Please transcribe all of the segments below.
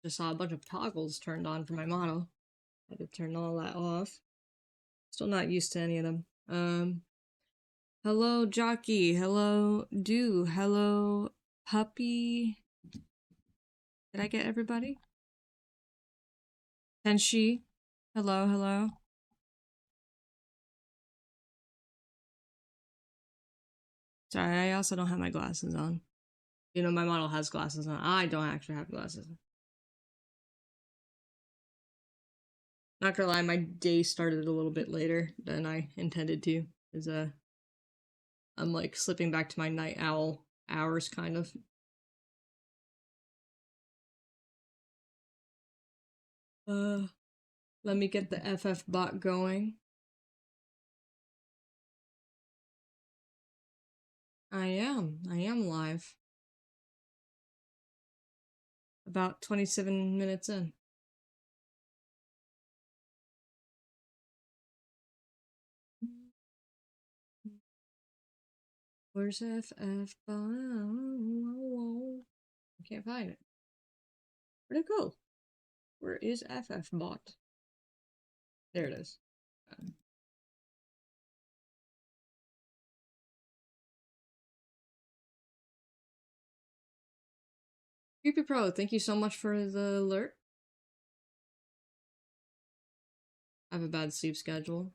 Just saw a bunch of toggles turned on for my model. Had to turn all that off. Still not used to any of them. Hello, Jockey. Hello, Do. Hello, Puppy. Did I get everybody? Tenshi. Hello, hello. Sorry, I also don't have my glasses on. You know, my model has glasses on. I don't actually have glasses. Not gonna lie, my day started a little bit later than I intended to. Cause I'm like slipping back to my night owl hours, kind of. Uh, Let me get the FF bot going. I am live. About 27 minutes in. Where's FF bot? I can't find it. Where'd it go? Where is FF bot? There it is. Creepy Pro, thank you so much for the alert. I have a bad sleep schedule.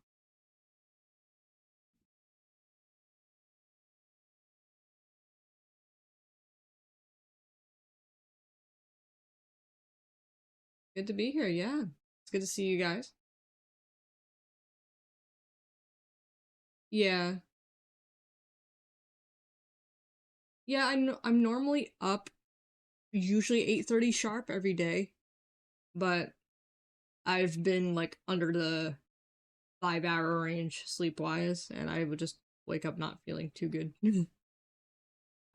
Good to be here, yeah. It's good to see you guys. Yeah. Yeah, I'm normally up usually 8:30 sharp every day, but I've been like under the 5-hour range sleep wise, and I would just wake up not feeling too good.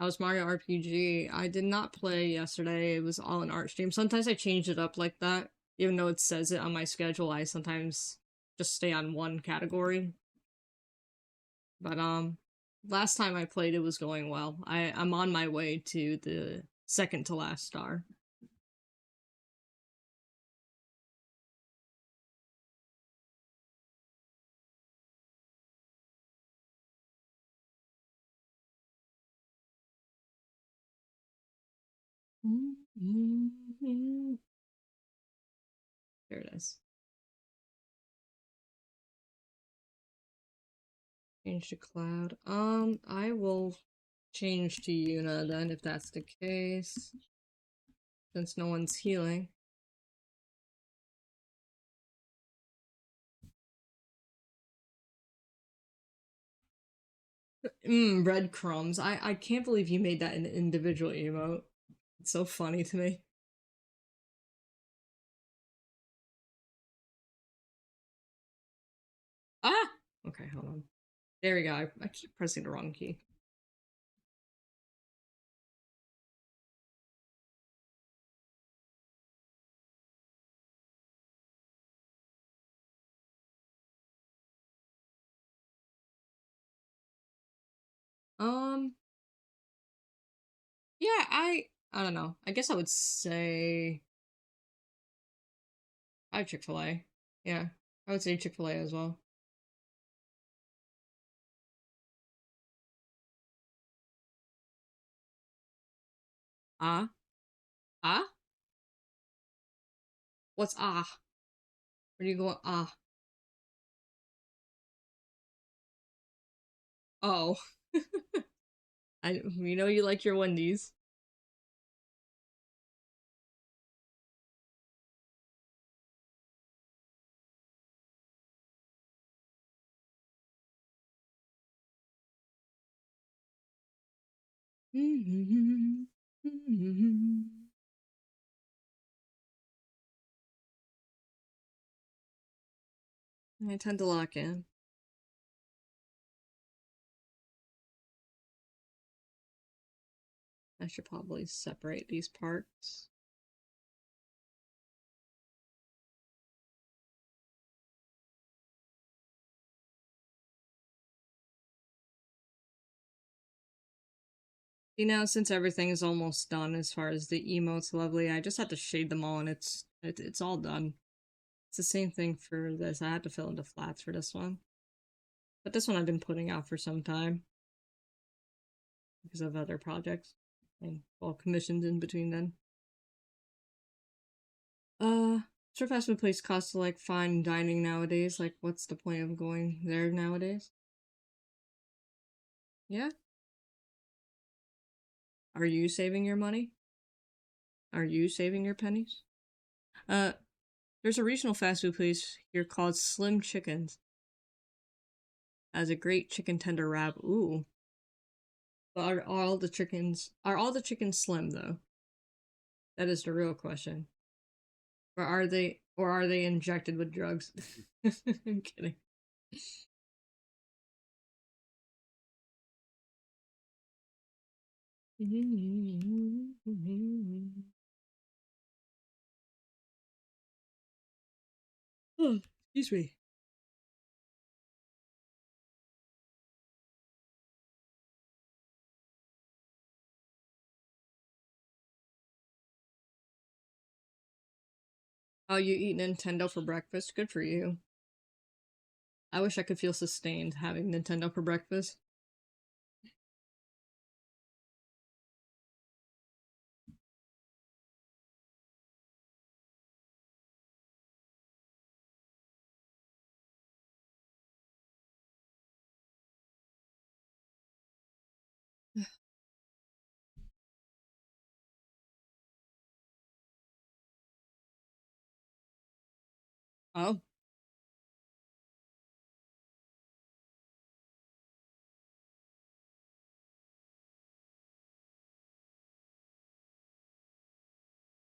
How's Mario RPG? I did not play yesterday. It was all an art stream. Sometimes I change it up like that. Even though it says it on my schedule, I sometimes just stay on one category. But last time I played it was going well. I'm on my way to the second to last star. There it is. Change to Cloud. I will change to Yuna then if that's the case. Since no one's healing. Breadcrumbs. I can't believe you made that an individual emote. It's so funny to me. Ah! Okay, hold on. There we go. I keep pressing the wrong key. Um, yeah, I don't know. I guess I would say I have Chick-fil-A. Yeah, I would say Chick-fil-A as well. Ah? Ah? What's ah? Where do you go? Ah. Oh. We know you like your Wendy's. I tend to lock in. I should probably separate these parts. You know, since everything is almost done as far as the emotes lovely, I just had to shade them all and it's all done. It's the same thing for this. I had to fill into flats for this one. But this one I've been putting out for some time because of other projects and all commissions in between then. Sure fast food place costs like fine dining nowadays. Like, what's the point of going there nowadays? Yeah? Are you saving your money? Are you saving your pennies? Uh, there's a regional fast food place here called Slim Chickens. Has a great chicken tender wrap. Ooh. But are all the chickens slim though? That is the real question. Or are they injected with drugs? I'm kidding. Oh, excuse me. Oh, you eat Nintendo for breakfast? Good for you. I wish I could feel sustained having Nintendo for breakfast. Oh,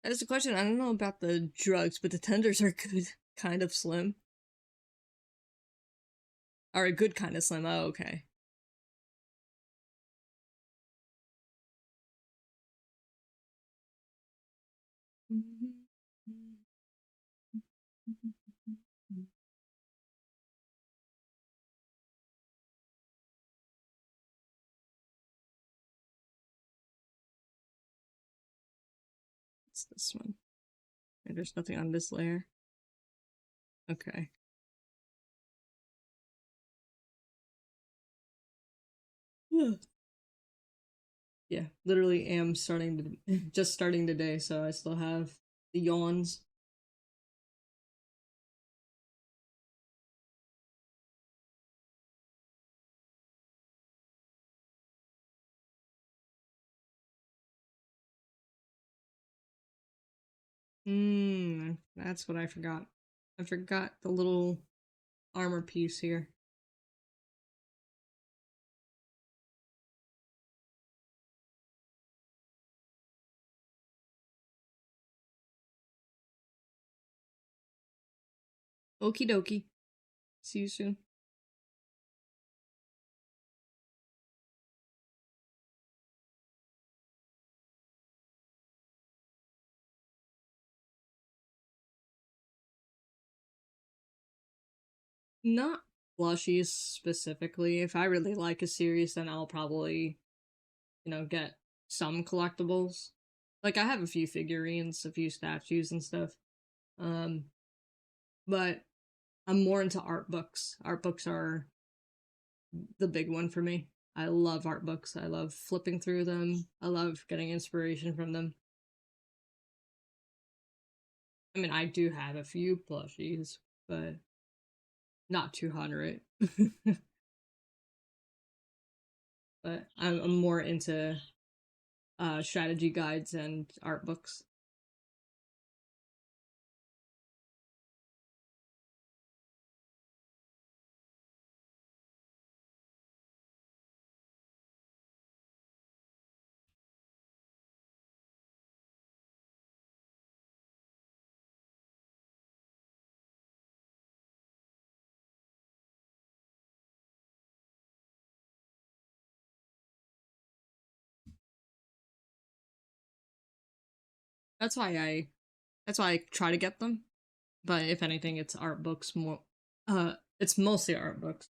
that is the question. I don't know about the drugs, but the tenders are good, kind of slim. Or a good kind of slim. Oh, okay. It's this one. There's nothing on this layer. Okay. Yeah, literally am starting to just starting today, so I still have the yawns. That's what I forgot. I forgot the little armor piece here. Okie dokie. See you soon. Not plushies specifically. If I really like a series, then I'll probably, get some collectibles. Like I have a few figurines, a few statues and stuff. Um, but I'm more into art books. Art books are the big one for me. I love art books. I love flipping through them. I love getting inspiration from them. I mean, I do have a few plushies, but not 200. But I'm more into strategy guides and art books. That's why I that's why I try to get them. But if anything, it's art books more. It's mostly art books.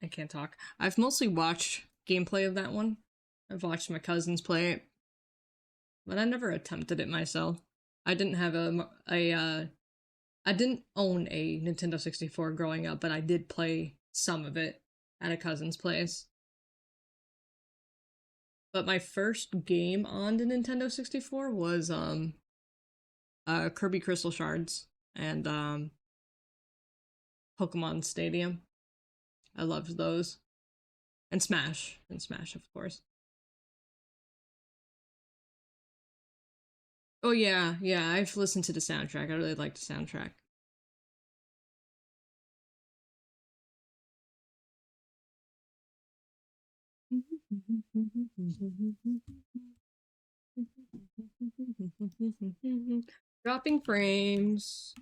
I can't talk. I've mostly watched gameplay of that one. I've watched my cousins play it, but I never attempted it myself. I didn't have I didn't own a Nintendo 64 growing up, but I did play some of it at a cousin's place. But my first game on the Nintendo 64 was Kirby Crystal Shards and Pokemon Stadium. I loved those. And Smash, of course. Oh yeah, yeah, I've listened to the soundtrack. I really like the soundtrack. Dropping frames.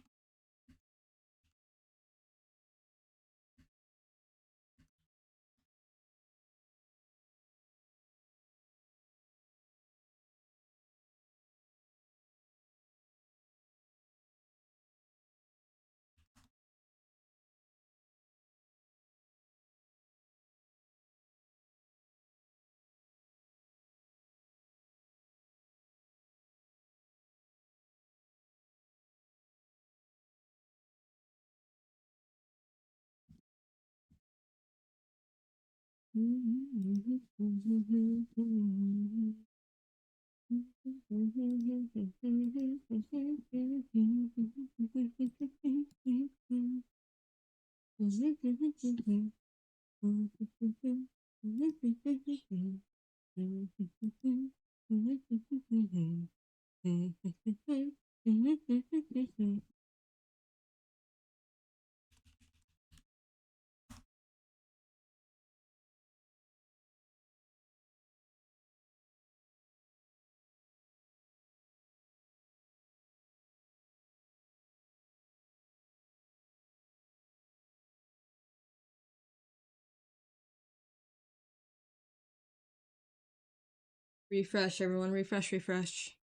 Refresh, everyone. Refresh, refresh.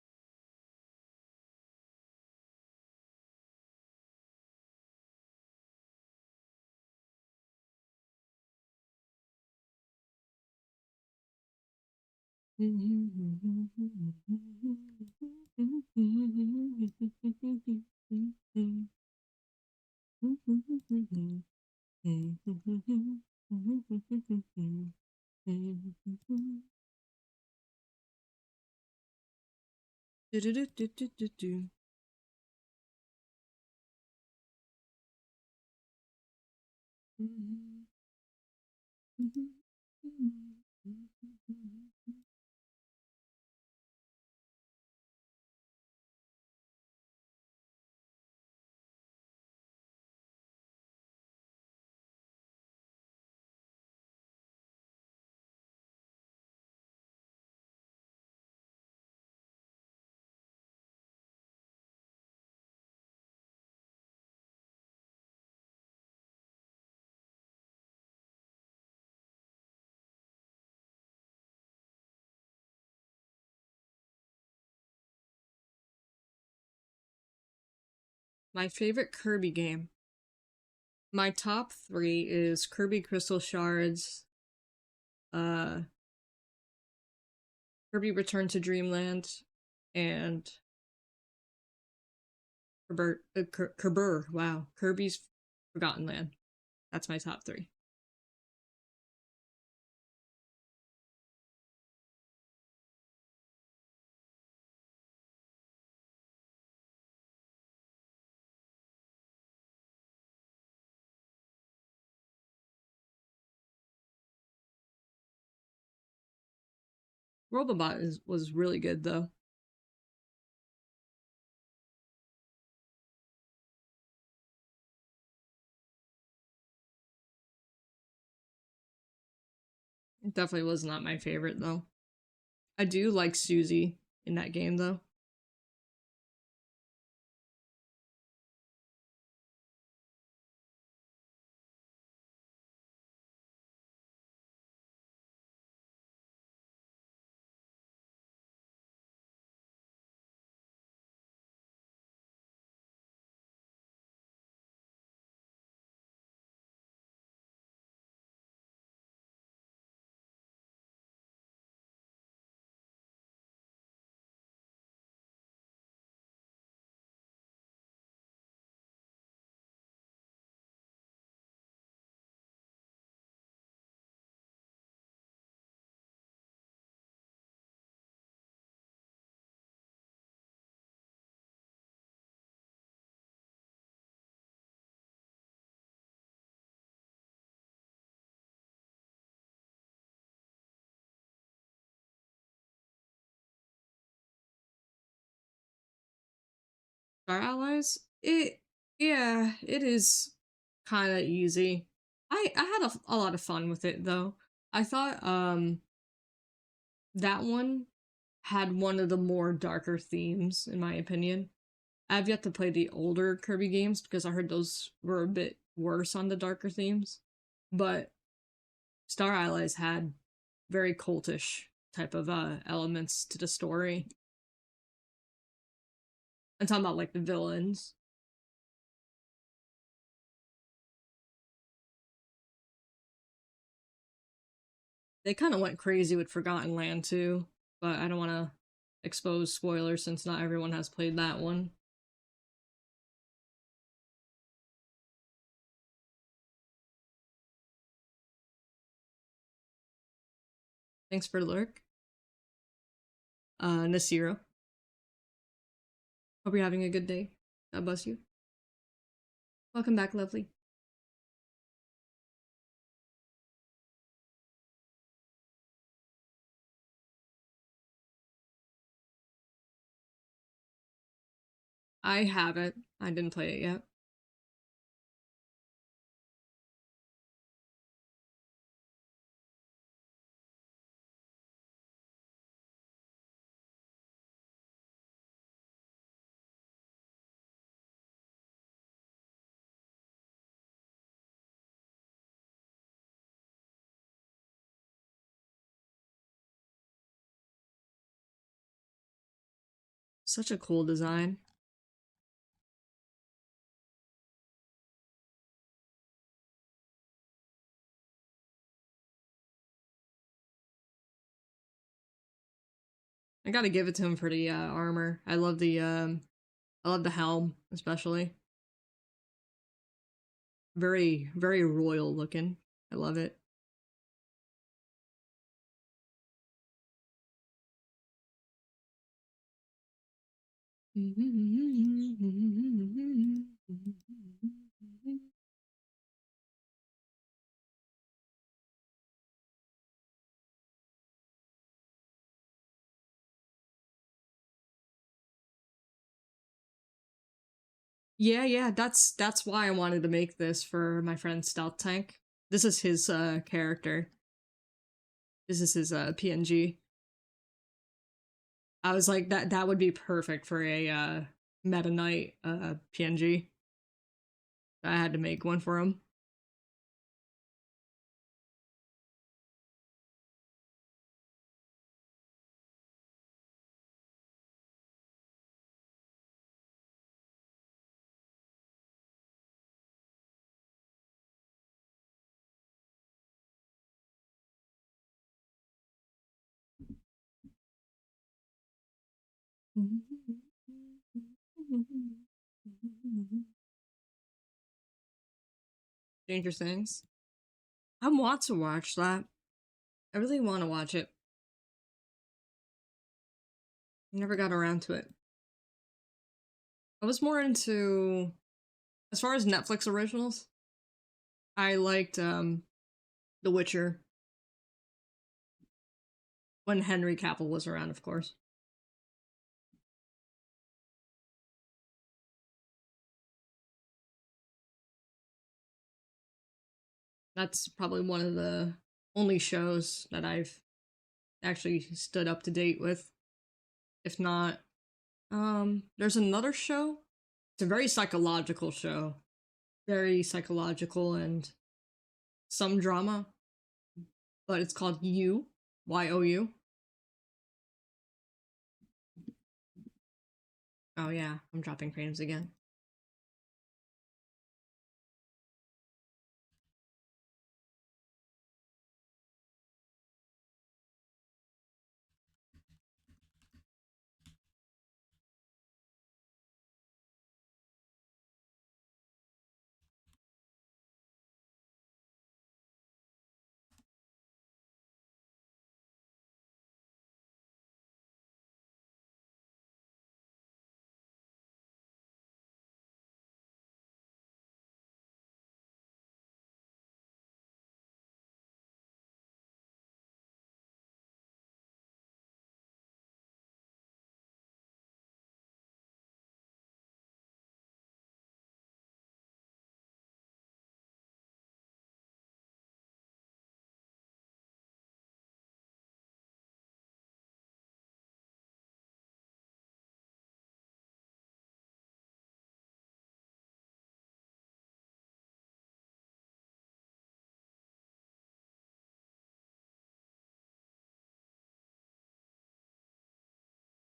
My favorite Kirby game. My top three is Kirby Crystal Shards, Kirby Return to Dreamland, and Kerber. Wow, Kirby's Forgotten Land. That's my top three. Robobot was really good though. It definitely was not my favorite though. I do like Susie in that game though. Star Allies? Yeah, it is kind of easy. I had a lot of fun with it though. I thought that one had one of the more darker themes in my opinion. I've yet to play the older Kirby games because I heard those were a bit worse on the darker themes. But Star Allies had very cultish type of elements to the story. I'm talking about like the villains. They kind of went crazy with Forgotten Land too, but I don't want to expose spoilers since not everyone has played that one. Thanks for the lurk. Nasira. Hope you're having a good day. God bless you. Welcome back, lovely. I haven't. I didn't play it yet. Such a cool design. I gotta give it to him for the armor. I love the helm, especially. Very, very royal looking. I love it. Yeah, yeah, that's why I wanted to make this for my friend Stealth Tank. This is his character. This is his PNG. I was like that would be perfect for a Meta Knight PNG. I had to make one for him. Stranger Things. I want to watch that. I really want to watch it. Never got around to it. I was more into, as far as Netflix originals, I liked The Witcher when Henry Cavill was around, of course. That's probably one of the only shows that I've actually stood up to date with. If not, there's another show. It's a very psychological show. Very psychological and some drama, but it's called You, You. Oh yeah, I'm dropping frames again.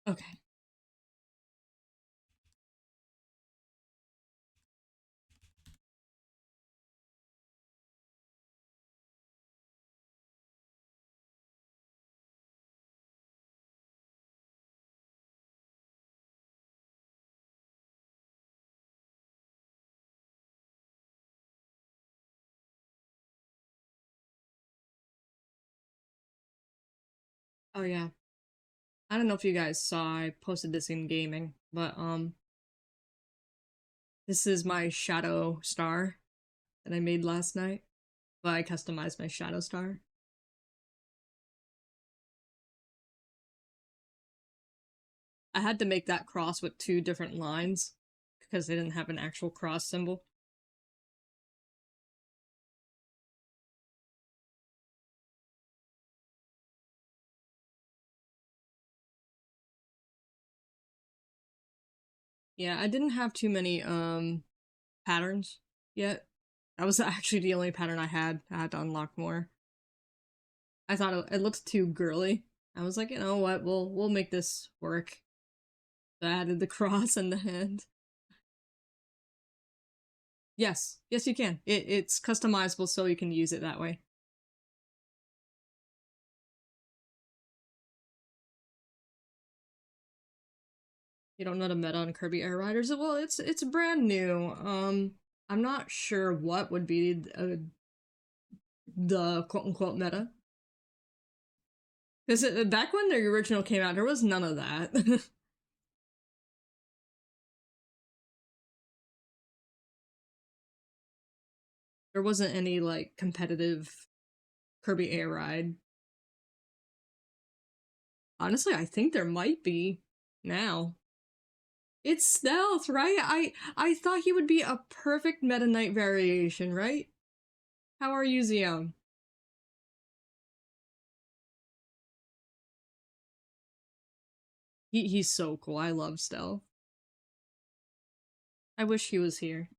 Okay. Oh yeah. I don't know if you guys saw, I posted this in gaming, but this is my shadow star that I made last night. But I customized my shadow star. I had to make that cross with two different lines because they didn't have an actual cross symbol. Yeah, I didn't have too many patterns yet. That was actually the only pattern I had. I had to unlock more. I thought it looked too girly. I was like, you know what? We'll make this work. So I added the cross and the hand. Yes, yes, you can. It's customizable, so you can use it that way. You don't know the meta on Kirby Air Riders? Well, it's brand new. I'm not sure what would be the quote unquote meta. Because back when the original came out, there was none of that. There wasn't any like competitive Kirby Air Ride. Honestly, I think there might be now. It's stealth, right? I thought he would be a perfect Meta Knight variation, right? How are you, Zion? He's so cool. I love stealth. I wish he was here.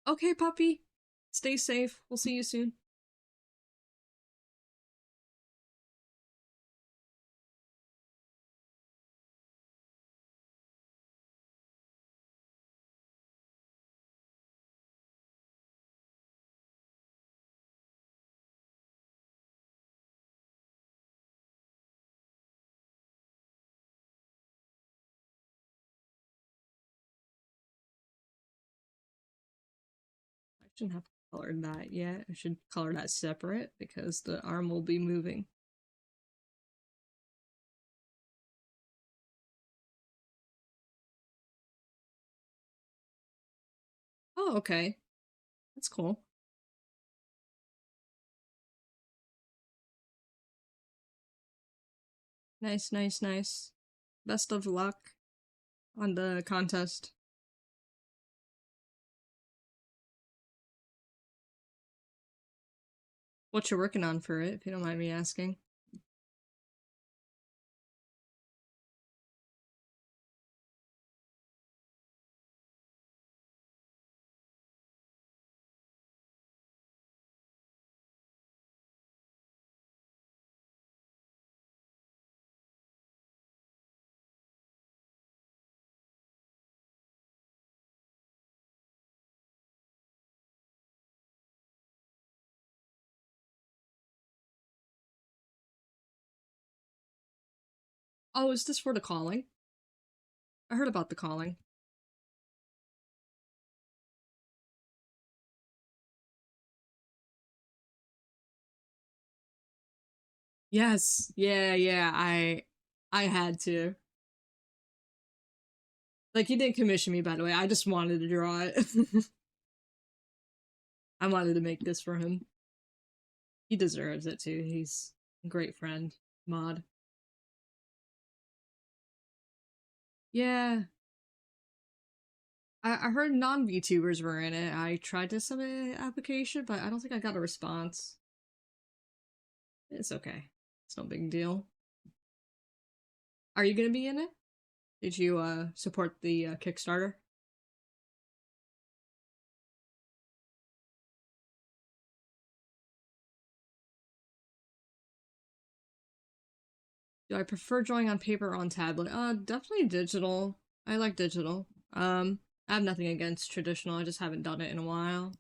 Okay, puppy. Stay safe. We'll see you soon. Shouldn't have colored that yet. I should color that separate because the arm will be moving. Oh, okay. That's cool. Nice, nice, nice. Best of luck on the contest. What you're working on for it, if you don't mind me asking. Oh, is this for the calling? I heard about the calling. Yes. Yeah, yeah. I had to. Like, he didn't commission me, by the way. I just wanted to draw it. I wanted to make this for him. He deserves it too. He's a great friend. Mod. Yeah. I heard non-VTubers were in it. I tried to submit an application, but I don't think I got a response. It's okay. It's no big deal. Are you gonna be in it? Did you support the Kickstarter? Do I prefer drawing on paper or on tablet? Definitely digital. I like digital. I have nothing against traditional. I just haven't done it in a while.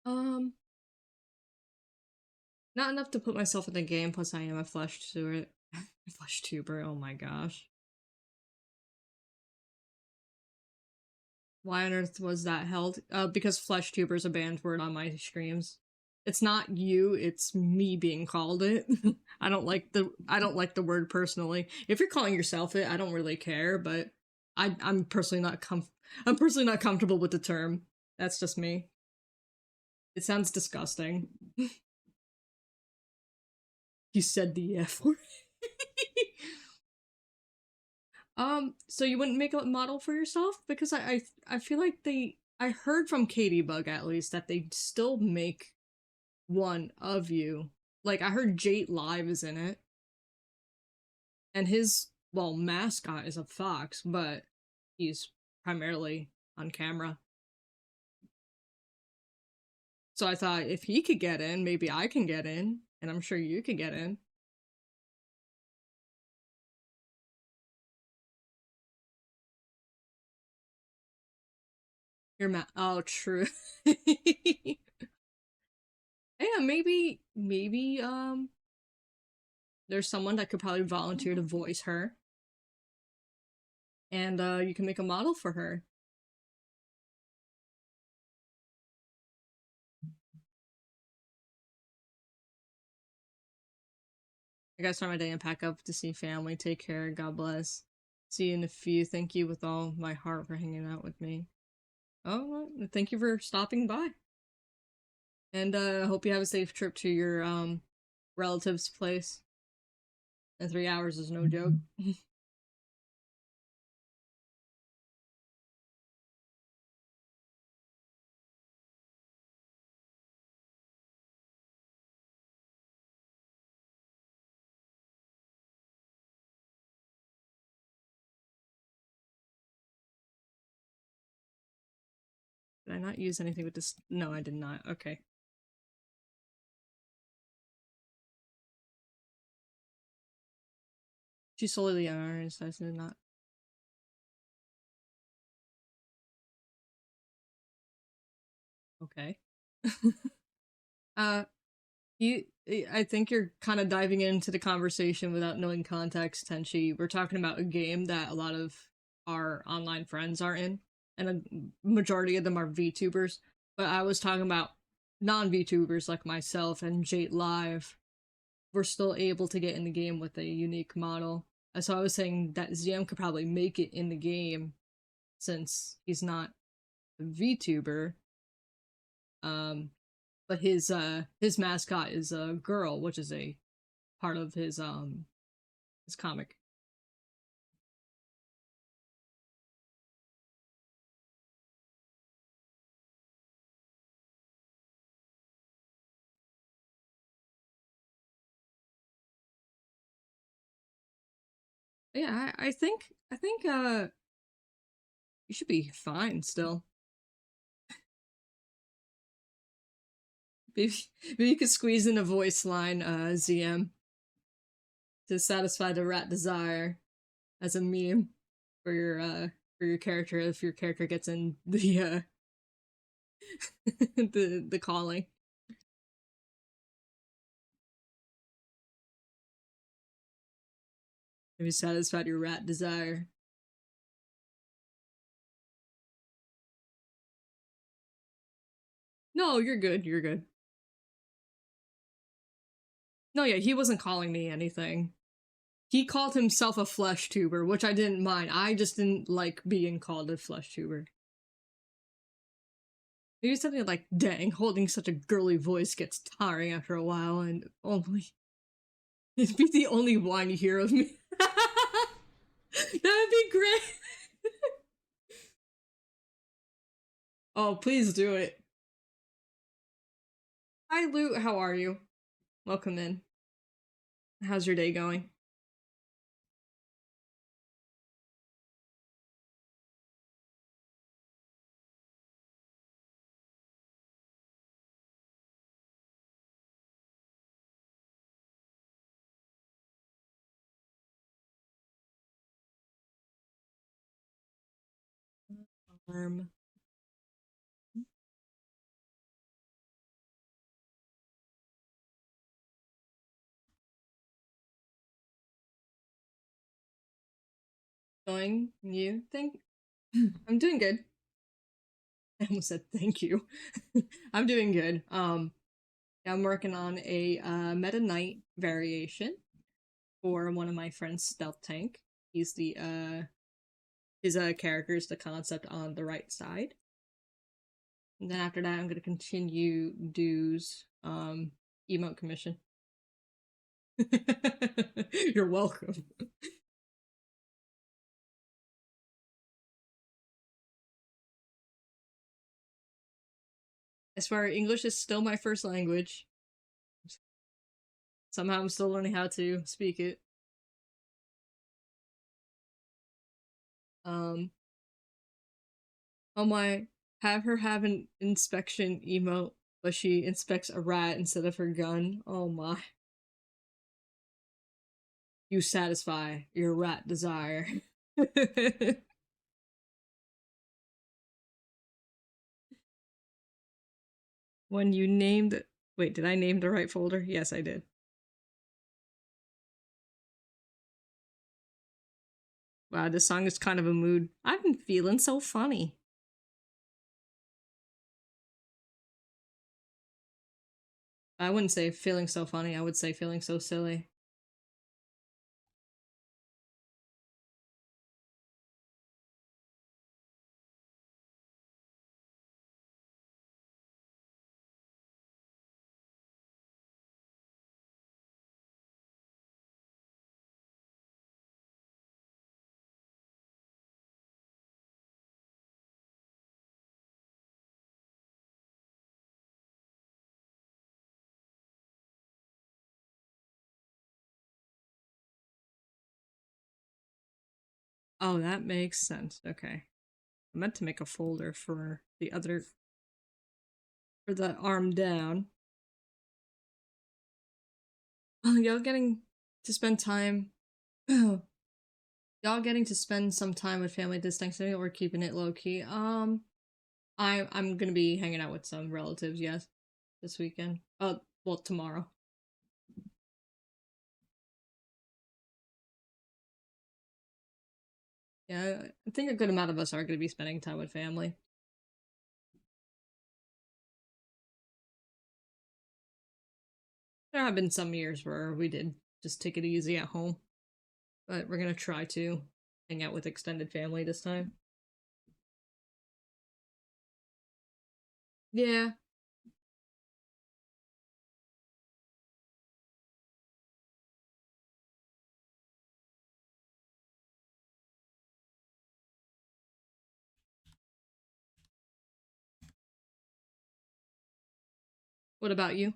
Um, Not enough to put myself in the game, plus I am a flesh tuber. Flesh tuber, oh my gosh. Why on earth was that held? Because flesh tuber is a banned word on my streams. It's not you, it's me being called it. I don't like the word personally. If you're calling yourself it, I don't really care, but I'm personally I'm personally not comfortable with the term. That's just me. It sounds disgusting. You said the F word. So you wouldn't make a model for yourself? Because I feel like I heard from Katie Bug at least that they still make one of you. Like I heard Jate Live is in it. And his mascot is a fox, but he's primarily on camera. So I thought if he could get in, maybe I can get in, and I'm sure you could get in. Oh, true. Yeah, maybe there's someone that could probably volunteer to voice her, and you can make a model for her. I gotta start my day and pack up to see family. Take care. God bless. See you in a few. Thank you with all my heart for hanging out with me. Oh, well, thank you for stopping by. And I hope you have a safe trip to your relative's place. And 3 hours is no joke. Did I not use anything with this? No, I did not. Okay. She solely honors, I did not. Okay. uh, you, I think you're kind of diving into the conversation without knowing context, Tenchi. We're talking about a game that a lot of our online friends are in, and a majority of them are VTubers. But I was talking about non-VTubers like myself and Jade Live. We're still able to get in the game with a unique model. So I was saying that ZM could probably make it in the game since he's not a VTuber. But his mascot is a girl, which is a part of his comic. Yeah, I think you should be fine still. Maybe maybe you could squeeze in a voice line, ZM, to satisfy the rat desire as a meme for your character if your character gets in the the calling. Have you satisfied your rat desire? No, you're good. You're good. No, yeah, he wasn't calling me anything. He called himself a flesh tuber, which I didn't mind. I just didn't like being called a flesh tuber. Maybe something like, dang, holding such a girly voice gets tiring after a while, and only. It'd be the only whine you hear of me. That would be great. Oh, please do it. Hi, Loot. How are you? Welcome in. How's your day going? Um, going you think I'm doing good. I almost said thank you. I'm doing good. I'm working on a Meta Knight variation for one of my friends, Stealth Tank. He's the his character is the concept on the right side. And then after that, I'm gonna continue Dew's emote commission. You're welcome. I swear, English is still my first language. Somehow, I'm still learning how to speak it. Um, oh my, have her have an inspection emote, but she inspects a rat instead of her gun. Oh my. You satisfy your rat desire. When you named. Wait, did I name the right folder? Yes, I did. Wow, this song is kind of a mood. I've been feeling so funny. I wouldn't say feeling so funny, I would say feeling so silly. Oh, that makes sense. Okay. I meant to make a folder for the other for the arm down. Y'all getting to spend time. Y'all getting to spend some time with family this Thanksgiving or keeping it low key? I'm gonna be hanging out with some relatives, yes, this weekend. Well, tomorrow. Yeah, I think a good amount of us are gonna be spending time with family. There have been some years where we did just take it easy at home, but we're gonna try to hang out with extended family this time. Yeah. What about you?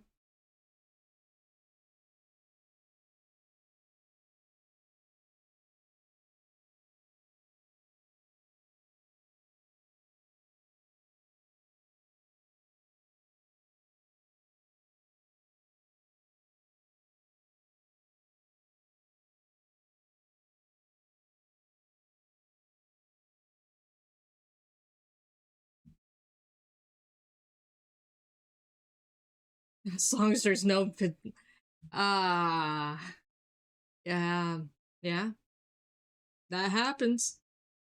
As long as there's no ah, yeah, yeah, that happens.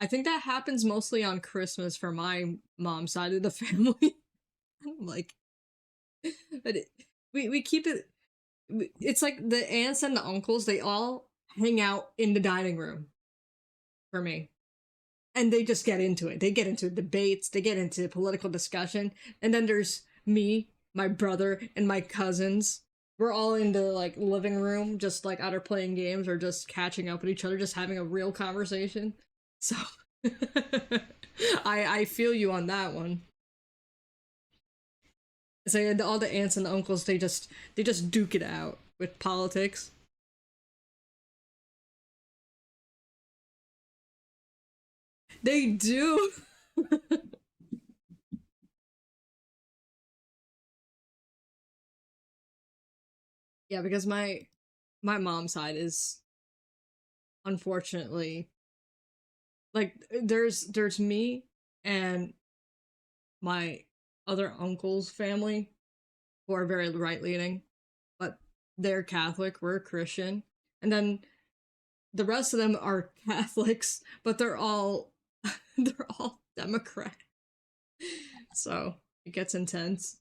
I think that happens mostly on Christmas for my mom's side of the family. Like, but we keep it. It's like the aunts and the uncles. They all hang out in the dining room for me, and they just get into it. They get into debates. They get into political discussion, and then there's me, my brother, and my cousins. We're all in the like living room, just like either playing games or just catching up with each other, just having a real conversation. So, I feel you on that one. So all the aunts and the uncles, they just duke it out with politics. They do. Yeah, because my mom's side is unfortunately like there's me and my other uncle's family who are very right leaning, but they're Catholic, we're Christian, and then the rest of them are Catholics, but they're all Democrat. So it gets intense.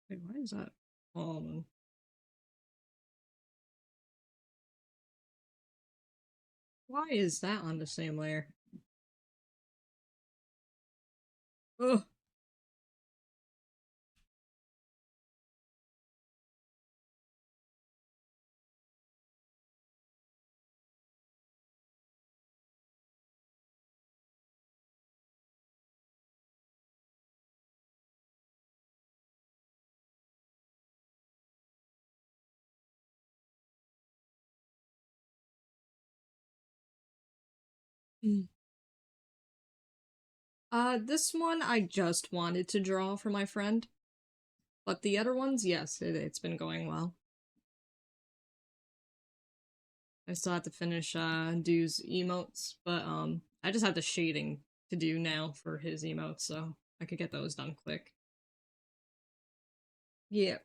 Wait, why is that? Um, why is that on the same layer? Oh, Mm. This one I just wanted to draw for my friend, but the other ones, yes, it's been going well. I still have to finish Du's emotes, but I just have the shading to do now for his emotes, so I could get those done quick. Yeah.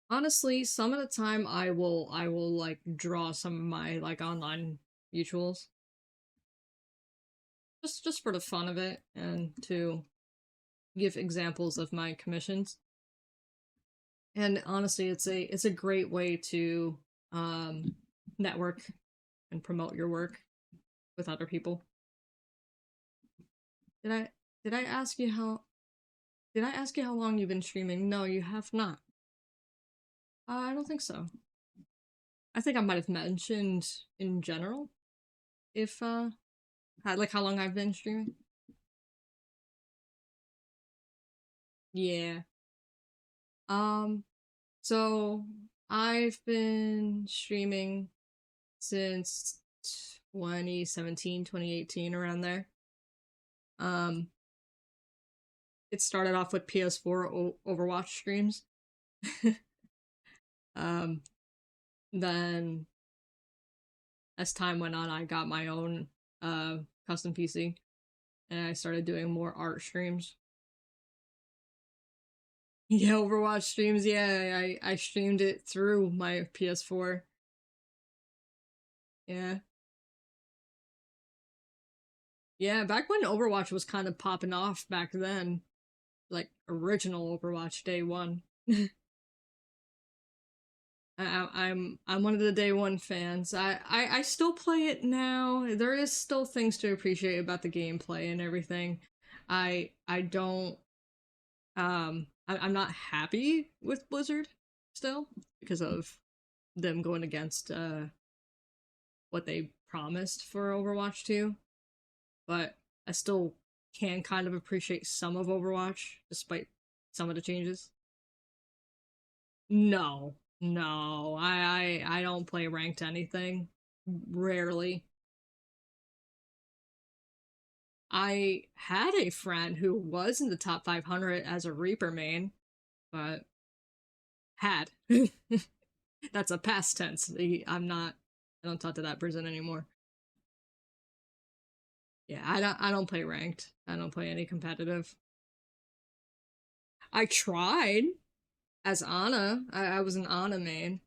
Honestly, some of the time I will like draw some of my like online mutuals. Just for the fun of it and to give examples of my commissions. And honestly, it's a great way to um network and promote your work with other people. Did I did I ask you how did I ask you how long you've been streaming? No, you have not. I don't think so. I think I might have mentioned in general if like how long I've been streaming. Yeah. Um so I've been streaming since 2017, 2018, around there. Um it started off with PS4 Overwatch streams. um then as time went on, I got my own uh custom PC and I started doing more art streams. Yeah, Overwatch streams. Yeah, I streamed it through my PS4. Yeah. Yeah, back when Overwatch was kind of popping off back then, like original Overwatch day one. I'm one of the day one fans. I still play it now. There is still things to appreciate about the gameplay and everything. I don't I'm not happy with Blizzard still because of them going against what they promised for Overwatch 2, but I still can kind of appreciate some of Overwatch despite some of the changes. No, no, I don't play ranked anything. Rarely. I had a friend who was in the top 500 as a Reaper main, but had. That's a past tense. I'm not. I don't talk to that person anymore. Yeah, I don't play ranked. I don't play any competitive. I tried as Ana. I was an Ana main.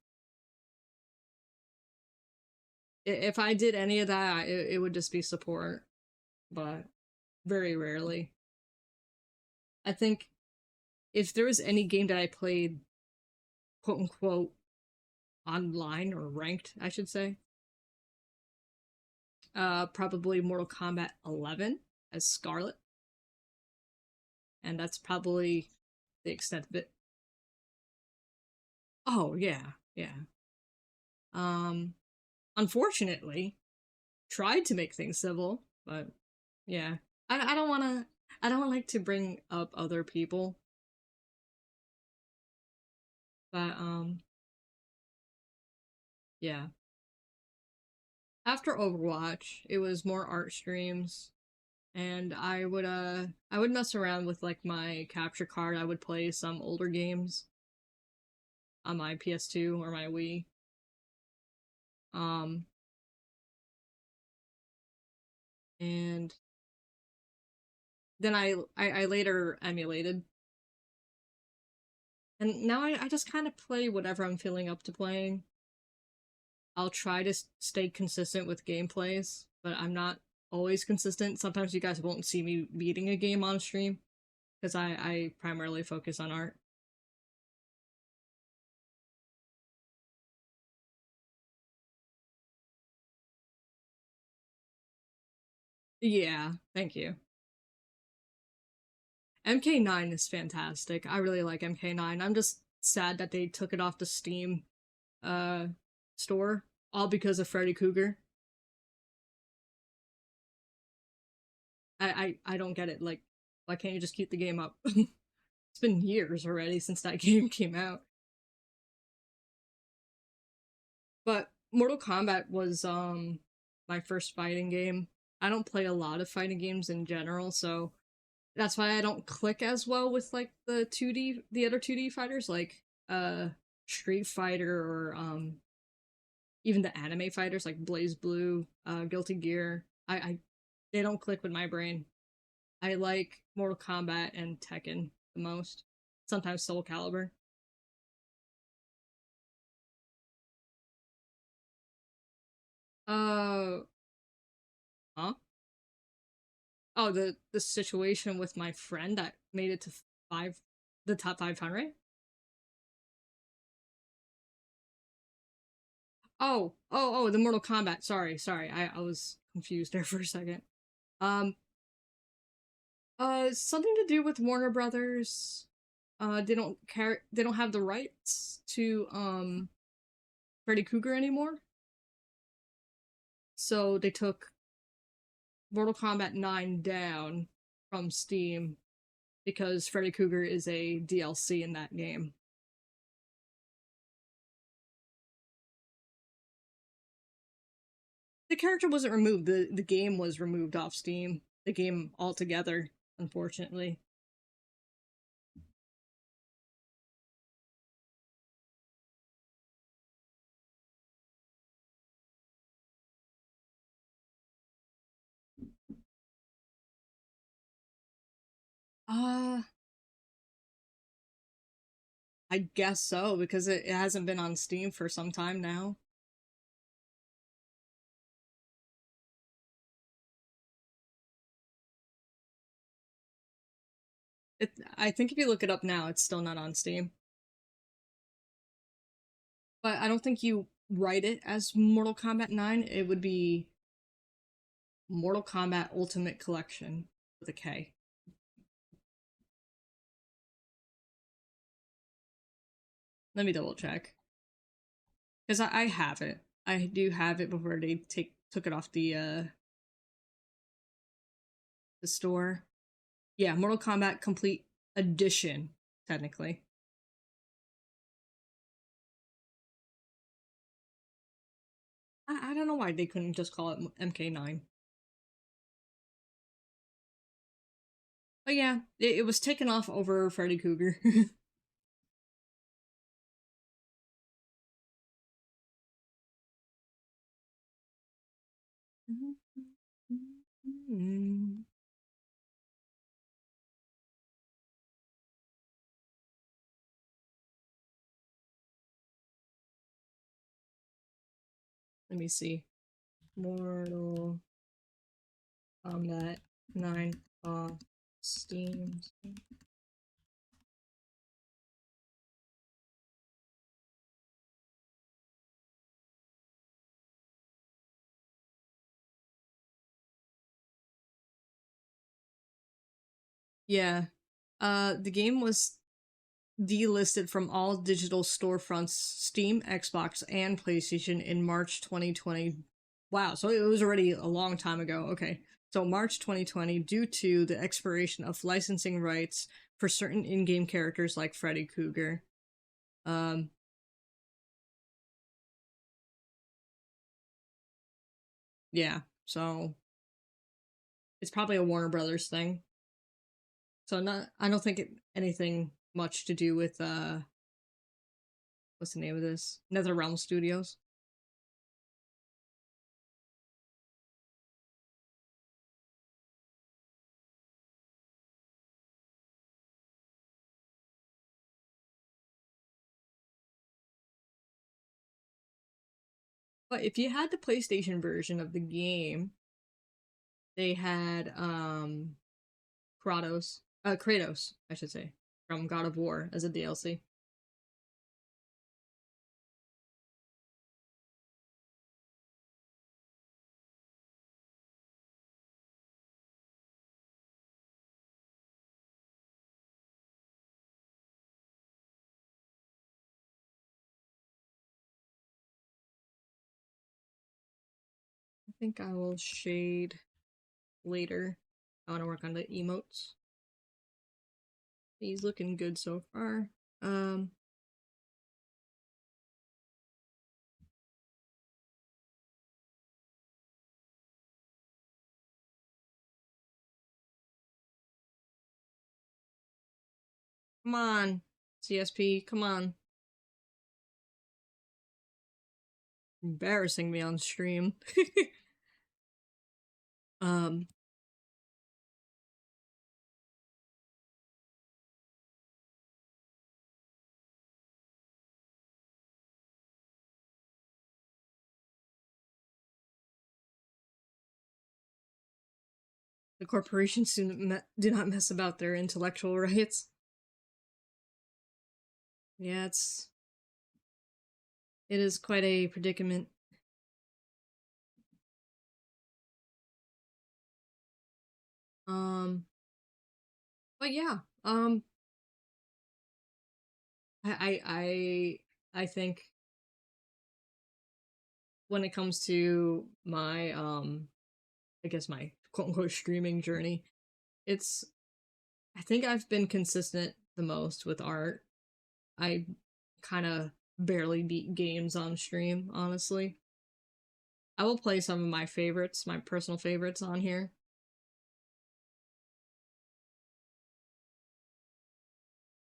If I did any of that, it would just be support, but very rarely. I think if there was any game that I played, quote unquote, online or ranked, I should say, probably Mortal Kombat 11 as Scarlet, and that's probably the extent of it. Oh yeah, yeah. Um, unfortunately, tried to make things civil, but yeah, I don't want to. I don't like to bring up other people, but yeah. After Overwatch, it was more art streams, and I would mess around with like my capture card. I would play some older games on my PS2 or my Wii. Um, and then I later emulated, and now I just kind of play whatever I'm feeling up to playing. I'll try to stay consistent with gameplays, but I'm not always consistent. Sometimes you guys won't see me beating a game on stream because I primarily focus on art. Yeah, thank you. MK9 is fantastic. I really like MK9. I'm just sad that they took it off the Steam uh store all because of Freddy Cougar. I don't get it. Like, why can't you just keep the game up? It's been years already since that game came out. But Mortal Kombat was my first fighting game. I don't play a lot of fighting games in general, so that's why I don't click as well with like the other 2D fighters like Street Fighter or even the anime fighters like Blaze Blue, Guilty Gear. I they don't click with my brain. I like Mortal Kombat and Tekken the most. Sometimes Soul Calibur. Uh huh? Oh, the situation with my friend that made it to five the top 500? Oh, the Mortal Kombat. Sorry. I was confused there for a second. Um something to do with Warner Brothers. They don't have the rights to Freddy Krueger anymore. So they took Mortal Kombat 9 down from Steam because Freddy Krueger is a DLC in that game. The character wasn't removed, the game was removed off Steam. The game altogether, unfortunately. Uh I guess so, because it hasn't been on Steam for some time now. I think if you look it up now, it's still not on Steam. But I don't think you write it as Mortal Kombat 9. It would be Mortal Kombat Ultimate Collection with a K. Let me double check. Because I have it. I do have it before they took it off the store. Yeah, Mortal Kombat Complete Edition, technically. I don't know why they couldn't just call it MK9. But yeah, it was taken off over Freddy Krueger. Let me see. Mortal Kombat 9 off Steam. Yeah. The game was delisted from all digital storefronts, Steam, Xbox, and PlayStation in March 2020. Wow, so it was already a long time ago. Okay. So March 2020 due to the expiration of licensing rights for certain in-game characters like Freddy Krueger. Um yeah. So it's probably a Warner Brothers thing. So not I don't think anything much to do with what's the name of this? NetherRealm Studios. But if you had the PlayStation version of the game, they had Kratos, I should say, from God of War as a DLC. I think I will shade later. I want to work on the emotes. He's looking good so far. Um, Come on, CSP, come on. Embarrassing me on stream. um, the corporations do not mess about their intellectual rights. Yeah, it is quite a predicament. Um, but yeah, I think when it comes to my I guess my quote unquote streaming journey, it's I think I've been consistent the most with art. I kind of barely beat games on stream, honestly. I will play some of my favorites, my personal favorites on here.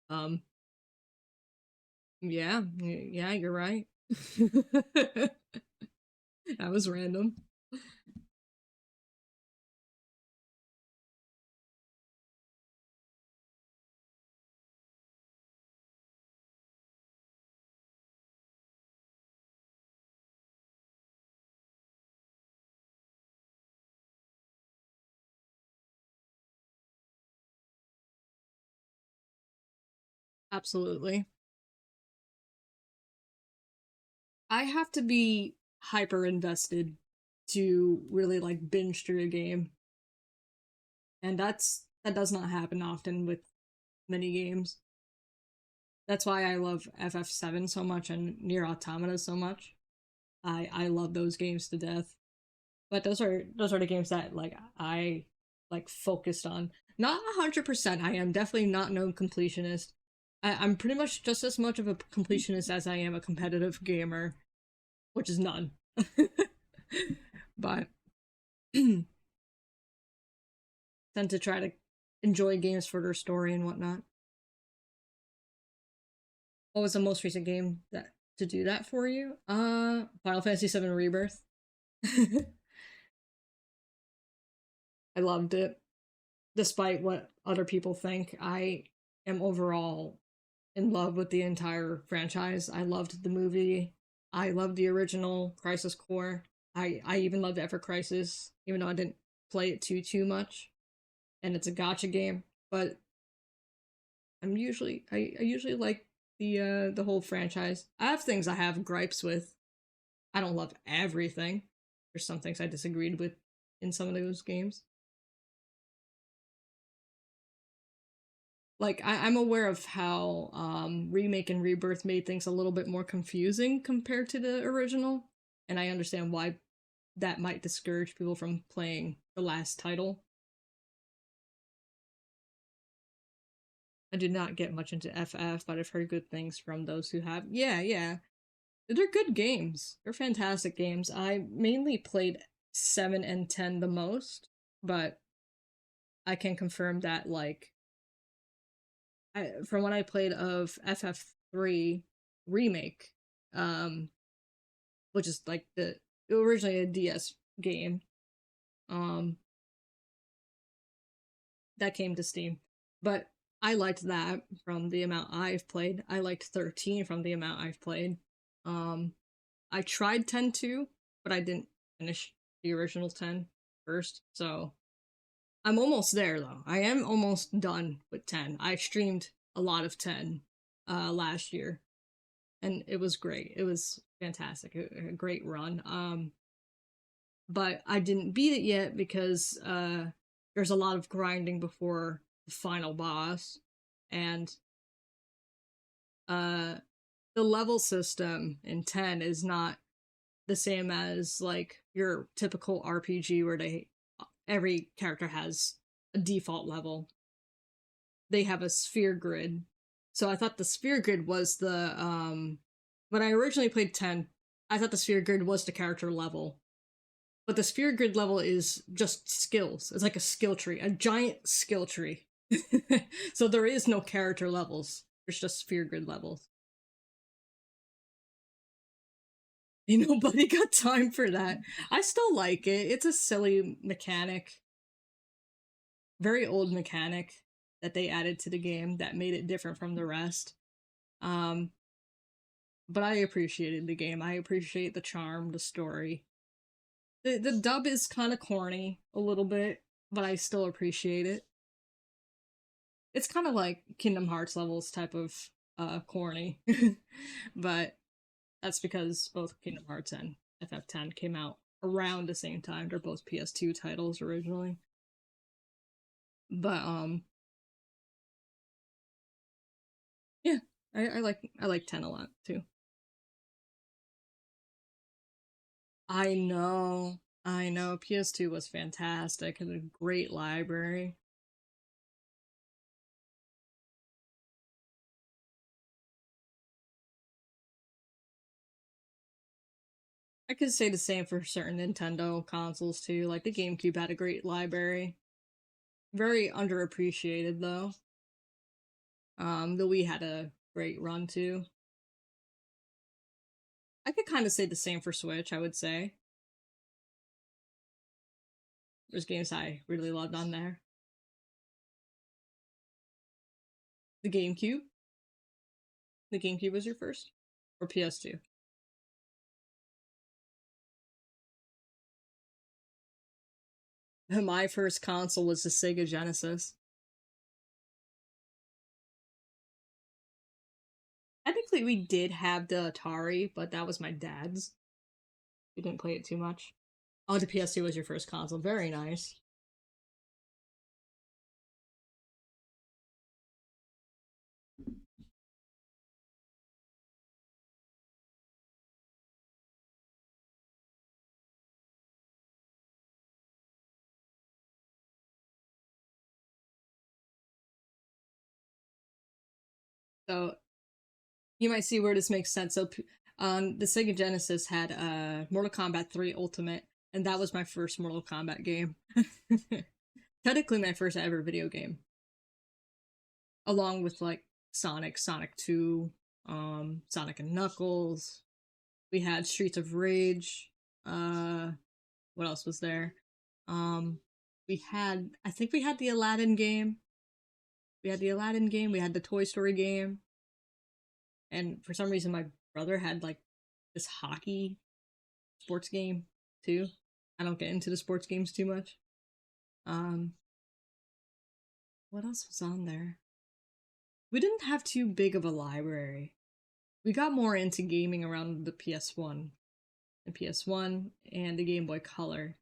Um, yeah, you're right. That was random. Absolutely. I have to be hyper invested to really like binge through a game, and that does not happen often with many games. That's why I love FF7 so much and Nier Automata so much. I love those games to death. But those are the games that like I like focused on. Not 100%. I am definitely not no completionist. I'm pretty much just as much of a completionist as I am a competitive gamer, which is none. But tend to try to enjoy games for their story and whatnot. What was the most recent game that to do that for you? Final Fantasy VII Rebirth. I loved it. Despite what other people think, I am overall in love with the entire franchise. I loved the movie. I loved the original Crisis Core. I even loved Ever Crisis, even though I didn't play it too much. And it's a gotcha game, but I usually like the whole franchise. I have things I have gripes with. I don't love everything. There's some things I disagreed with in some of those games. Like I'm aware of how remake and rebirth made things a little bit more confusing compared to the original, and I understand why that might discourage people from playing the last title. I did not get much into FF, but I've heard good things from those who have. Yeah, they're good games. They're fantastic games. I mainly played 7 and 10 the most, but I can confirm that like from what I played of FF3 remake, um, which is like the originally a DS game, um, that came to Steam. But I liked that from the amount I've played. I liked 13 from the amount I've played. Um, I tried 10 too, but I didn't finish the original 10 first. So I'm almost there though. I am almost done with 10. I streamed a lot of 10 last year, and it was great. It was fantastic. A great run. But I didn't beat it yet because there's a lot of grinding before the final boss, and uh, the level system in 10 is not the same as like your typical RPG where they every character has a default level. they have a sphere grid. So I thought the sphere grid was the when I originally played 10, I thought the sphere grid was the character level. But the sphere grid level is just skills. It's like a skill tree, a giant skill tree. So there is no character levels. There's just sphere grid levels. Ain't nobody got time for that. I still like it. It's a silly mechanic. Very old mechanic that they added to the game that made it different from the rest. Um, but I appreciated the game. I appreciate the charm, the story. The dub is kind of corny a little bit, but I still appreciate it. It's kind of like Kingdom Hearts levels type of corny. But that's because both Kingdom Hearts and FF10 came out around the same time. They're both PS2 titles originally. But yeah, I like 10 a lot too. I know. PS2 was fantastic. Had a great library. I could say the same for certain Nintendo consoles too. Like the GameCube had a great library. Very underappreciated though. The Wii had a great run too. I could kind of say the same for Switch, I would say. There's games I really loved on there. The GameCube? The GameCube was your first? Or PS2? My first console was the Sega Genesis. Technically, we did have the Atari, but that was my dad's. We didn't play it too much. Oh, the PS2 was your first console. Very nice. So you might see where this makes sense. So, the Sega Genesis had Mortal Kombat 3 Ultimate, and that was my first Mortal Kombat game. Technically, my first ever video game, along with like Sonic, Sonic 2, Sonic and Knuckles. We had Streets of Rage. What else was there? I think we had the Aladdin game. We had the Aladdin game. We had the Toy Story game. And for some reason, my brother had like this hockey sports game too. I don't get into the sports games too much. Um, what else was on there? We didn't have too big of a library. We got more into gaming around the PS1 and the Game Boy Color,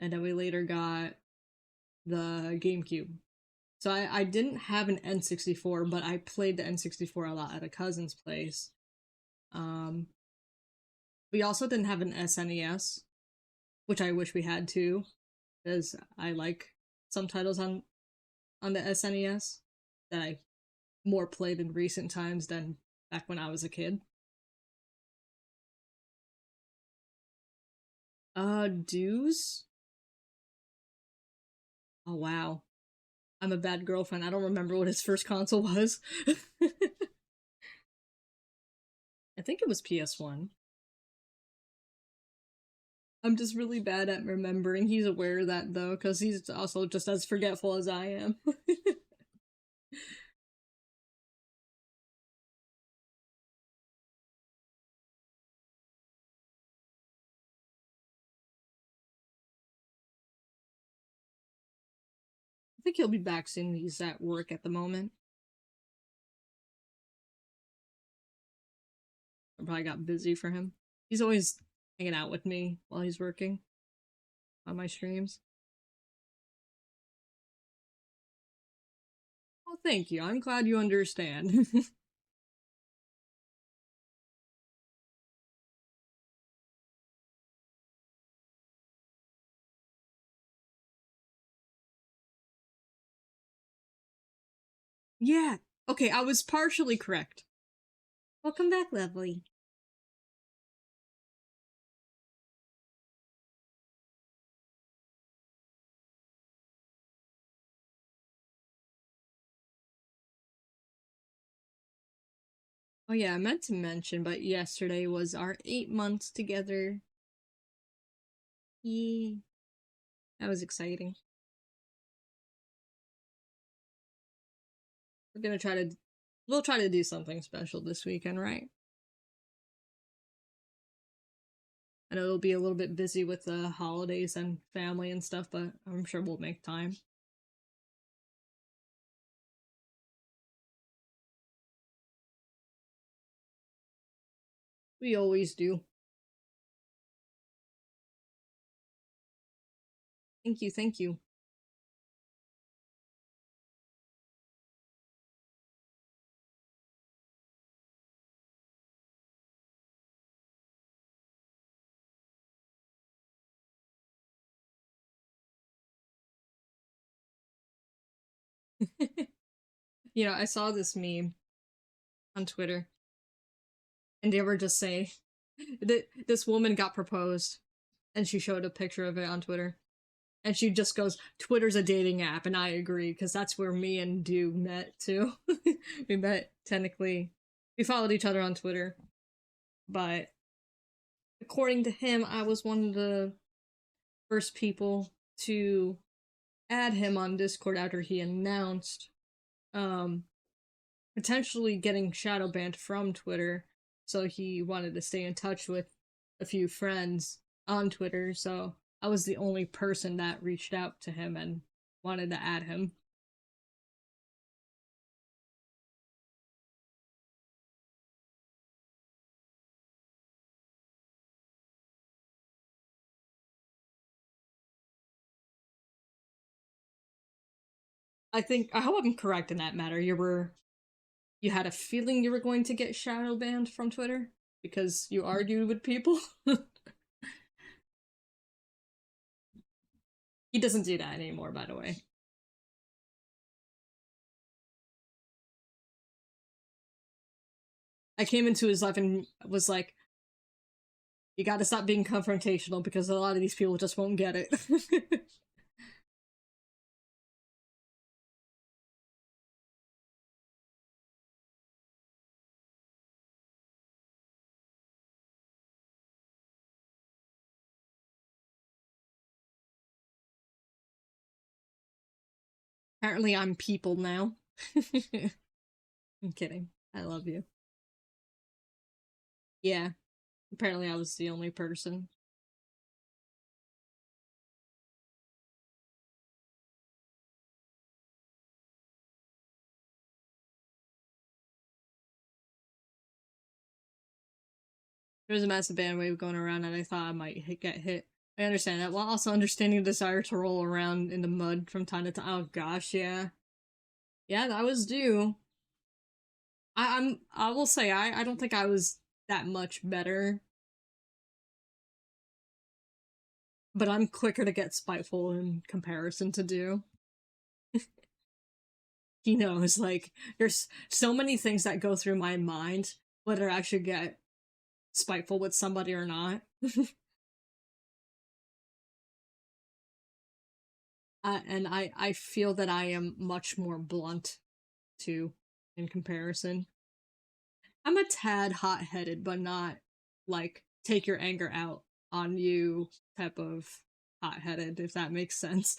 and then we later got the GameCube. So I didn't have an N64, but I played the N64 a lot at a cousin's place. Um, we also didn't have an SNES, which I wish we had too, because I like some titles on the SNES that I more played in recent times than back when I was a kid. Dues? Oh wow. I'm a bad girlfriend. I don't remember what his first console was. I think it was PS1. I'm just really bad at remembering. He's aware of that though, because he's also just as forgetful as I am. I think he'll be back soon. He's at work at the moment. I probably got busy for him. He's always hanging out with me while he's working on my streams. Well, thank you. I'm glad you understand. Yeah. Okay, I was partially correct. Welcome back, lovely. Oh yeah, I meant to mention, but yesterday was our 8 months together. Yeah, that was exciting. We're gonna try to, we'll try to do something special this weekend, right? I know it'll be a little bit busy with the holidays and family and stuff, but I'm sure we'll make time. We always do. Thank you, thank you. You know, I saw this meme on Twitter, and they were just saying that this woman got proposed, and she showed a picture of it on Twitter. And she just goes, Twitter's a dating app, and I agree, because that's where me and Dew met too. We met technically. We followed each other on Twitter, but according to him, I was one of the first people to add him on Discord after he announced um potentially getting shadow banned from Twitter. So he wanted to stay in touch with a few friends on Twitter. So I was the only person that reached out to him and wanted to add him. I hope I'm correct in that matter. You had a feeling you were going to get shadow banned from Twitter because you argued with people. He doesn't do that anymore, by the way. I came into his life and was like, you gotta stop being confrontational because a lot of these people just won't get it. Apparently, I'm people now. I'm kidding. I love you. Yeah, apparently, I was the only person. There was a massive bandwave going around, and I thought I might get hit. I understand that, while also understanding the desire to roll around in the mud from time to time. Oh gosh, yeah, yeah, that was due. I will say I don't think I was that much better, but I'm quicker to get spiteful in comparison to do. He knows, like, there's so many things that go through my mind whether I should get spiteful with somebody or not. And I feel that I am much more blunt too in comparison. I'm a tad hot headed, but not like take your anger out on you type of hot headed, if that makes sense.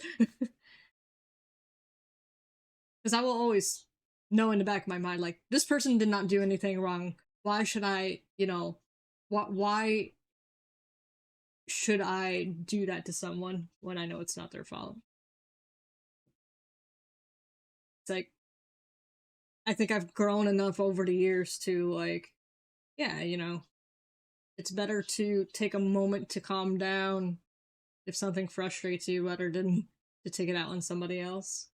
Because I will always know in the back of my mind, like, this person did not do anything wrong. Why should I, why should I do that to someone when I know it's not their fault? It's like, I think I've grown enough over the years to, like, yeah, it's better to take a moment to calm down if something frustrates you rather than to take it out on somebody else.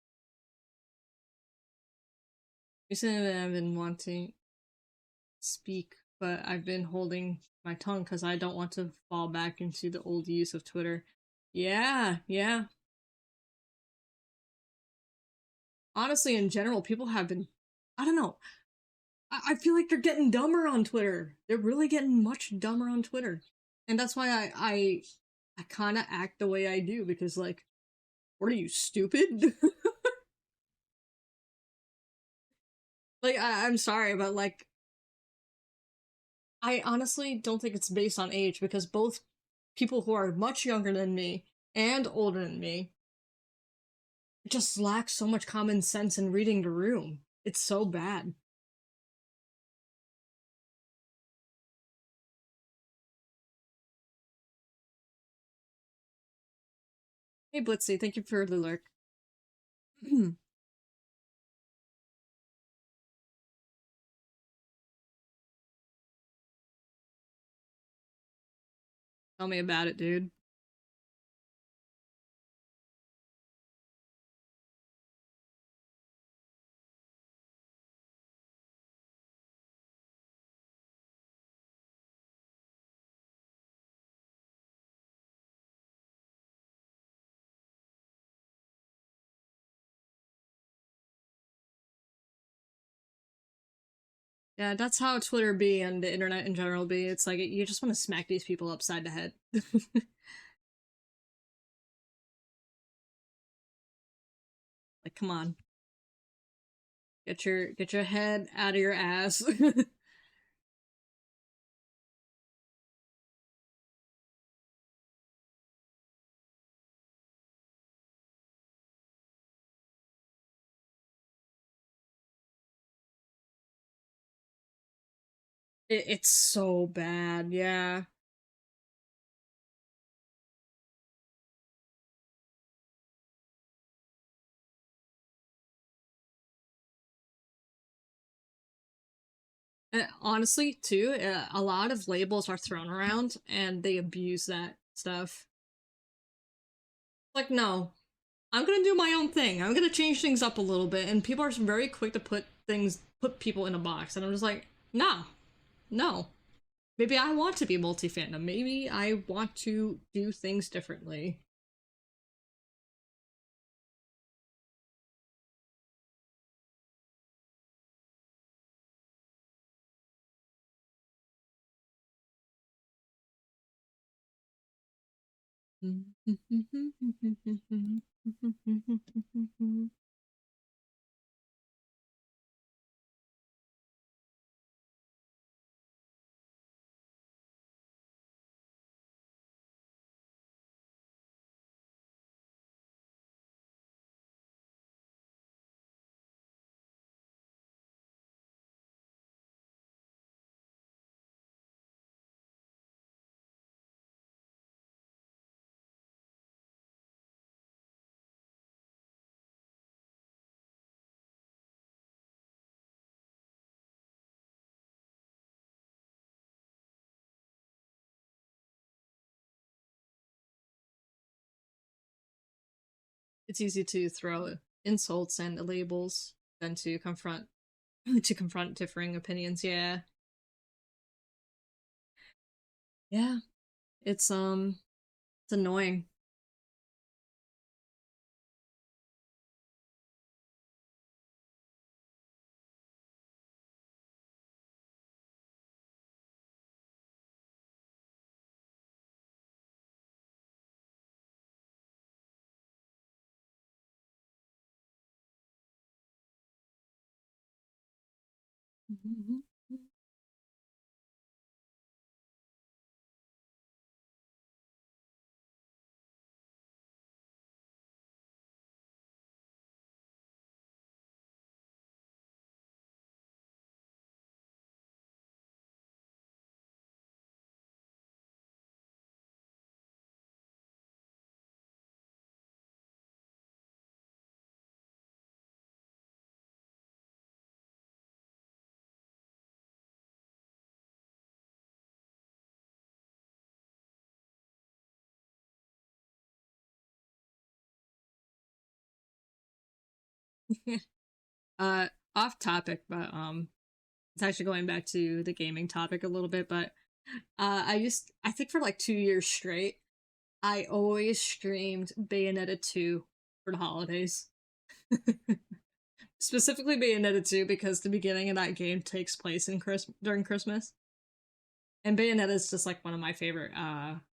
Recently, I've been wanting to speak, but I've been holding my tongue because I don't want to fall back into the old use of Twitter. Yeah, yeah. Honestly, in general, people have been I don't know. I feel like they're getting dumber on Twitter. They're really getting much dumber on Twitter. And that's why I kind of act the way I do because like, what are you, stupid? Like I'm sorry, but like I honestly don't think it's based on age because both people who are much younger than me and older than me just lack so much common sense in reading the room. It's so bad. Hey Blitzy, thank you for the lurk. Tell me about it, dude. Yeah, that's how Twitter be and the internet in general be. It's like you just want to smack these people upside the head. Like, come on, get your head out of your ass. It's so bad, yeah. Honestly, too, a lot of labels are thrown around and they abuse that stuff. Like, no, I'm gonna do my own thing. I'm gonna change things up a little bit, and people are very quick to put people in a box, and I'm just like, nah, no. Maybe I want to be multi fandom. Maybe I want to do things differently. It's easy to throw insults and labels than to confront differing opinions. Yeah, yeah. It's annoying. uh, Off topic, but it's actually going back to the gaming topic a little bit. But I think for like 2 years straight, I always streamed Bayonetta 2 for the holidays. Specifically Bayonetta 2 because the beginning of that game takes place in during Christmas. And Bayonetta is just like one of my favorite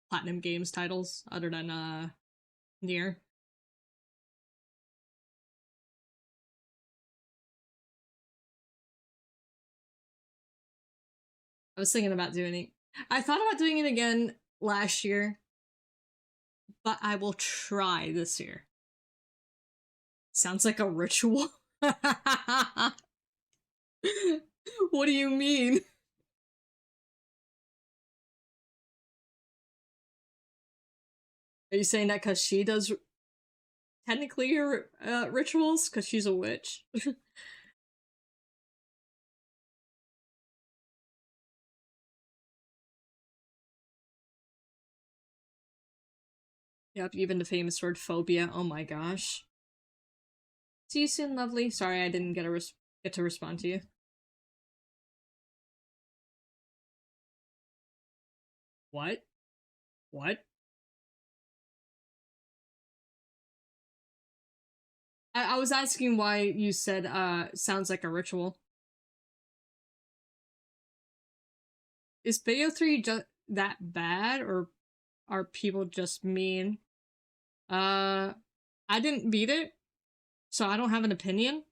Platinum Games titles other than Nier. I was thinking about doing it. I thought about doing it again last year, but I will try this year. Sounds like a ritual. What do you mean? Are you saying that because she does technically rituals? Because she's a witch? Yep, even the famous word phobia. Oh my gosh. See you soon, lovely. Sorry I didn't get to respond to you. What? What? I was asking why you said sounds like a ritual. Is Bayo 3 just that bad, or are people just mean? I didn't beat it, so I don't have an opinion.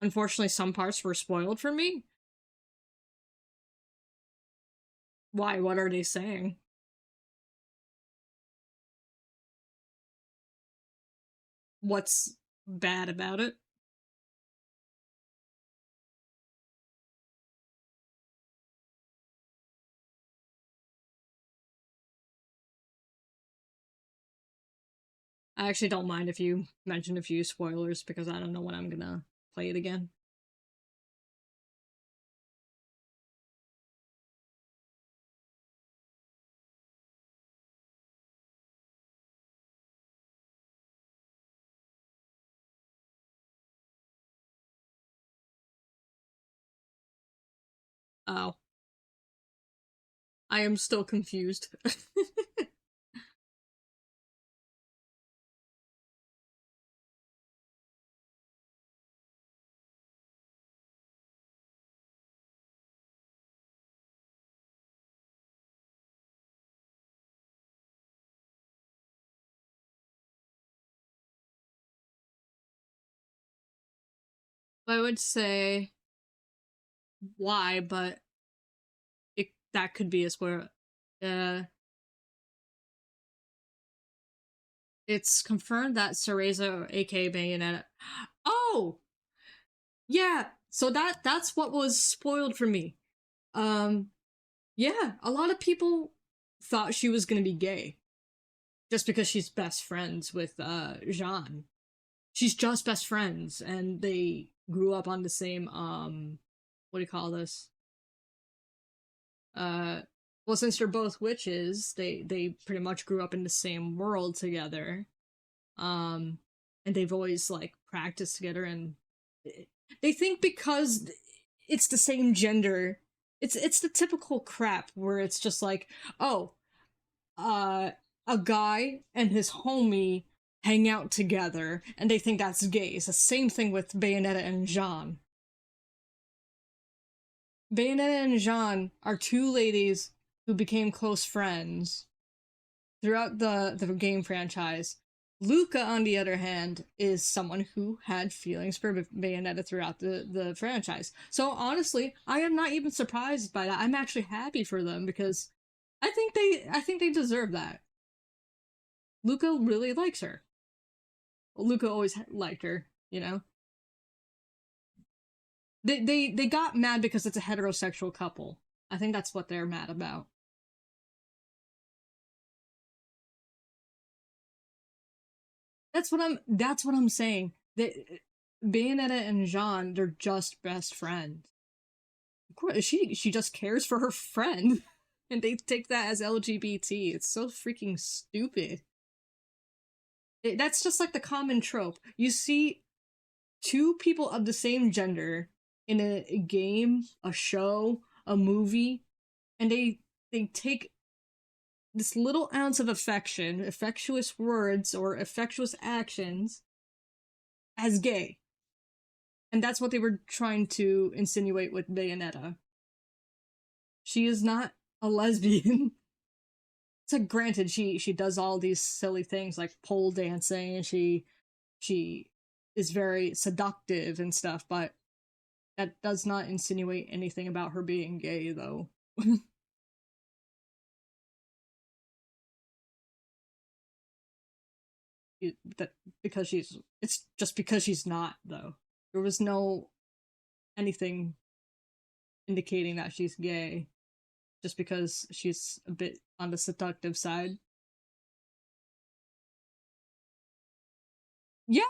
Unfortunately, some parts were spoiled for me. Why? What are they saying? What's bad about it? I actually don't mind if you mention a few spoilers because I don't know when I'm gonna play it again. Oh. I am still confused. I would say why, but that could be a spoiler. It's confirmed that Cereza, aka Bayonetta. Oh, yeah. So that's what was spoiled for me. Um, yeah, a lot of people thought she was gonna be gay just because she's best friends with Jean. She's just best friends, and they grew up on the same what do you call this? Uh, well, since they're both witches, they pretty much grew up in the same world together. Um, and they've always like practiced together, and they think because it's the same gender, it's the typical crap where it's just like, oh, uh, a guy and his homie hang out together, and they think that's gay. It's the same thing with Bayonetta and Jean. Bayonetta and Jean are two ladies who became close friends throughout the game franchise. Luca, on the other hand, is someone who had feelings for Bayonetta throughout the franchise. So honestly, I am not even surprised by that. I'm actually happy for them because I think they deserve that. Luca really likes her. Luca always liked her, you know. They got mad because it's a heterosexual couple. I think that's what they're mad about. That's what I'm saying. Bayonetta and Jean, they're just best friends. Of course, she just cares for her friend, and they take that as LGBT. It's so freaking stupid. That's just like the common trope. You see two people of the same gender in a game, a show, a movie, and they take this little ounce of affection, affectuous words, or affectuous actions as gay. And that's what they were trying to insinuate with Bayonetta. She is not a lesbian. It's like, granted, she does all these silly things like pole dancing, and she is very seductive and stuff, but that does not insinuate anything about her being gay, though. That because she's it's just because she's not, though. There was no anything indicating that she's gay, just because she's a bit on the seductive side. Yeah,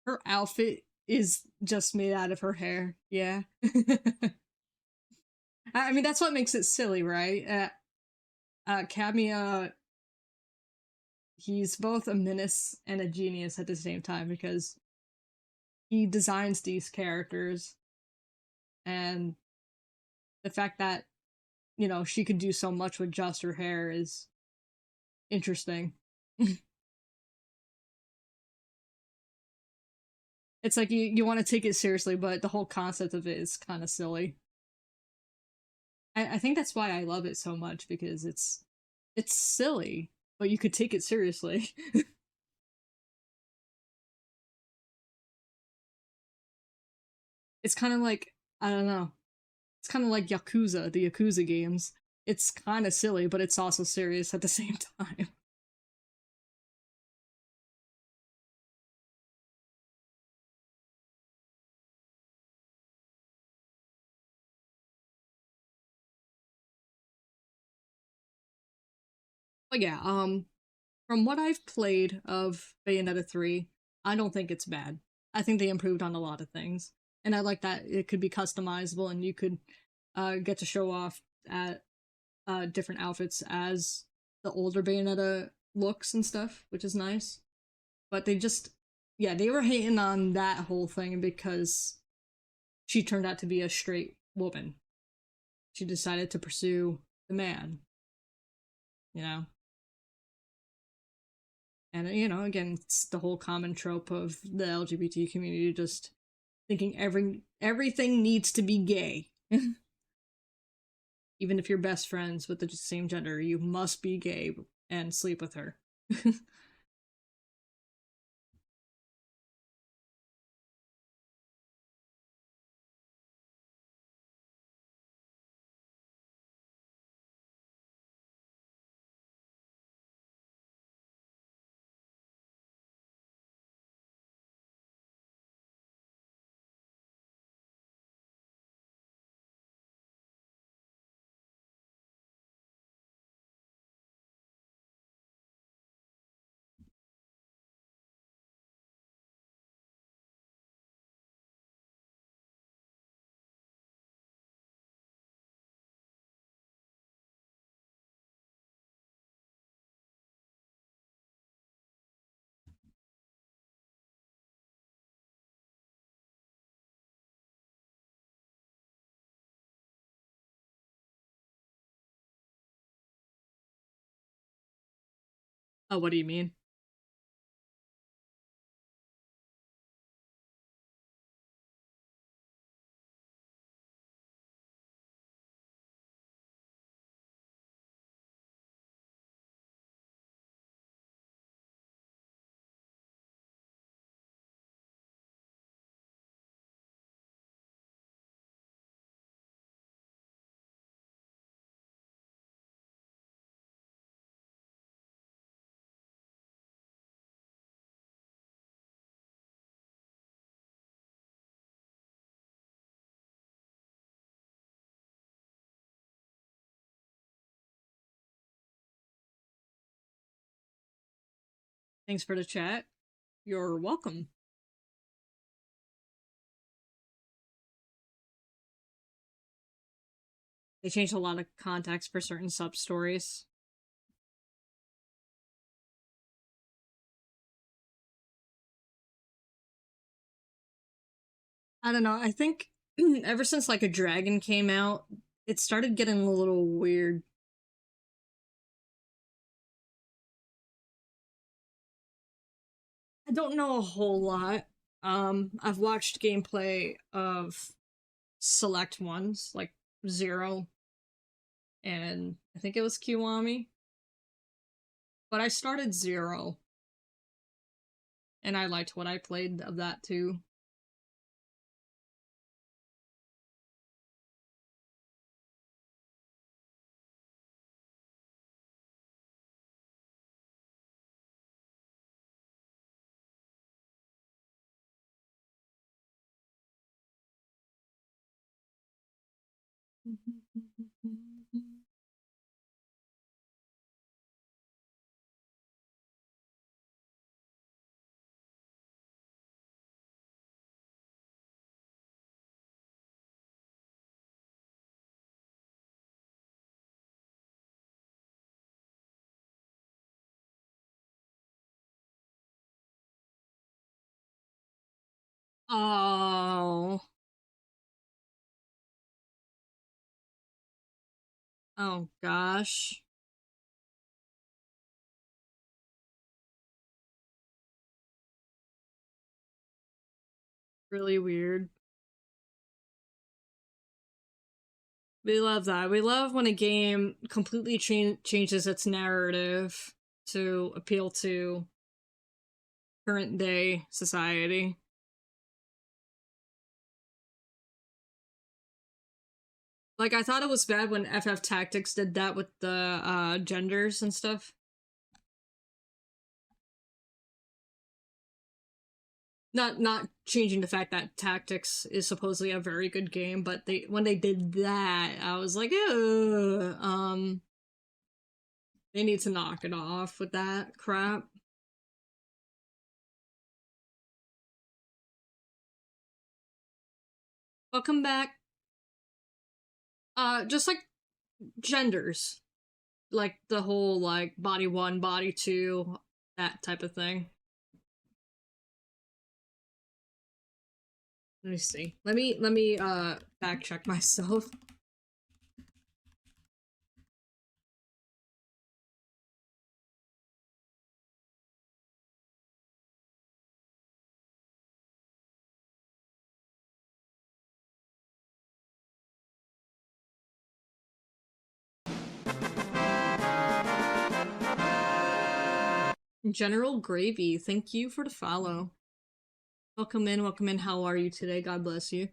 her outfit is just made out of her hair. Yeah. I mean, that's what makes it silly, right? Kamiya, he's both a menace and a genius at the same time, because he designs these characters, and the fact that, she could do so much with just her hair is interesting. It's like you want to take it seriously, but the whole concept of it is kind of silly. I think that's why I love it so much, because it's silly, but you could take it seriously. It's kind of like, I don't know. It's kind of like Yakuza, the Yakuza games. It's kind of silly, but it's also serious at the same time. But yeah, from what I've played of Bayonetta 3, I don't think it's bad. I think they improved on a lot of things. And I like that it could be customizable, and you could get to show off at different outfits as the older Bayonetta looks and stuff, which is nice. But yeah, they were hating on that whole thing because she turned out to be a straight woman. She decided to pursue the man, you know? And, again, it's the whole common trope of the LGBT community just thinking everything needs to be gay. Even if you're best friends with the same gender, you must be gay and sleep with her. Oh, what do you mean? Thanks for the chat. You're welcome. They changed a lot of context for certain sub stories. I don't know. I think ever since like a dragon came out, it started getting a little weird. I don't know a whole lot. I've watched gameplay of select ones, like Zero, and I think it was Kiwami. But I started Zero, and I liked what I played of that too. Oh. Oh gosh. Really weird. We love that. We love when a game completely changes its narrative to appeal to current day society. Like, I thought it was bad when FF Tactics did that with the genders and stuff. Not changing the fact that Tactics is supposedly a very good game, but they when they did that, I was like, ugh, they need to knock it off with that crap. Welcome back. Just like genders, like the whole like body one, body two, that type of thing. Let me see. Let me fact check myself. General Gravy, thank you for the follow. Welcome in, welcome in. How are you today? God bless you.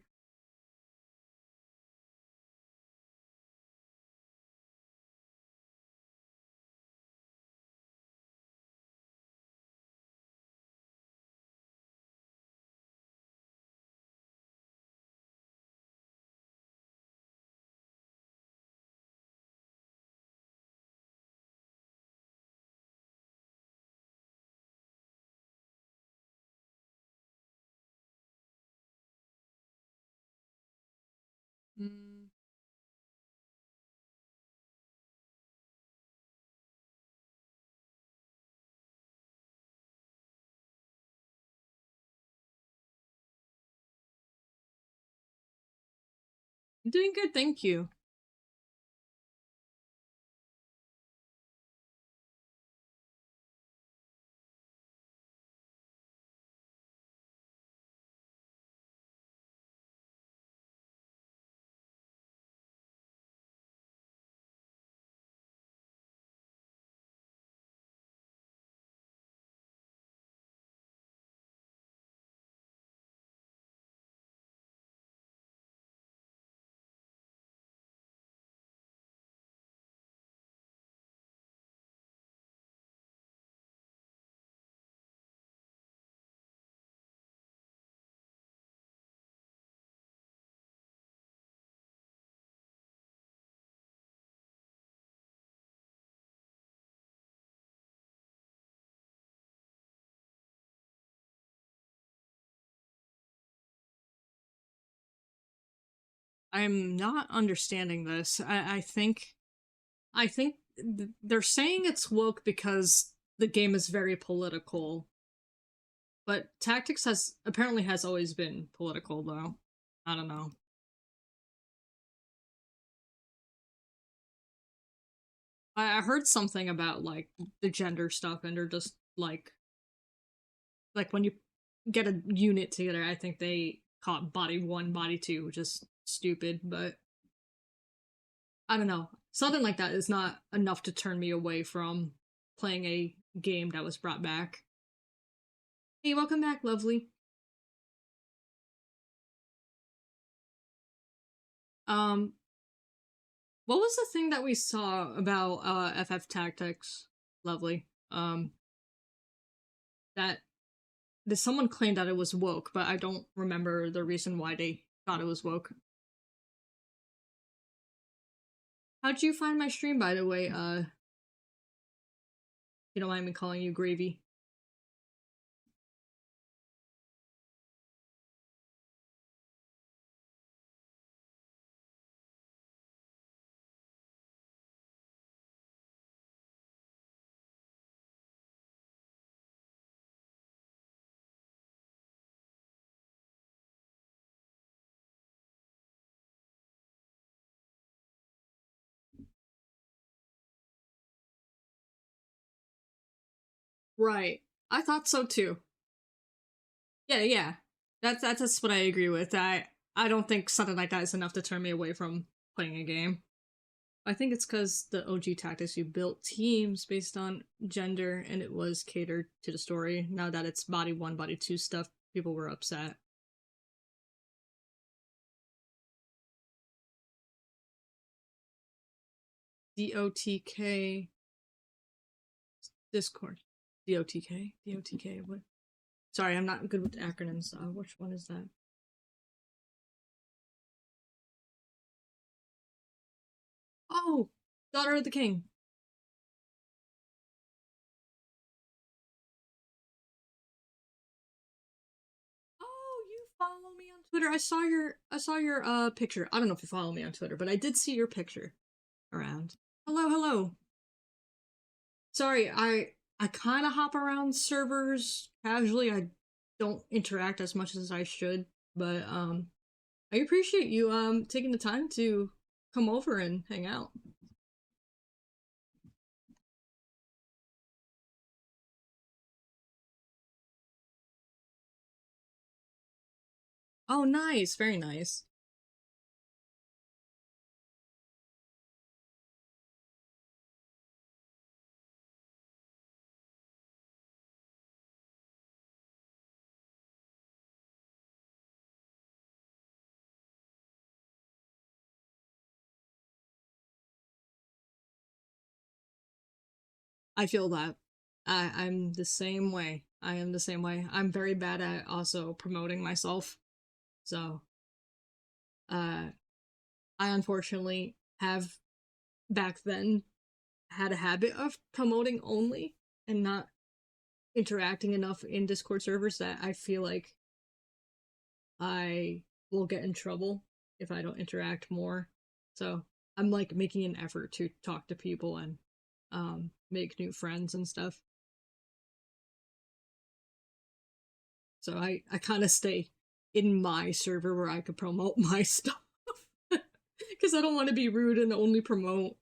Mm. I'm doing good, thank you. I'm not understanding this. I think they're saying it's woke because the game is very political. But Tactics has apparently has always been political though. I don't know. I heard something about like the gender stuff and they're just like when you get a unit together. I think they caught body 1, body 2, which is stupid, but I don't know. Something like that is not enough to turn me away from playing a game that was brought back. Hey, welcome back, lovely. Um, what was the thing that we saw about FF Tactics, lovely? That did someone claim that it was woke, but I don't remember the reason why they thought it was woke. How'd you find my stream, by the way? You don't mind me calling you Gravy. Right. I thought so too. Yeah. That's what I agree with. I don't think something like that is enough to turn me away from playing a game. I think it's because the OG Tactics, you built teams based on gender and it was catered to the story. Now that it's body 1, body 2 stuff, people were upset. DOTK Discord. DOTK? DOTK, what? Sorry, I'm not good with acronyms. Which one is that? Oh! Daughter of the King. Oh, you follow me on Twitter. I saw your picture. I don't know if you follow me on Twitter, but I did see your picture around. Hello. Sorry, I kind of hop around servers casually. I don't interact as much as I should, but I appreciate you taking the time to come over and hang out. Oh, nice. Very nice. I feel that. I'm the same way. I am the same way. I'm very bad at also promoting myself. So, uh, I unfortunately have back then had a habit of promoting only and not interacting enough in Discord servers that I feel like I will get in trouble if I don't interact more. So I'm like making an effort to talk to people and make new friends and stuff. So I kind of stay in my server where I could promote my stuff because I don't want to be rude and only promote.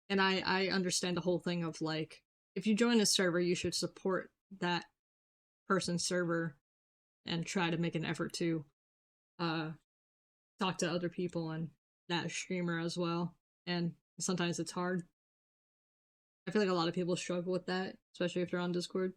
And I understand the whole thing of like if you join a server, you should support that person's server and try to make an effort to uh talk to other people and that streamer as well. And sometimes it's hard. I feel like a lot of people struggle with that, especially if they're on Discord.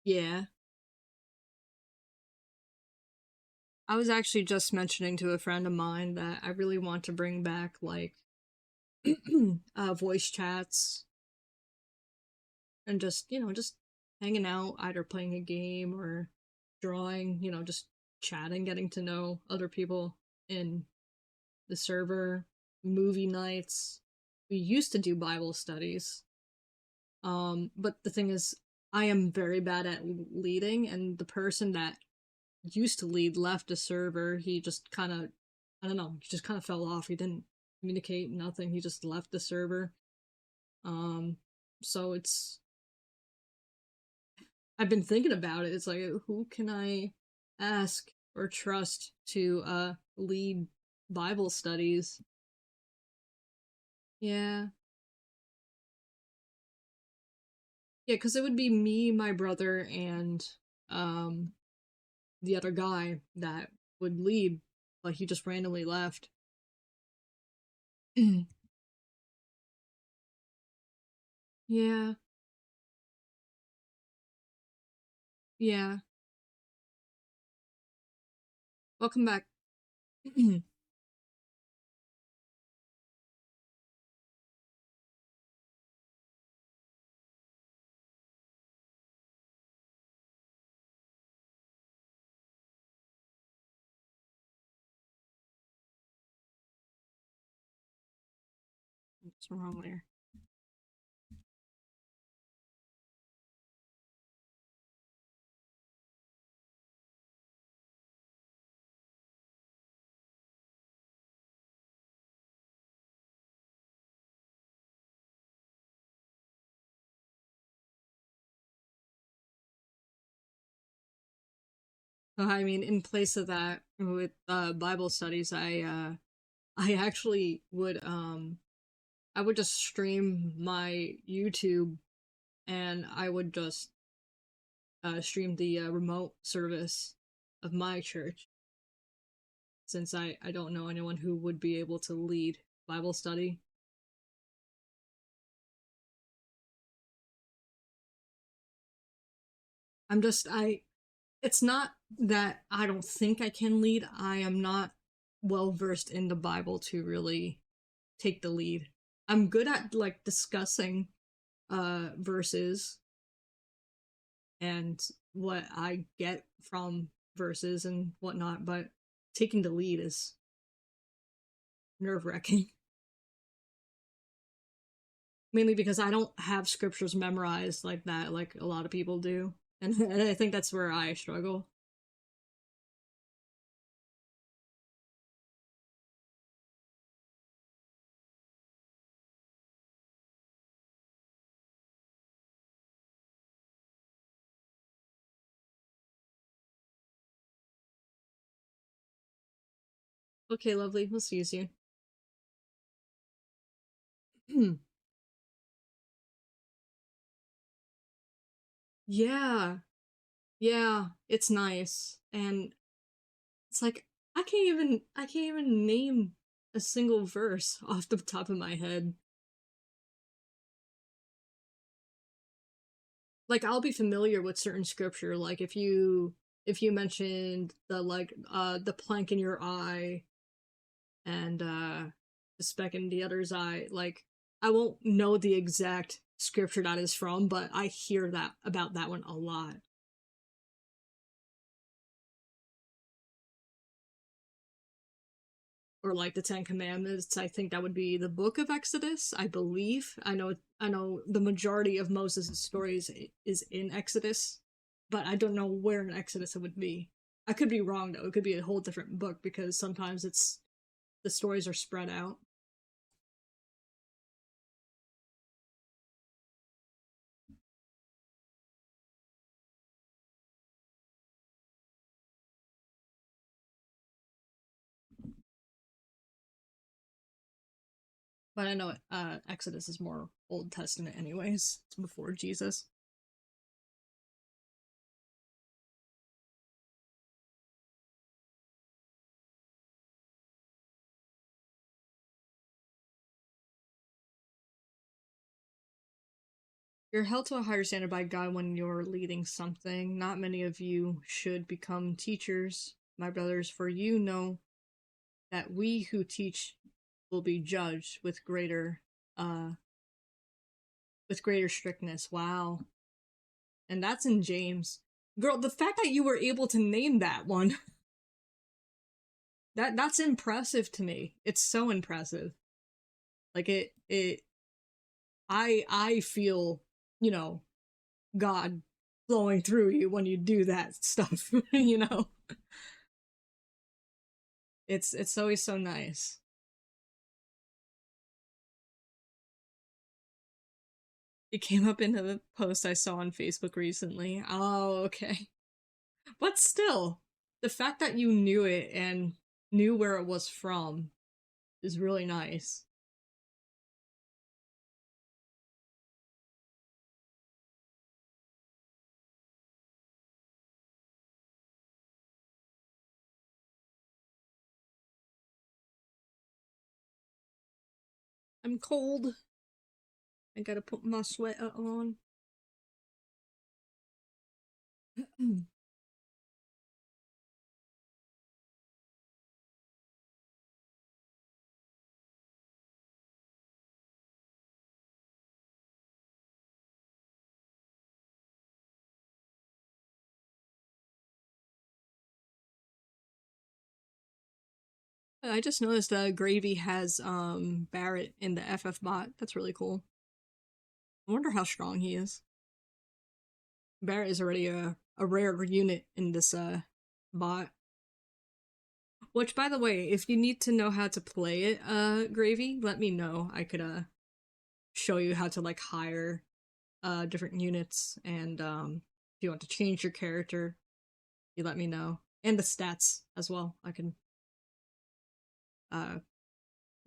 Yeah. I was actually just mentioning to a friend of mine that I really want to bring back like voice chats and just hanging out, either playing a game or drawing, just chatting, getting to know other people in the server, movie nights. We used to do Bible studies. But the thing is, I am very bad at leading, and the person that used to lead left the server. He just kind of, I don't know, he just kind of fell off. He didn't communicate, nothing. He just left the server. Um, so I've been thinking about it. It's like, who can I ask or trust to lead Bible studies? Yeah. Yeah, because it would be me, my brother, and um the other guy that would lead, but he just randomly left. Yeah. Yeah. Welcome back. What's wrong there? I mean, in place of that, with Bible studies, I actually would I would just stream my YouTube, and I would just stream the remote service of my church, since I don't know anyone who would be able to lead Bible study. I'm just I It's not that I don't think I can lead. I am not well versed in the Bible to really take the lead. I'm good at like discussing verses and what I get from verses and whatnot, but taking the lead is nerve wracking. Mainly because I don't have scriptures memorized like that, like a lot of people do. And I think that's where I struggle. Okay, lovely. We'll see you soon. Yeah, yeah, it's nice. And it's like I can't even name a single verse off the top of my head. Like I'll be familiar with certain scripture, like if you mentioned the plank in your eye and the speck in the other's eye, like I won't know the exact scripture that is from, but I hear that about that one a lot. Or like the Ten Commandments. I think that would be the Book of Exodus. I believe. I know the majority of Moses' stories is in Exodus, but I don't know where in Exodus it would be. I could be wrong though. It could be a whole different book because sometimes it's the stories are spread out. But I know Exodus is more Old Testament, anyways. It's before Jesus. You're held to a higher standard by God when you're leading something. Not many of you should become teachers, my brothers, for you know that we who teach will be judged uh with greater strictness. Wow. and that's in James. Girl, the fact that you were able to name that one, that's impressive to me. It's so impressive. Like I feel, you know, God flowing through you when you do that stuff, you know? It's always so nice. It came up in a post I saw on Facebook recently. Oh, okay. But still, the fact that you knew it and knew where it was from is really nice. I'm cold. I gotta put my sweater on. I just noticed that Gravy has Barret in the FF bot. That's really cool. I wonder how strong he is. Barret is already a rare unit in this bot. Which, by the way, if you need to know how to play it, Gravy, let me know. I could show you how to like hire different units, and if you want to change your character, you let me know. And the stats as well. I can uh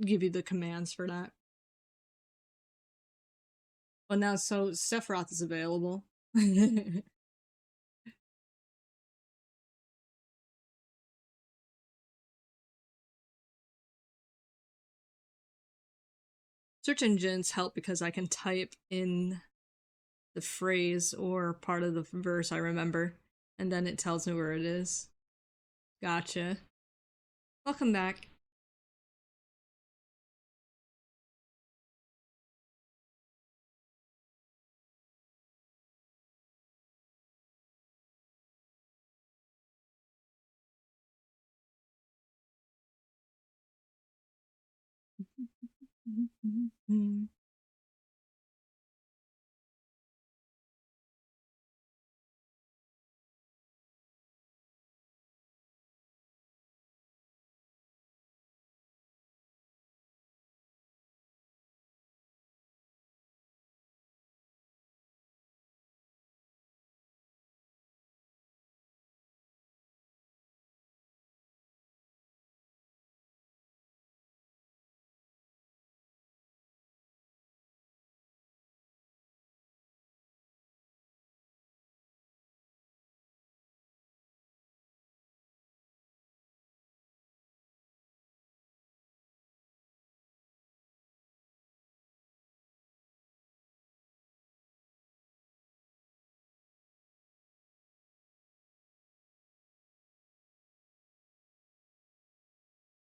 give you the commands for that. Well, now so Sephiroth is available. Search engines help because I can type in the phrase or part of the verse I remember, and then it tells me where it is. Gotcha. Welcome back.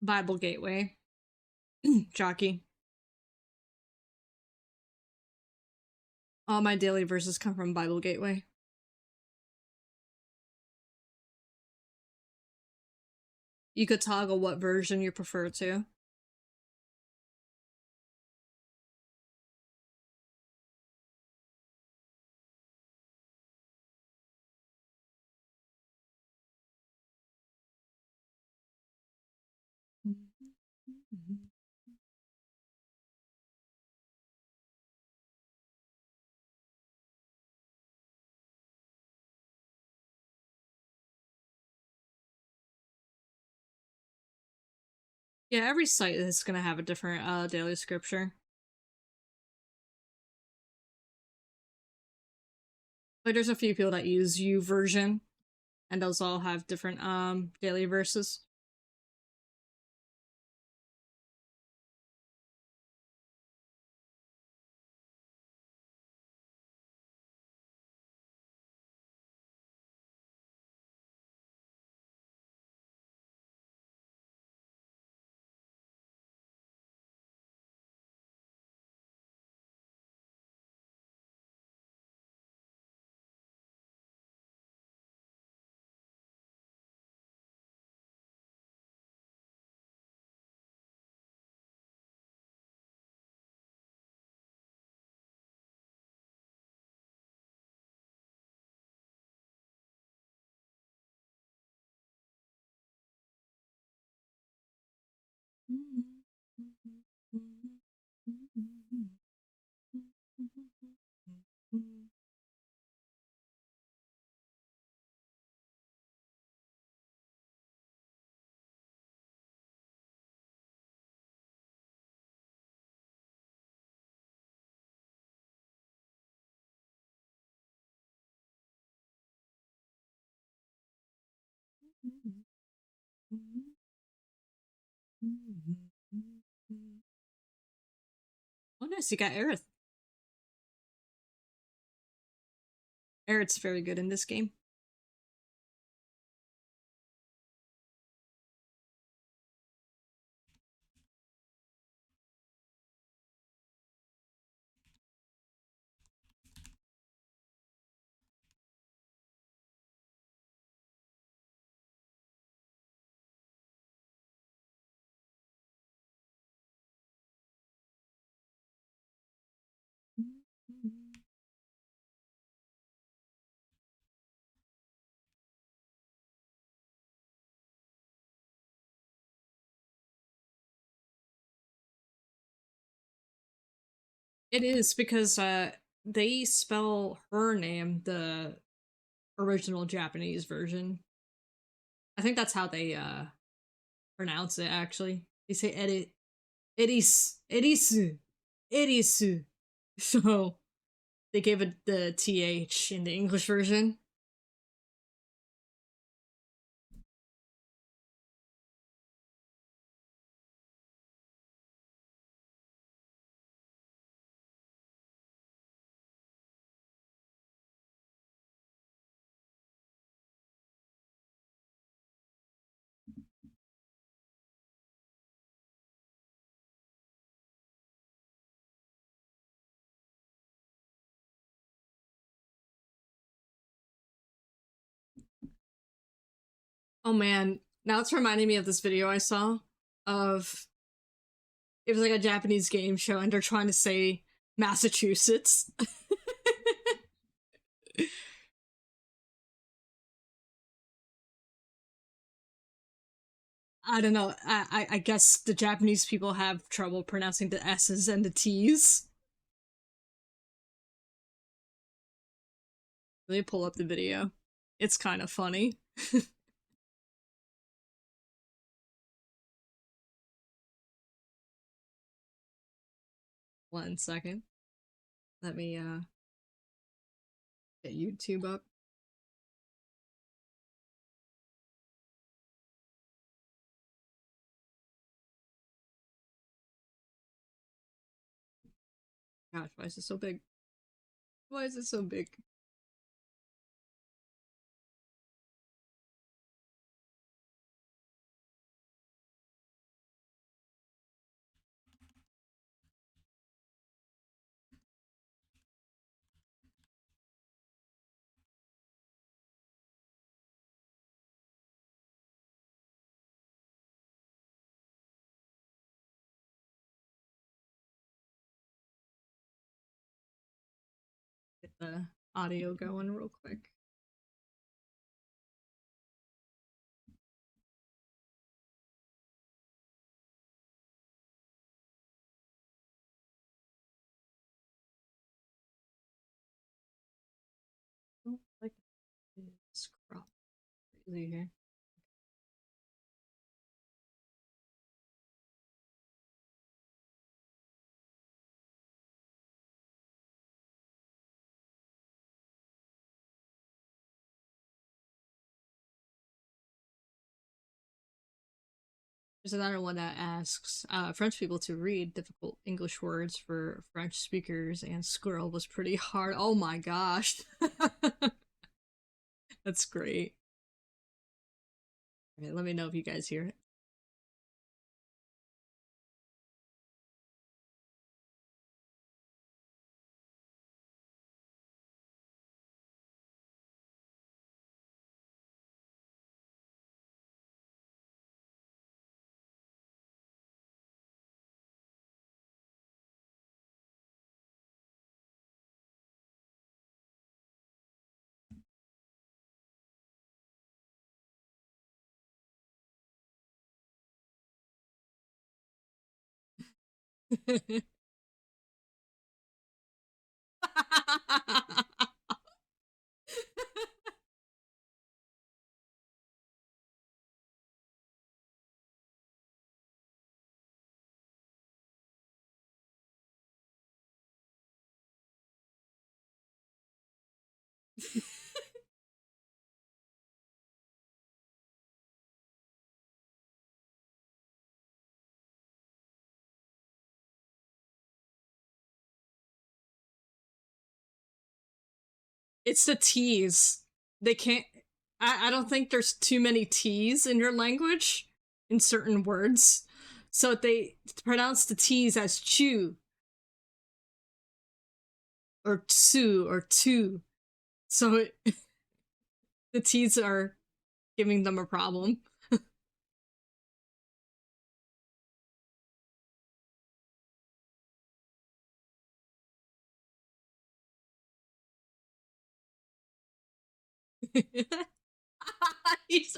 Bible Gateway. Jockey. All my daily verses come from Bible Gateway. You could toggle what version you prefer to. Yeah, every site is gonna have a different daily scripture. Like there's a few people that use YouVersion, and those all have different daily verses. Oh, nice. You got Aerith. Aerith's very good in this game. It is because they spell her name the original Japanese version. I think that's how they pronounce it actually. They say Erisu. Erisu. So they gave it the TH in the English version. Oh man, now it's reminding me of this video I saw of it was like a Japanese game show and they're trying to say Massachusetts. I don't know. I guess the Japanese people have trouble pronouncing the S's and the T's. Let me pull up the video. It's kind of funny. 1 second. Let me get YouTube up. Gosh, why is it so big? Why is it so big? Get the audio going real quick. Oh, like it's crop crazy here. There's another one that asks French people to read difficult English words for French speakers, and squirrel was pretty hard. Oh my gosh. That's great. Okay, let me know if you guys hear it. It's the T's. They can't. I don't think there's too many T's in your language in certain words. So they pronounce the T's as chew or tsu or tu. So the T's are giving them a problem. He just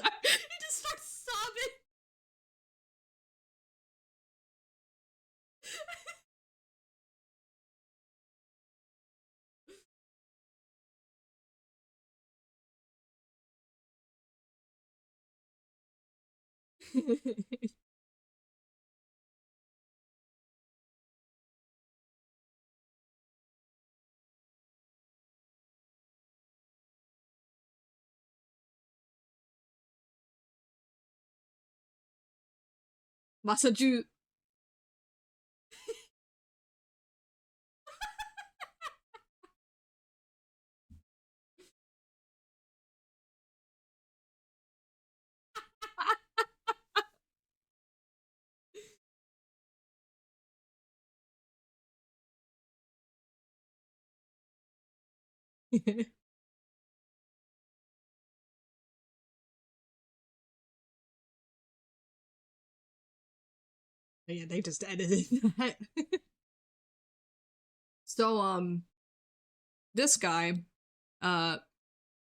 starts sobbing. Masaju. Yeah, they just edited that. So this guy, uh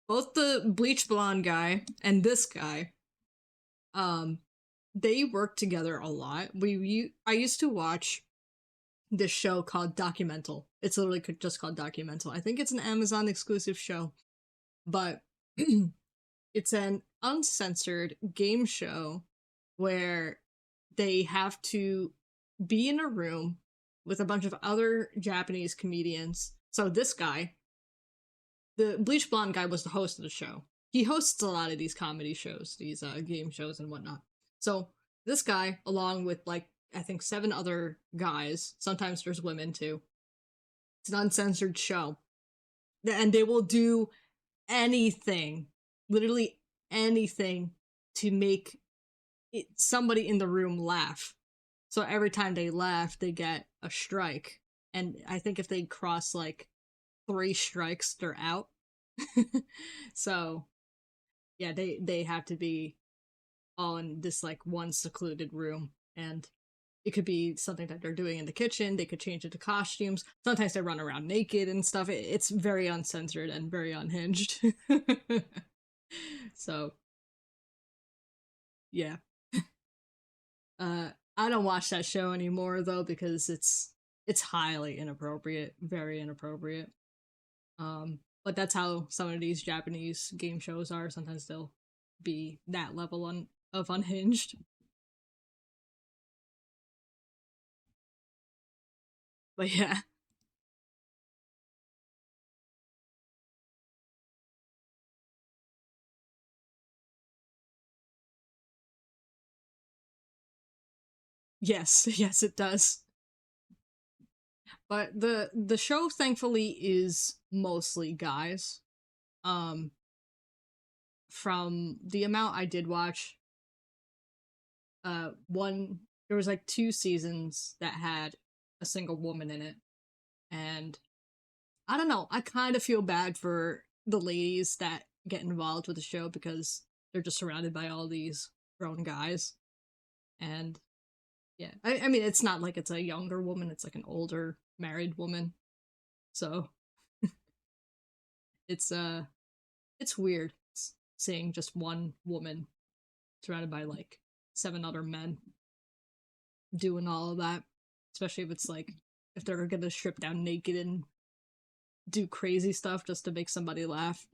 both the bleach blonde guy and this guy, um they work together a lot. I used to watch this show called Documental. It's literally just called Documental. I think it's an Amazon exclusive show, but it's an uncensored game show where they have to be in a room with a bunch of other Japanese comedians. So this guy, the bleach blonde guy, was the host of the show. He hosts a lot of these comedy shows, these game shows and whatnot. So this guy, along with like I think 7 other guys, sometimes there's women too. It's an uncensored show, and they will do anything, literally anything, to make somebody in the room laugh. So every time they laugh, they get a strike. And I think if they cross like 3 strikes, they're out. So yeah, they have to be all in this like one secluded room, and it could be something that they're doing in the kitchen. They could change it to costumes. Sometimes they run around naked and stuff. It's very uncensored and very unhinged. So yeah. I don't watch that show anymore though because it's highly inappropriate, very inappropriate. But that's how some of these Japanese game shows are. Sometimes they'll be that level of unhinged. But yeah, yes, yes, it does. But the show thankfully is mostly guys. Um, from the amount I did watch, one there was like 2 seasons that had a single woman in it, and I don't know. I kind of feel bad for the ladies that get involved with the show because they're just surrounded by all these grown guys. And yeah, I mean, it's not like it's a younger woman, it's like an older married woman. So it's it's weird seeing just one woman surrounded by like 7 other men doing all of that. especially if it's like if they're gonna strip down naked and do crazy stuff just to make somebody laugh.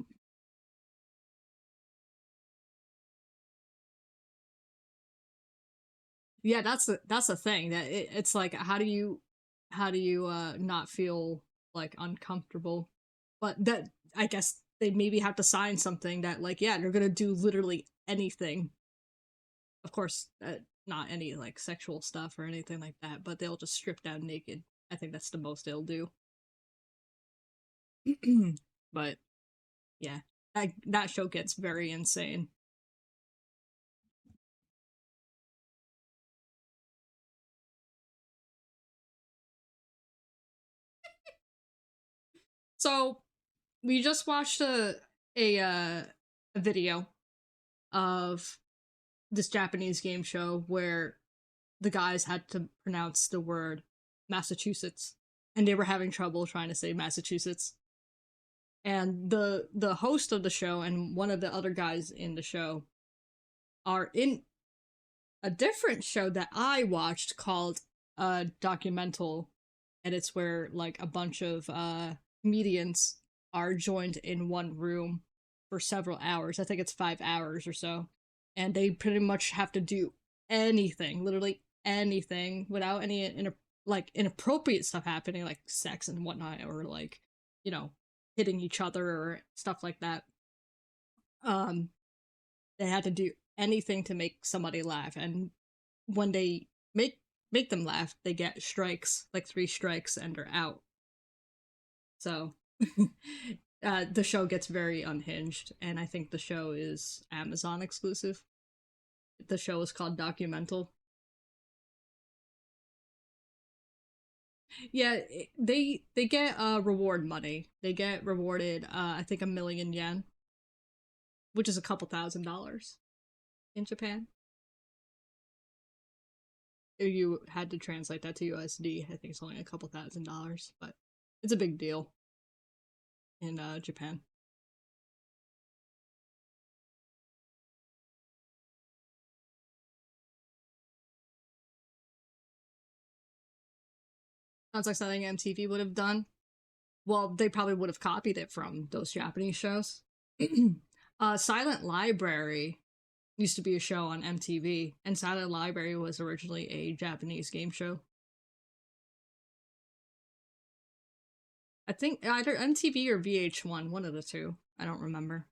Yeah, that's the thing that it's like how do you not feel like uncomfortable, but that I guess they maybe have to sign something that like yeah they're gonna do literally anything, of course not any like sexual stuff or anything like that, but they'll just strip down naked. I think that's the most they'll do. But yeah, that show gets very insane. So we just watched a video of this Japanese game show where the guys had to pronounce the word Massachusetts and they were having trouble trying to say Massachusetts. And the host of the show and one of the other guys in the show are in a different show that I watched called Documental, and it's where like a bunch of comedians are joined in one room for several hours. I think it's 5 hours or so, and they pretty much have to do anything, literally anything, without any like inappropriate stuff happening, like sex and whatnot, or like you know hitting each other or stuff like that. Um, they had to do anything to make somebody laugh, and when they make them laugh, they get strikes, like 3 strikes, and they're out. So the show gets very unhinged, and I think the show is Amazon exclusive. The show is called Documental. Yeah, they get reward money. They get rewarded I think 1,000,000 yen, which is a couple $1,000s in Japan. If you had to translate that to USD, I think it's only a couple $1,000s, but it's a big deal in Japan. Sounds like something MTV would have done. Well, they probably would have copied it from those Japanese shows. Silent Library used to be a show on MTV, and Silent Library was originally a Japanese game show. I think either MTV or VH1, one of the two. I don't remember.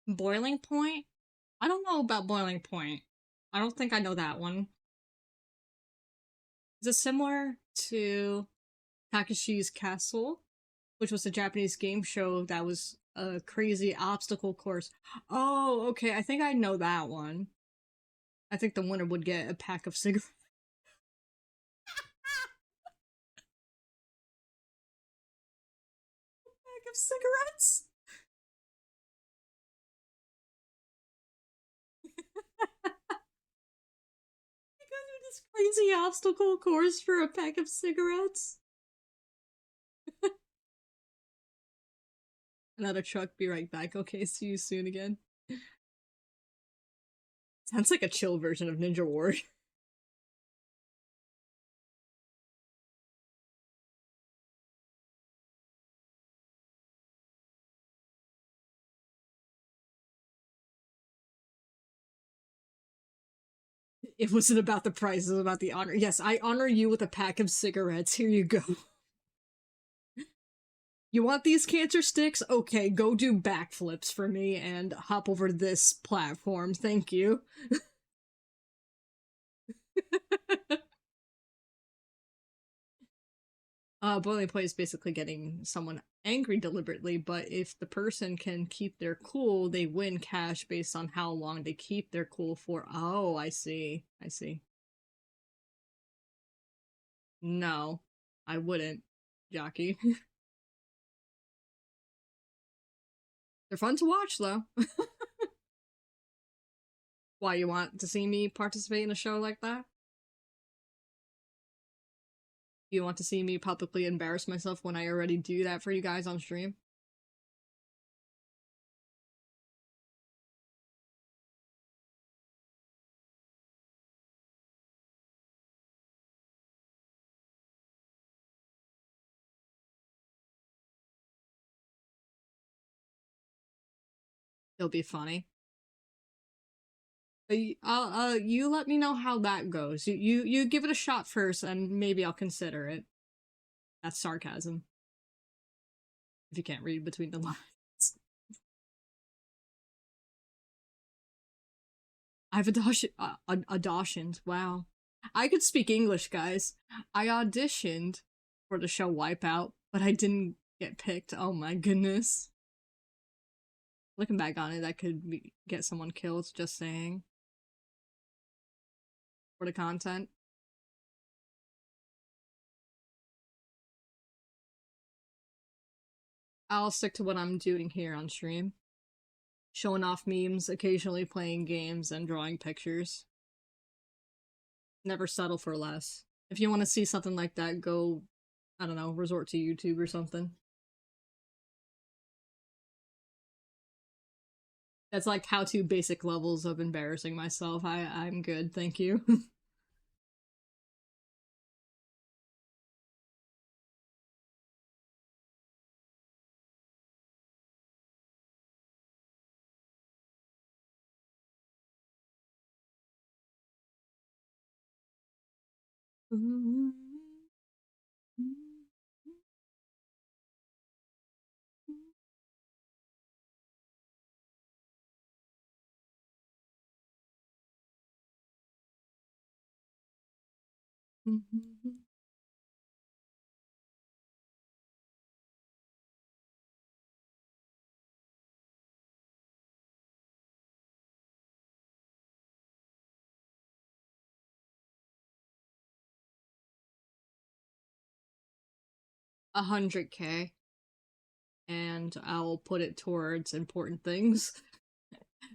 Boiling Point? I don't know about Boiling Point. I don't think I know that one. Is it similar to Takeshi's Castle, which was a Japanese game show that was a crazy obstacle course? Oh, okay. I think I know that one. I think the winner would get a pack of cigarettes. Pack of cigarettes. You go through this crazy obstacle course for a pack of cigarettes. Another truck. Be right back. Okay, see you soon again. Sounds like a chill version of Ninja Warrior. It wasn't about the prize, it was about the honor. Yes, I honor you with a pack of cigarettes. Here you go. You want these cancer sticks? Okay, go do backflips for me and hop over this platform. Thank you. Boiling point is basically getting someone angry deliberately, but if the person can keep their cool, they win cash based on how long they keep their cool for. Oh, I see. I see. No, I wouldn't, Jockey. They're fun to watch, though. Why, you want to see me participate in a show like that? You want to see me publicly embarrass myself when I already do that for you guys on stream? It'll be funny. You let me know how that goes. You give it a shot first, and maybe I'll consider it. That's sarcasm. If you can't read between the lines. I've auditioned. Wow. I could speak English, guys. I auditioned for the show Wipeout, but I didn't get picked. Oh my goodness. Looking back on it, that could get someone killed, just saying. For the content. I'll stick to what I'm doing here on stream. Showing off memes, occasionally playing games, and drawing pictures. Never settle for less. If you want to see something like that, go, I don't know, resort to YouTube or something. That's like how to basic levels of embarrassing myself. I'm good, thank you. $100K, and I'll put it towards important things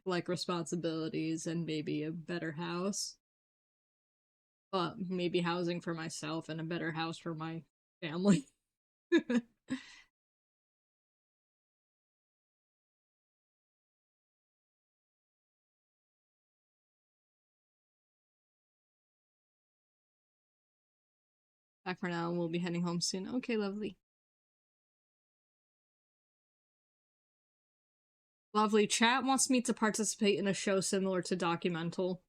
like responsibilities and maybe a better house. But maybe housing for myself and a better house for my family. Back for now, we'll be heading home soon. Okay, lovely. Lovely. Chat wants me to participate in a show similar to Documental.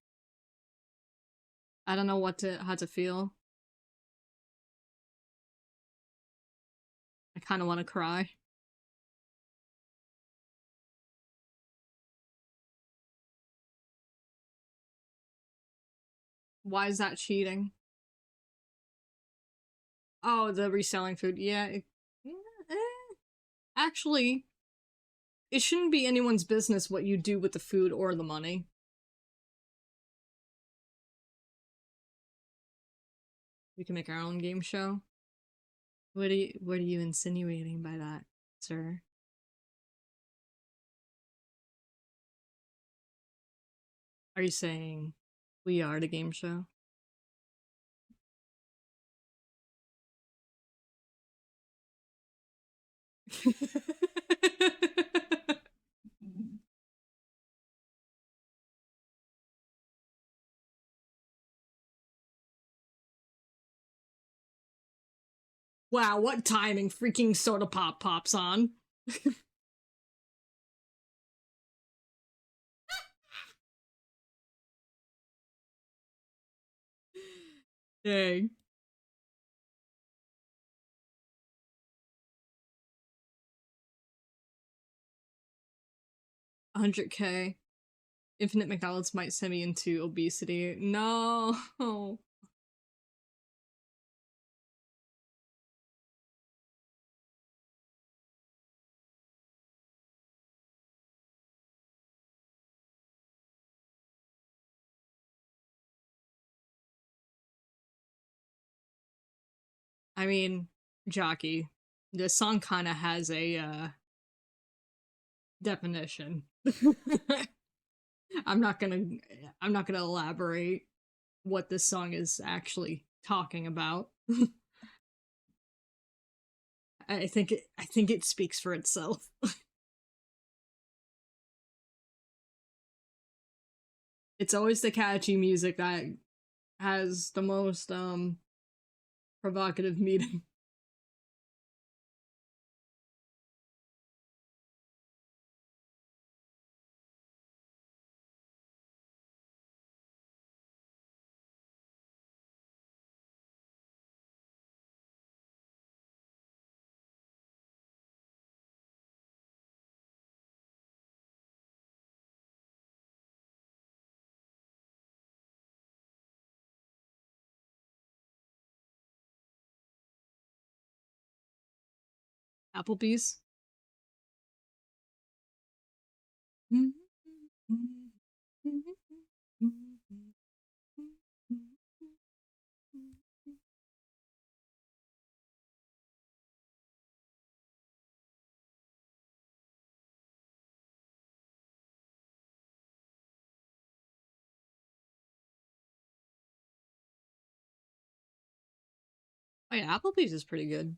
I don't know how to feel. I kind of want to cry. Why is that cheating? Oh, the reselling food. Yeah. Actually, it shouldn't be anyone's business what you do with the food or the money. We can make our own game show. What are you insinuating by that, sir? Are you saying we are the game show? Wow, what timing freaking soda pop pops on? Dang. 100K. Infinite McDonald's might send me into obesity. No. I mean, Jockey, the song kind of has a definition. I'm not gonna I'm not gonna elaborate what this song is actually talking about. I think it speaks for itself. It's always the catchy music that has the most provocative meaning. Applebee's. Oh yeah, Applebee's is pretty good.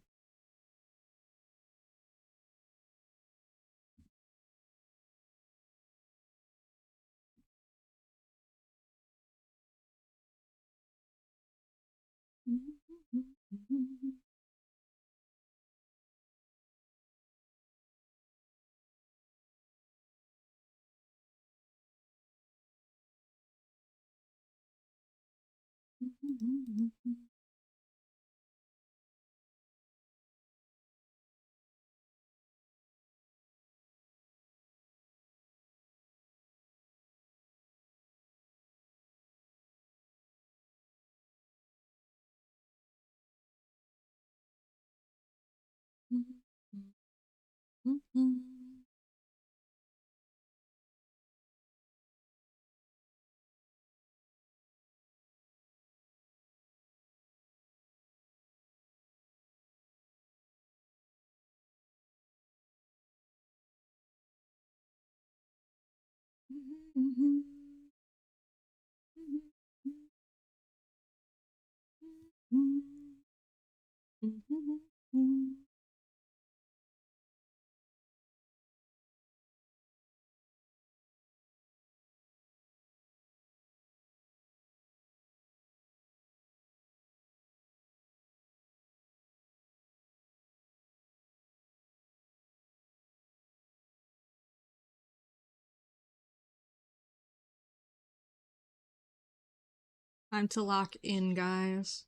Time to lock in, guys.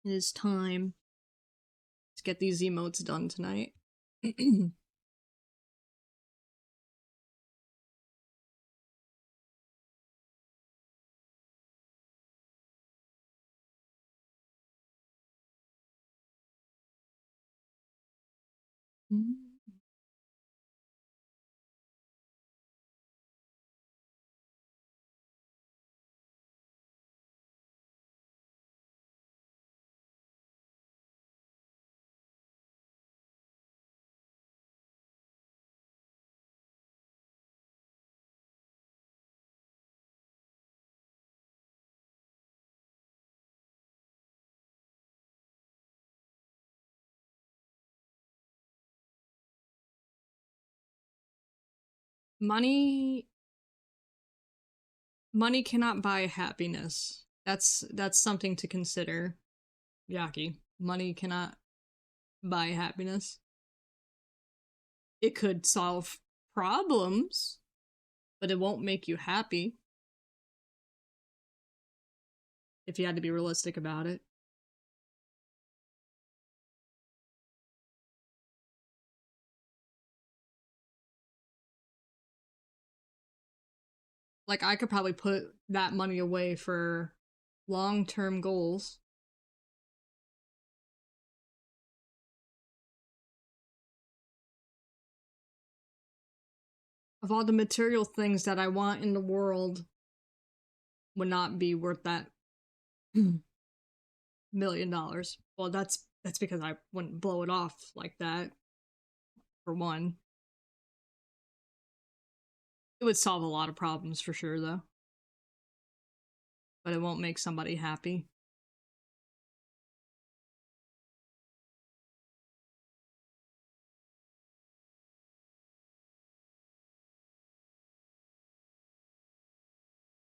It is time to get these emotes done tonight. money money cannot buy happiness. That's something to consider, Yaki. Money cannot buy happiness. It could solve problems, but it won't make you happy if you had to be realistic about it. Like, I could probably put that money away for long-term goals. Of all the material things that I want in the world would not be worth that $1,000,000. Well, that's because I wouldn't blow it off like that, for one. It would solve a lot of problems for sure, though. But it won't make somebody happy.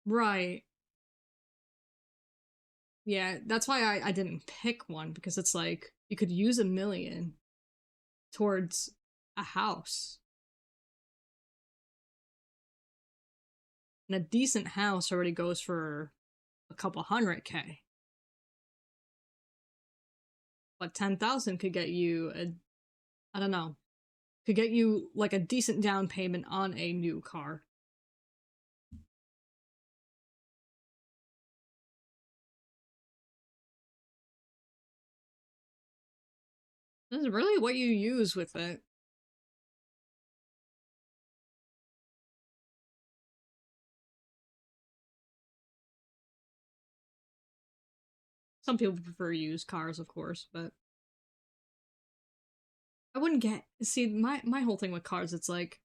Right. Yeah, that's why I didn't pick one, because it's like you could use 1,000,000 towards a house. And a decent house already goes for a couple 100K. But 10,000 could get you I don't know, could get you like a decent down payment on a new car. This is really what you use with it. Some people prefer used cars, of course, but I wouldn't get see my whole thing with cars. It's like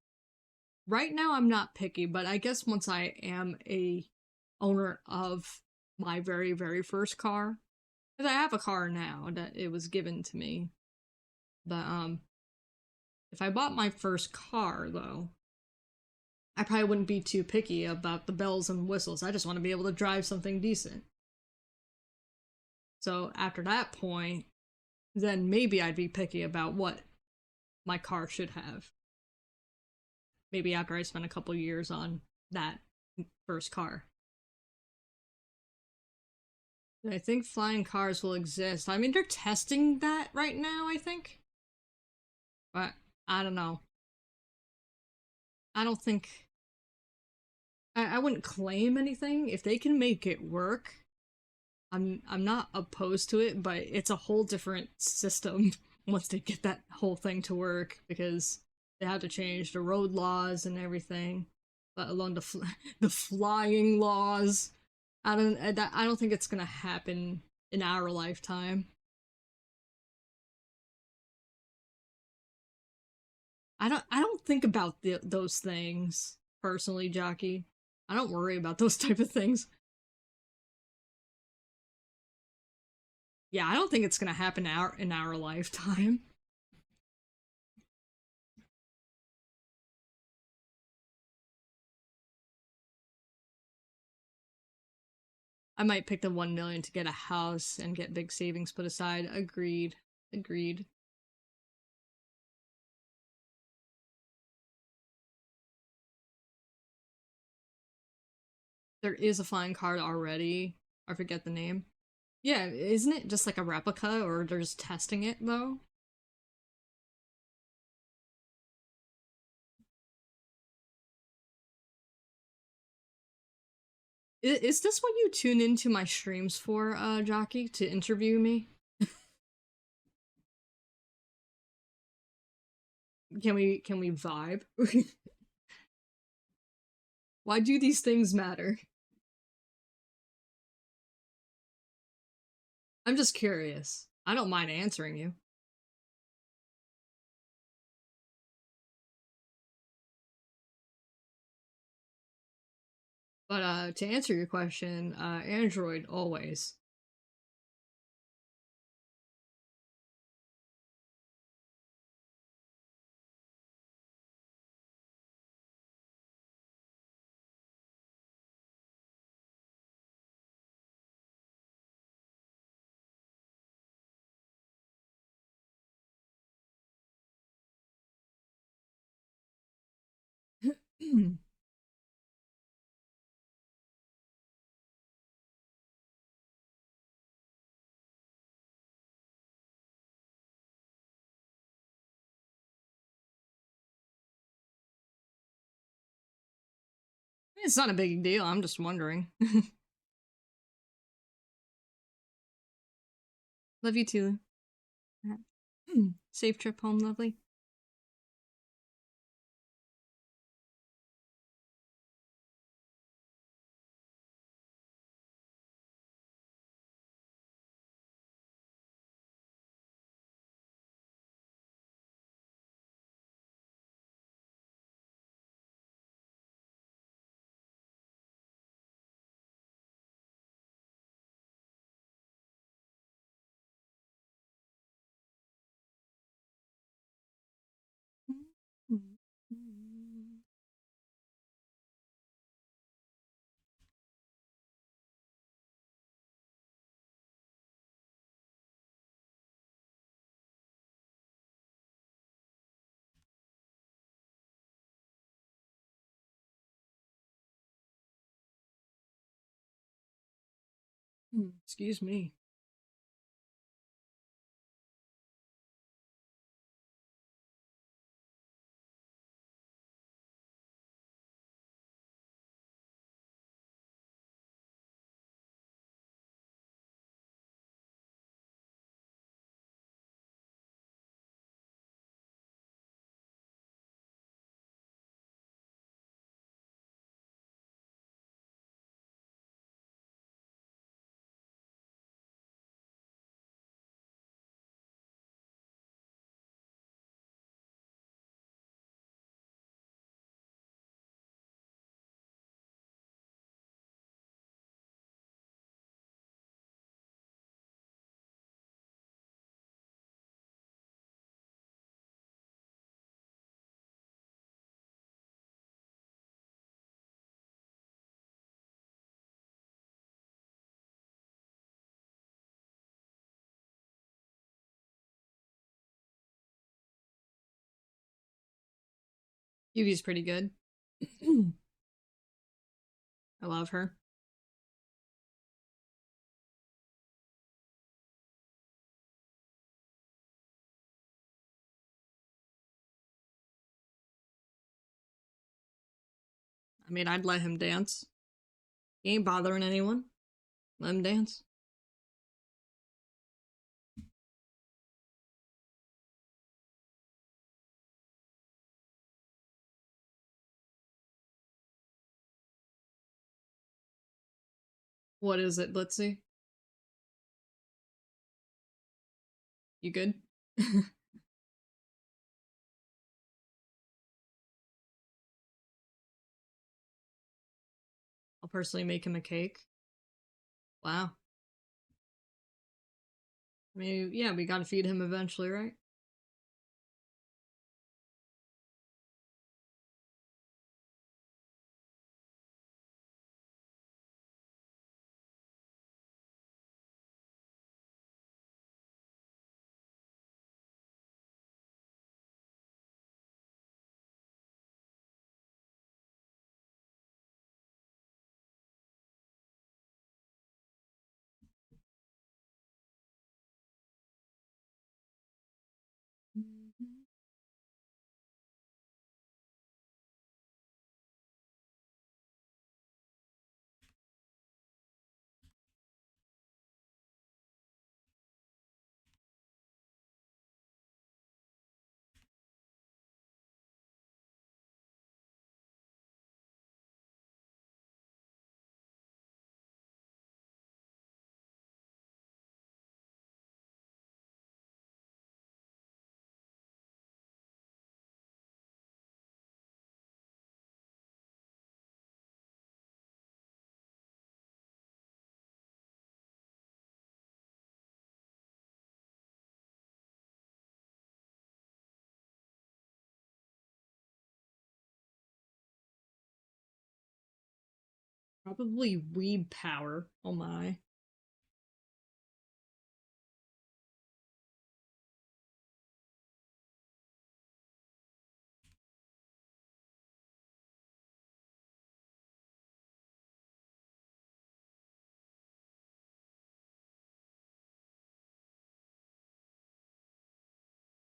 right now I'm not picky, but I guess once I am a owner of my very first car, because I have a car now that it was given to me, but if I bought my first car though, I probably wouldn't be too picky about the bells and whistles. I just want to be able to drive something decent. So after that point, then maybe I'd be picky about what my car should have. Maybe after I spend a couple years on that first car. I think flying cars will exist. I mean, they're testing that right now, I think. But I don't know. I don't think. I wouldn't claim anything. If they can make it work, I'm not opposed to it, but it's a whole different system once they get that whole thing to work, because they have to change the road laws and everything, let alone the flying laws. I don't think it's gonna happen in our lifetime. I don't think about those things personally, Jockey. I don't worry about those type of things. Yeah, I don't think it's gonna happen in our lifetime. I might pick the 1,000,000 to get a house and get big savings put aside. Agreed. Agreed. There is a flying card already. I forget the name. Yeah, isn't it just like a replica, or they're just testing it though? Is this what you tune into my streams for, Jockey? To interview me? Can we vibe? Why do these things matter? I'm just curious. I don't mind answering you. But to answer your question, Android always. It's not a big deal. I'm just wondering. Love you too. Safe trip home, lovely. Excuse me. Yuvi's pretty good. I love her. I mean, I'd let him dance. He ain't bothering anyone. Let him dance. What is it, Blitzy? You good? I'll personally make him a cake. Wow. I mean, yeah, we gotta feed him eventually, right? Probably weeb power. Oh my.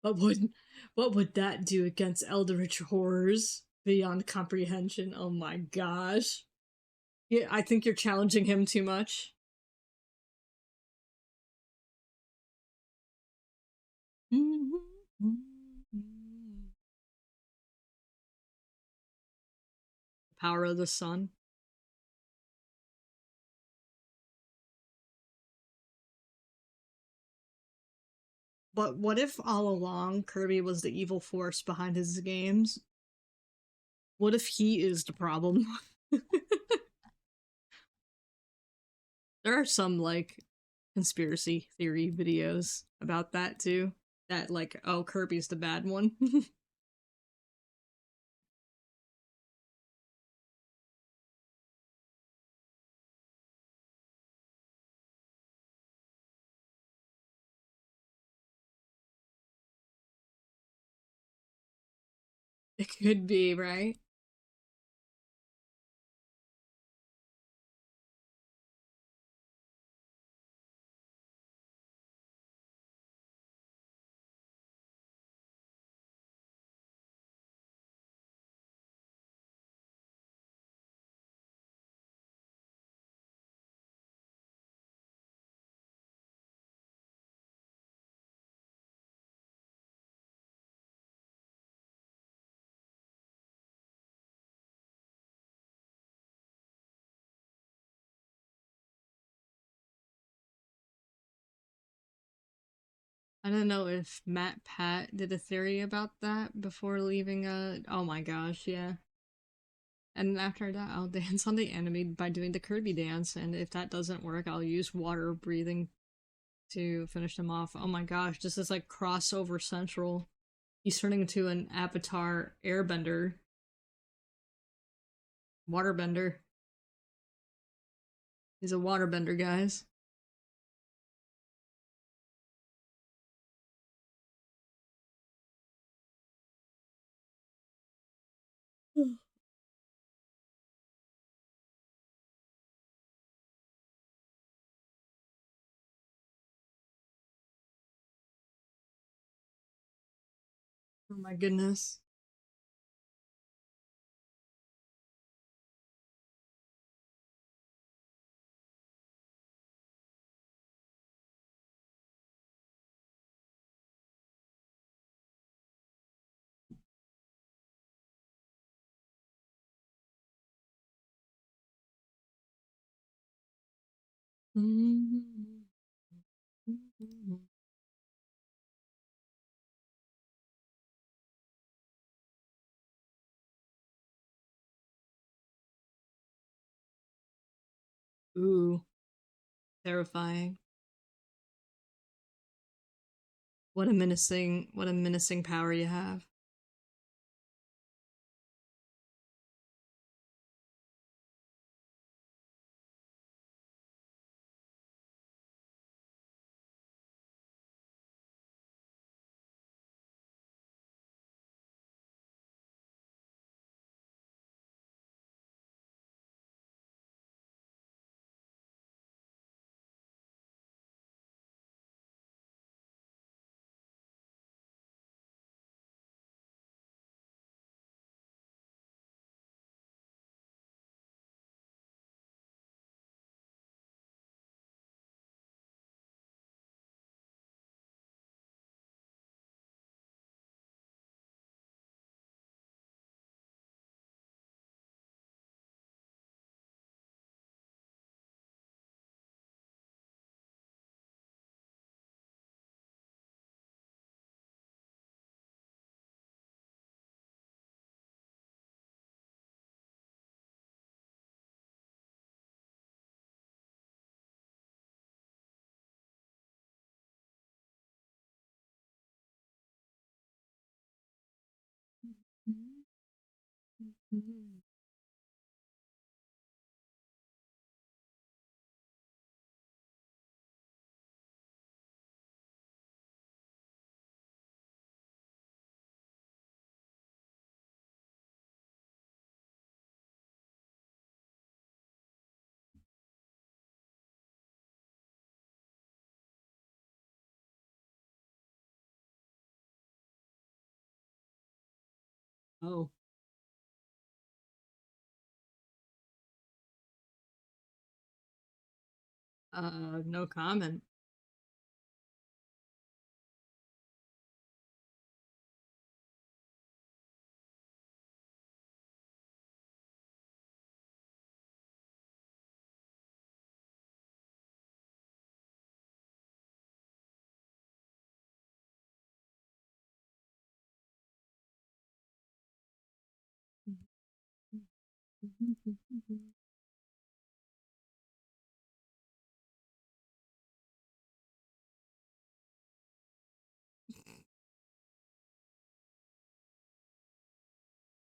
What would what would that do against Eldritch horrors? Beyond comprehension. Oh my gosh. Yeah, I think you're challenging him too much. Power of the sun. But what if all along Kirby was the evil force behind his games? What if he is the problem? There are some like conspiracy theory videos about that too. That like, oh, Kirby's the bad one. It could be, right? I don't know if Matt Pat did a theory about that before leaving oh my gosh, yeah. And after that I'll dance on the enemy by doing the Kirby dance, and if that doesn't work, I'll use water breathing to finish them off. Oh my gosh, this is like crossover central. He's turning into an avatar airbender. Waterbender. He's a waterbender, guys. Oh my goodness. Ooh, terrifying. What a menacing power you have. Oh. No comment.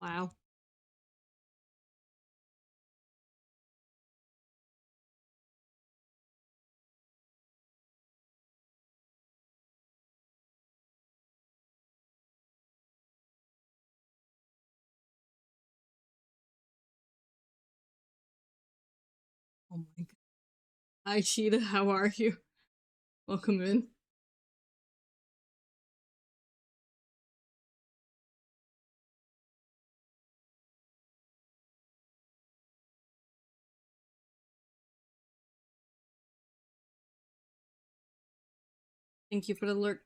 Wow. Oh my god. Hi, Sheeta. How are you? Welcome in. Thank you for the lurk.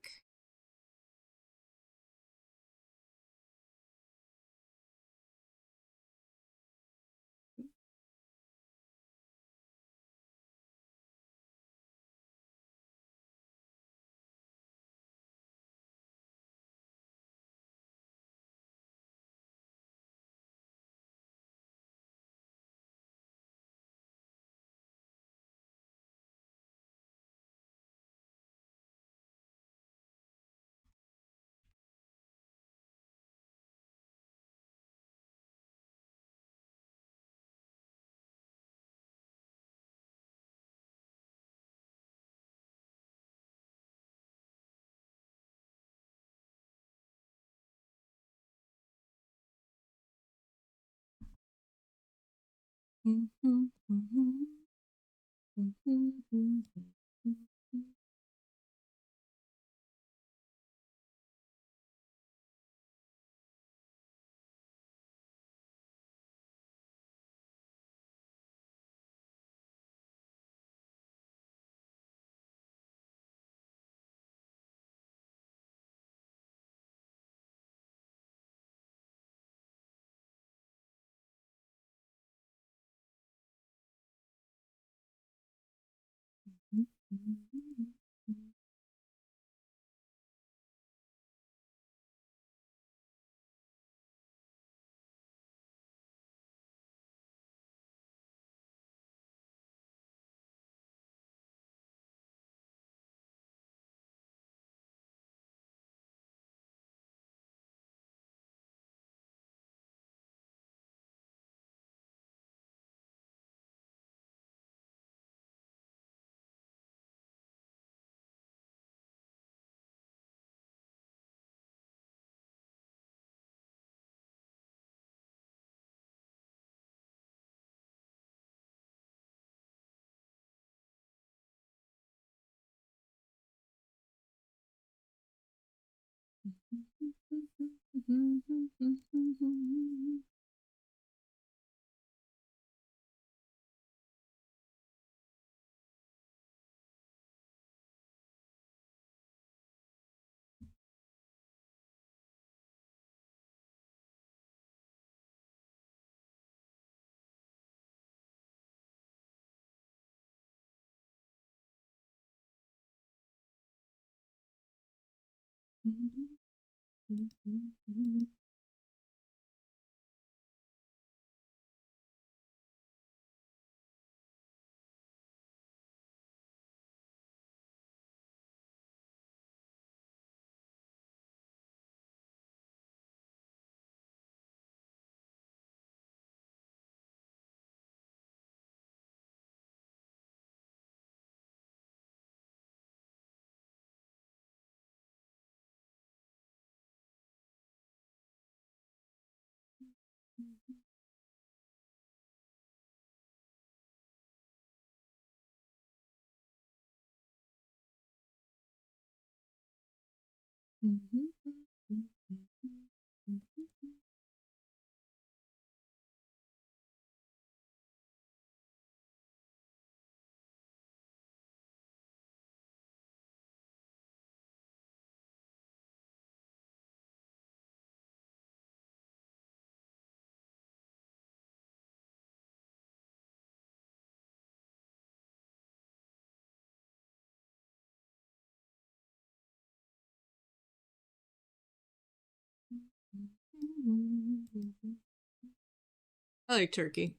I like turkey.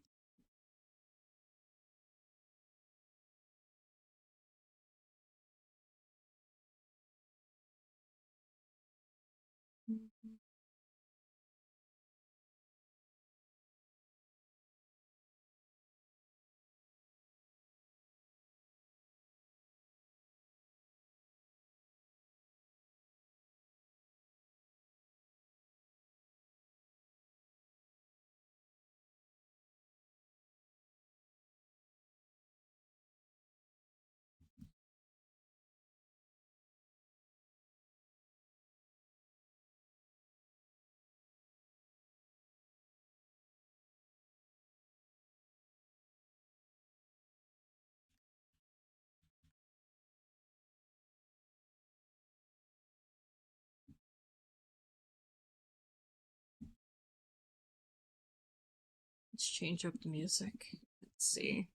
Let's change up the music. Let's see.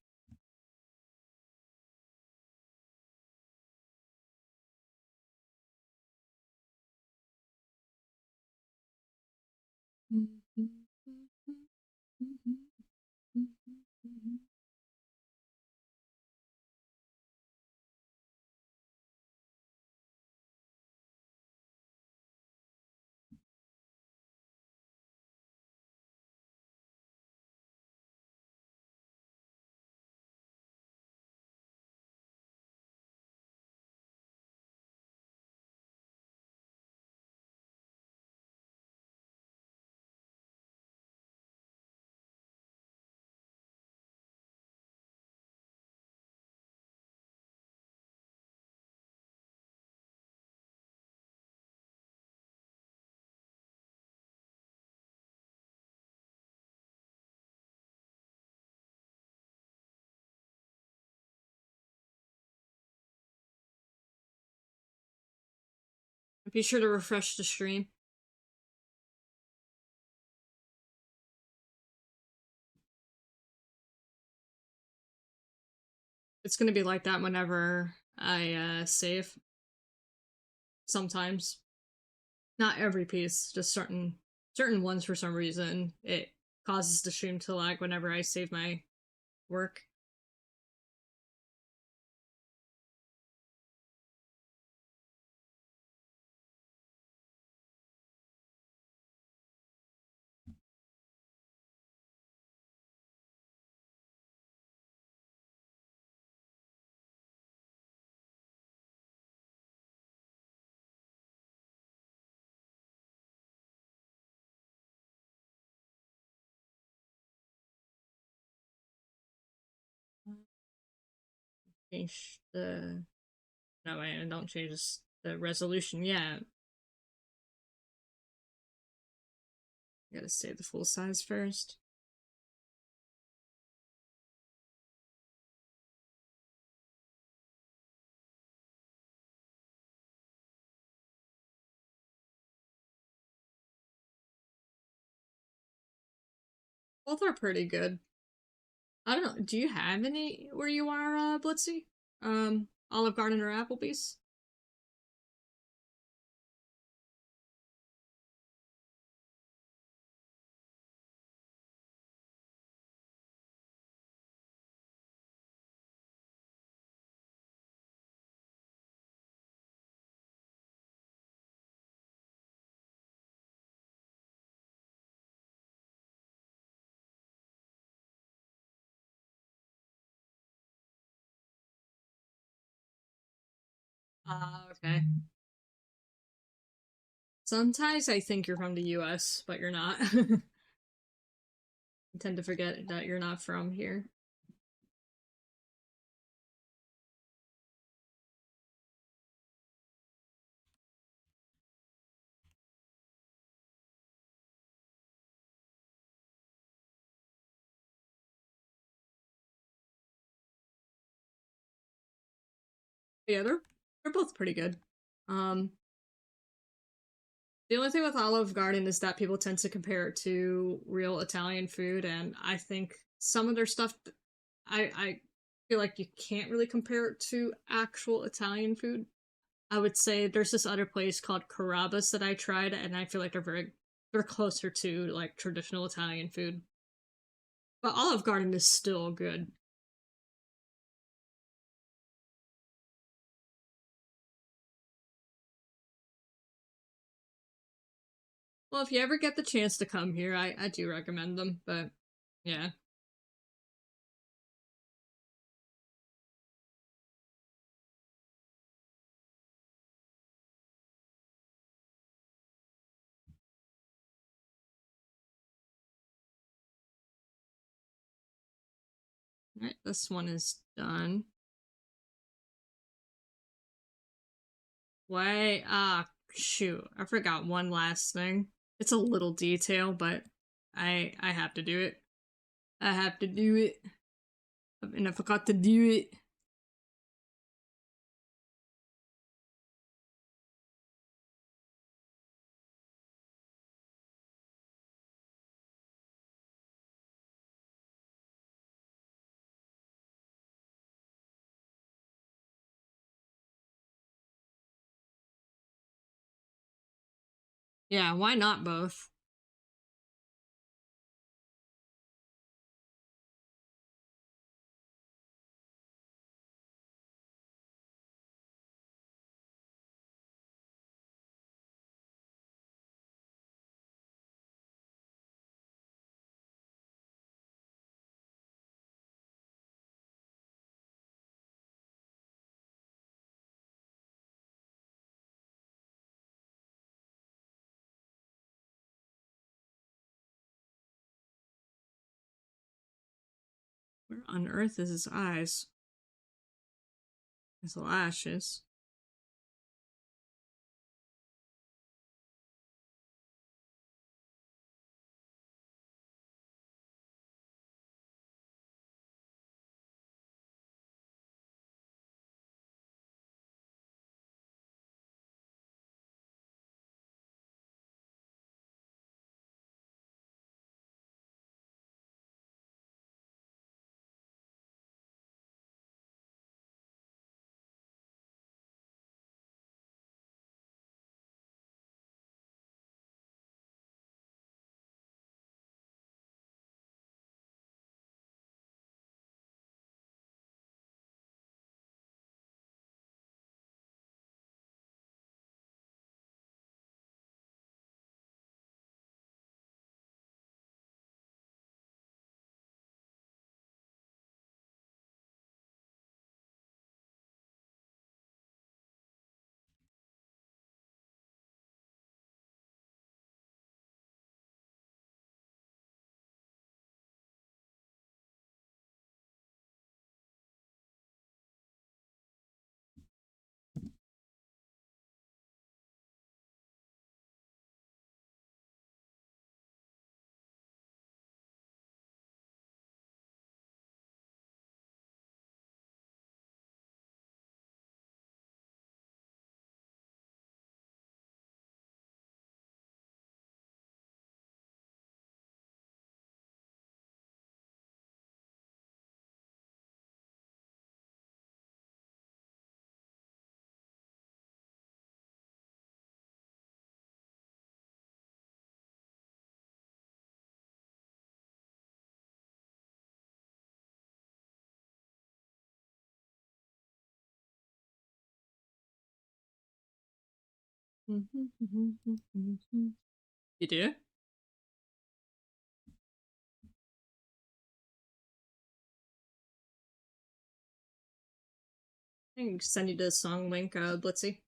Be sure to refresh the stream. It's gonna be like that whenever I save. Sometimes. Not every piece, just certain ones for some reason. It causes the stream to lag whenever I save my work. Change the no I don't change the resolution yet. Gotta save the full size first. Both are pretty good. I don't know. Do you have any where you are, Blitzy? Olive Garden or Applebee's? Okay. Sometimes I think you're from the US, but you're not. I tend to forget that you're not from here. Yeah, they're both pretty good. Um, the only thing with Olive Garden is that people tend to compare it to real Italian food, and I think some of their stuff, I feel like you can't really compare it to actual Italian food. I would say there's this other place called Carrabba's that I tried, and I feel like they're closer to like traditional Italian food. But Olive Garden is still good. Well, if you ever get the chance to come here, I do recommend them. But yeah. All right, this one is done. Why? Ah, shoot. I forgot one last thing. It's a little detail, but I have to do it. I have to do it. And I forgot to do it. Yeah, why not both? Where on earth is his eyes? His lashes. You do? I can send you the song link, Blitzy.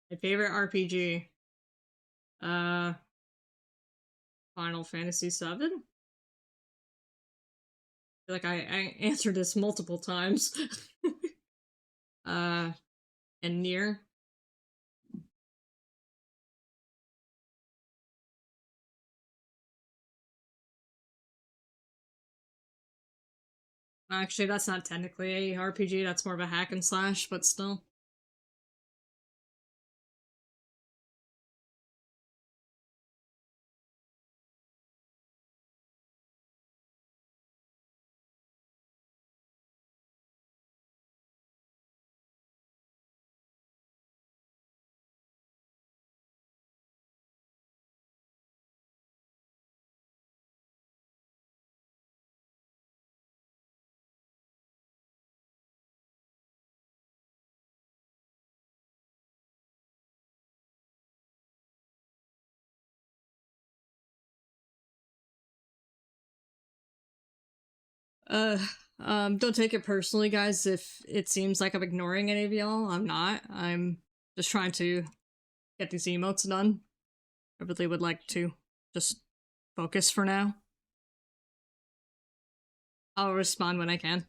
My favorite RPG. Uh, Final Fantasy VII. feel like I answered this multiple times. uh, and near. Actually, that's not technically a RPG. That's more of a hack and slash, but still. Uh, don't take it personally, guys. If it seems like I'm ignoring any of y'all, I'm not. I'm just trying to get these emotes done. I really would like to just focus for now. I'll respond when I can.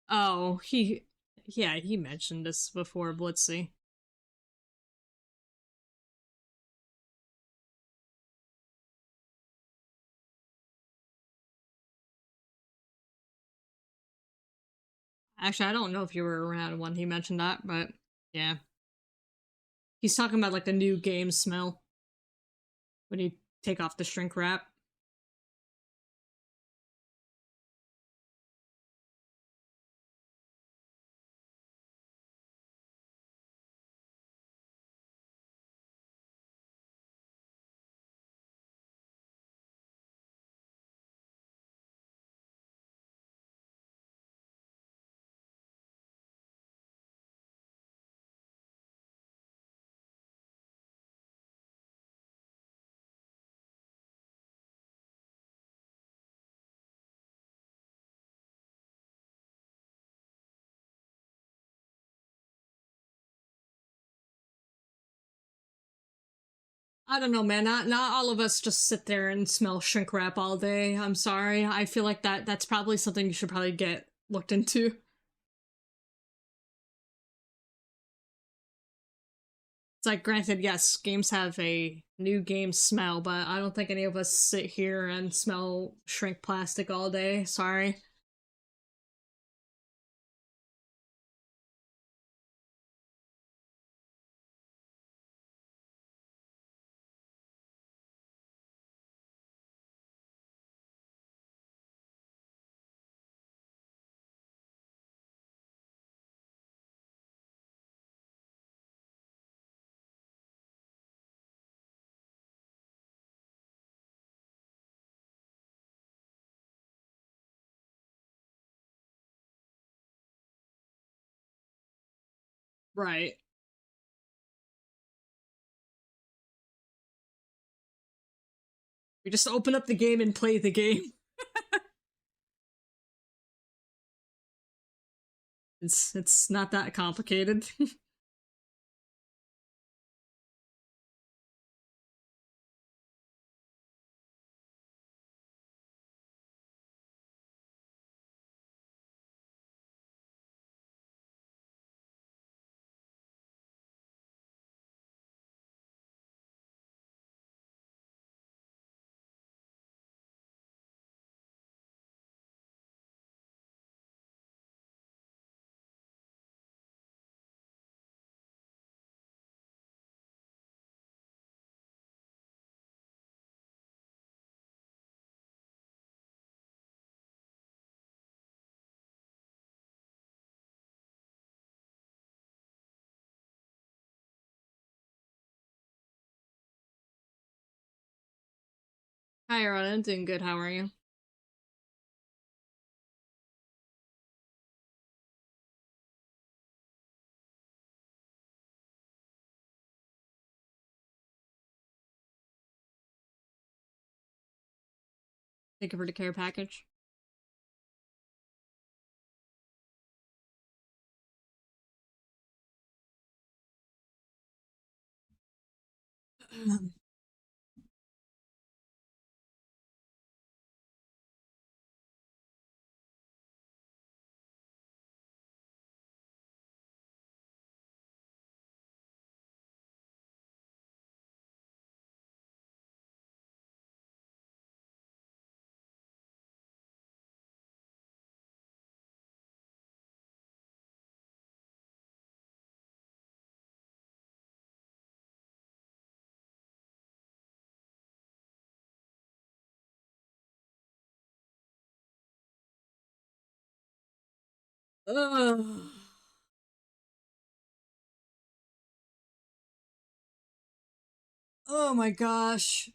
Oh, yeah, he mentioned this before, Blitzy. Actually, I don't know if you were around when he mentioned that, but yeah. He's talking about like the new game smell when you take off the shrink wrap. I don't know, man. Not all of us just sit there and smell shrink wrap all day. I'm sorry. I feel like that's probably something you should probably get looked into. It's like, granted, yes, games have a new game smell, but I don't think any of us sit here and smell shrink plastic all day. Sorry. Right. We just open up the game and play the game. It's not that complicated. Hi, Rana. Doing good. How are you? Thank you for the care package. Ugh. Oh my gosh.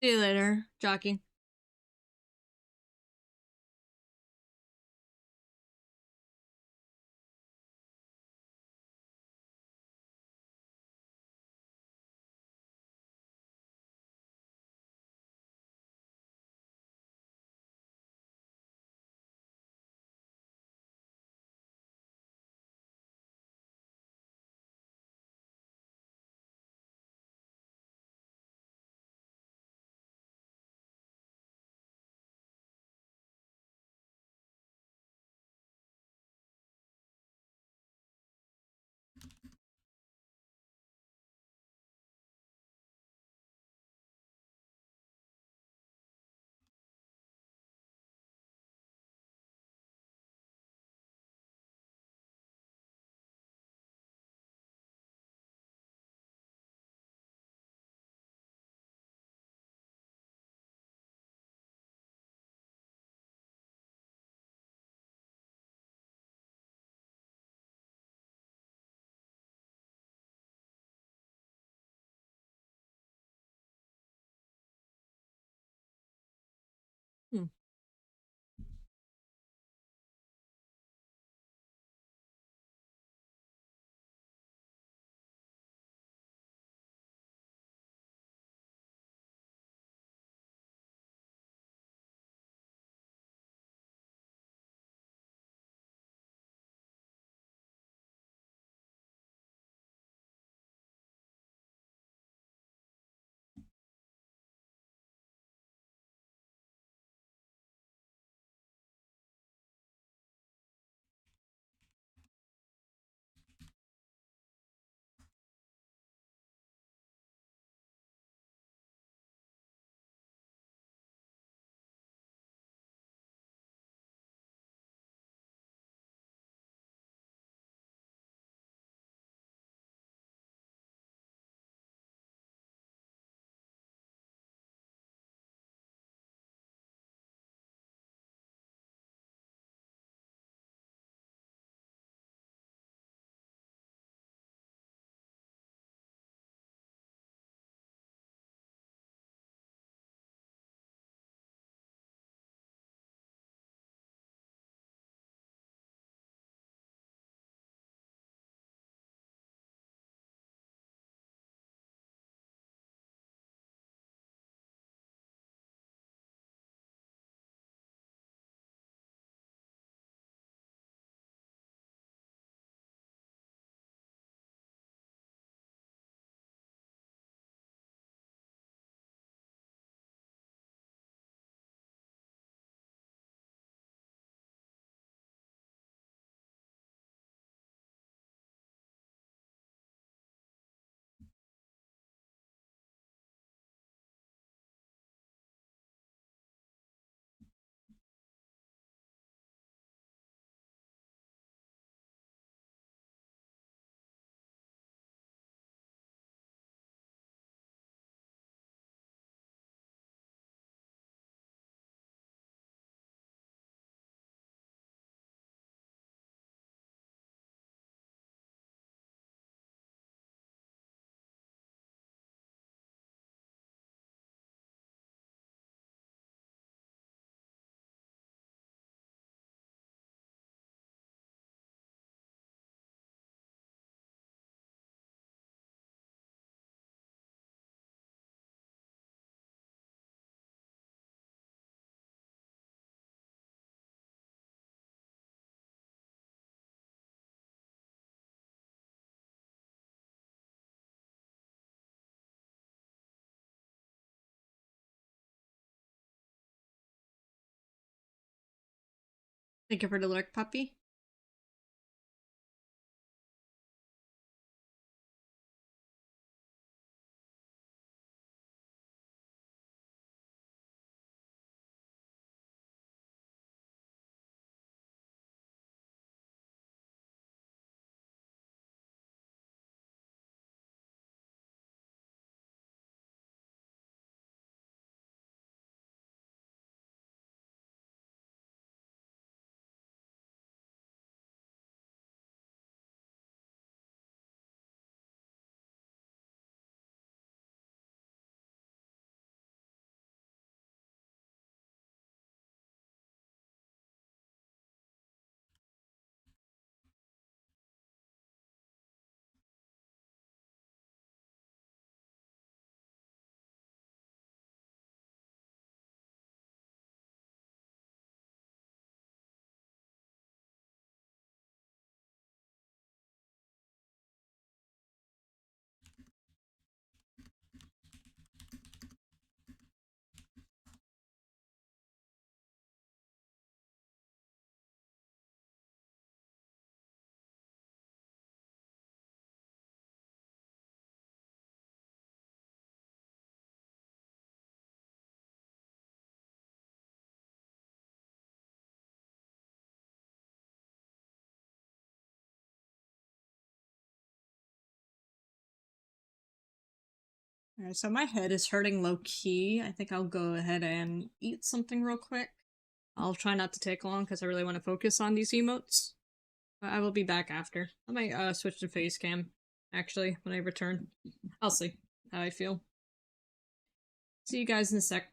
See you later, Jockey. Thank you for the lurk, puppy. Alright, so my head is hurting low key. I think I'll go ahead and eat something real quick. I'll try not to take long because I really want to focus on these emotes. But I will be back after. I might switch to face cam, actually, when I return. I'll see how I feel. See you guys in a sec.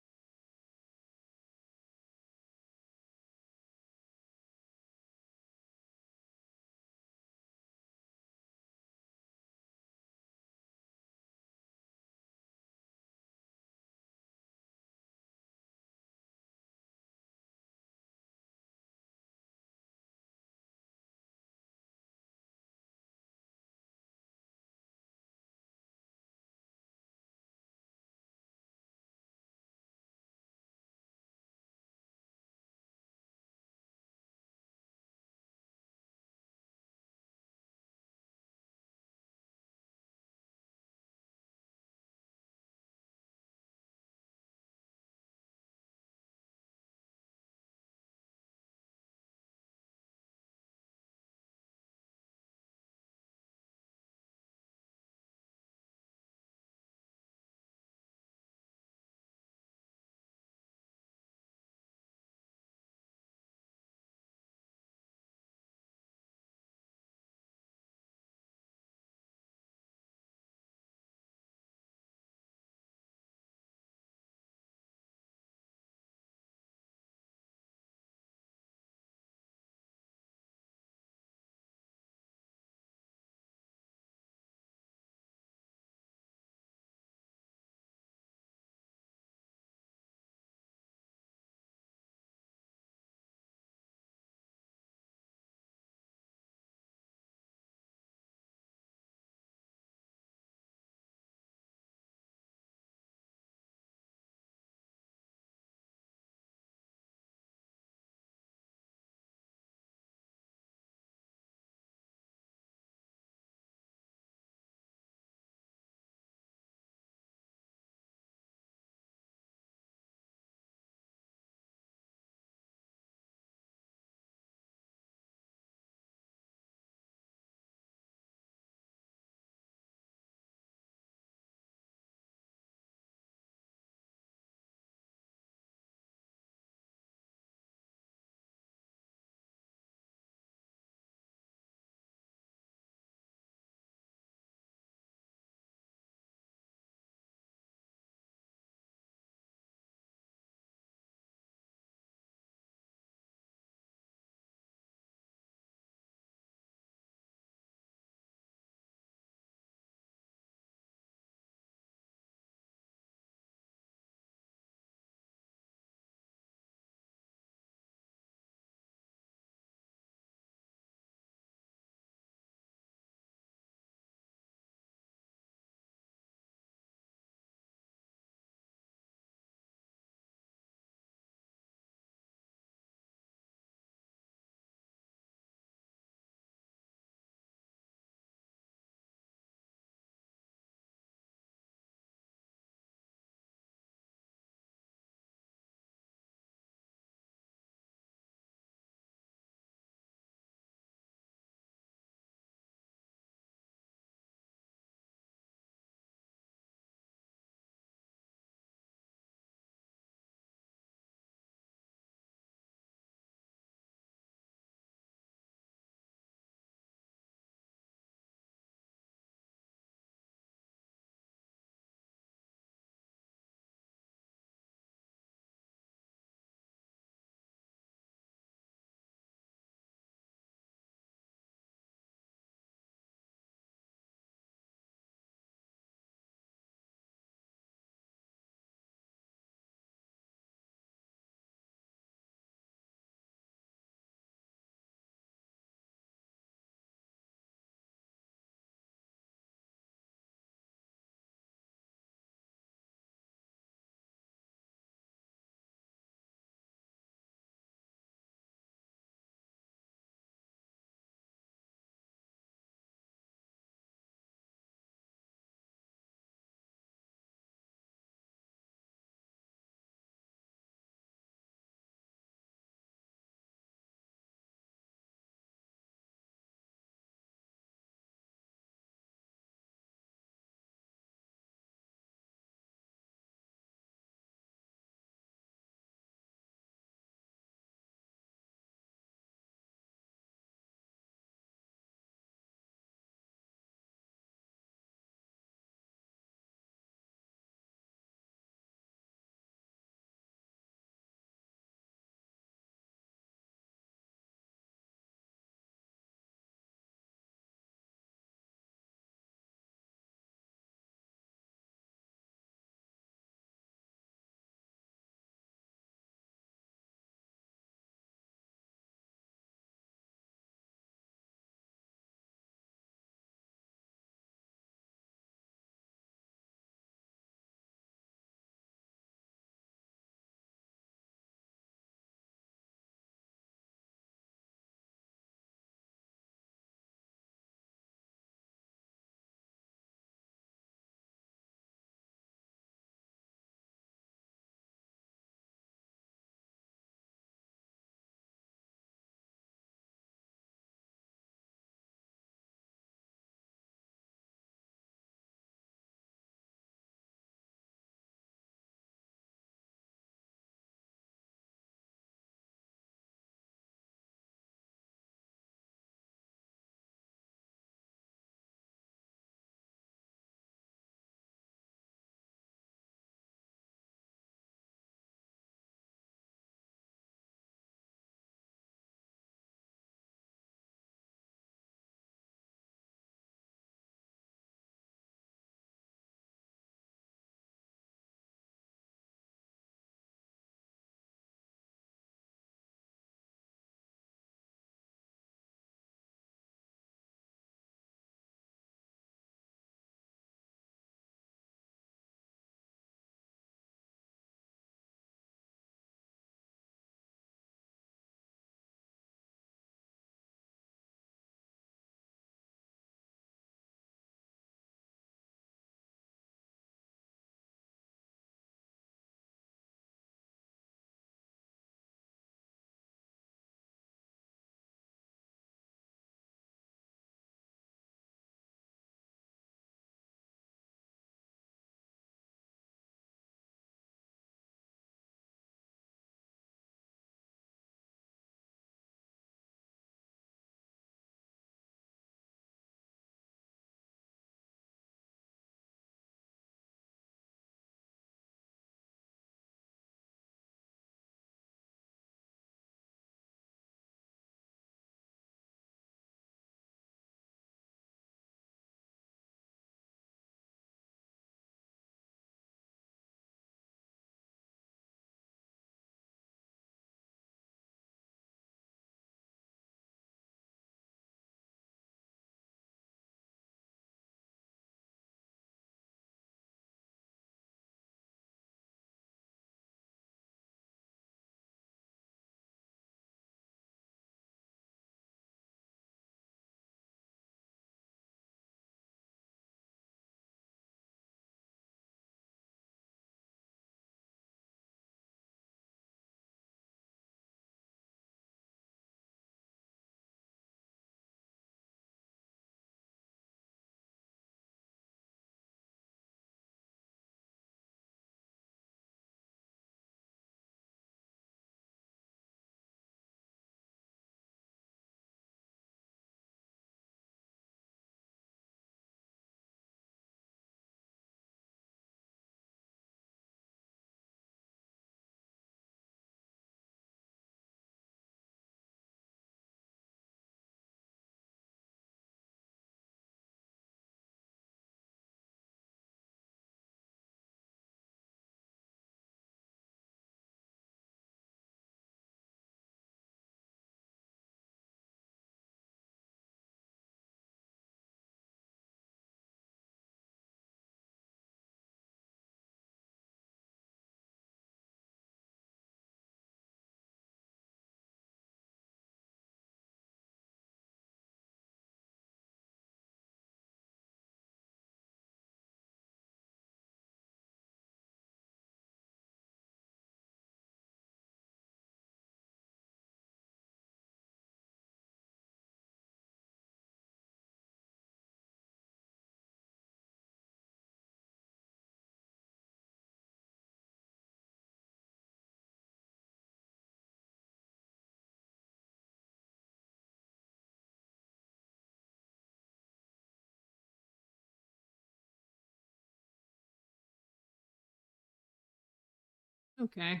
Okay.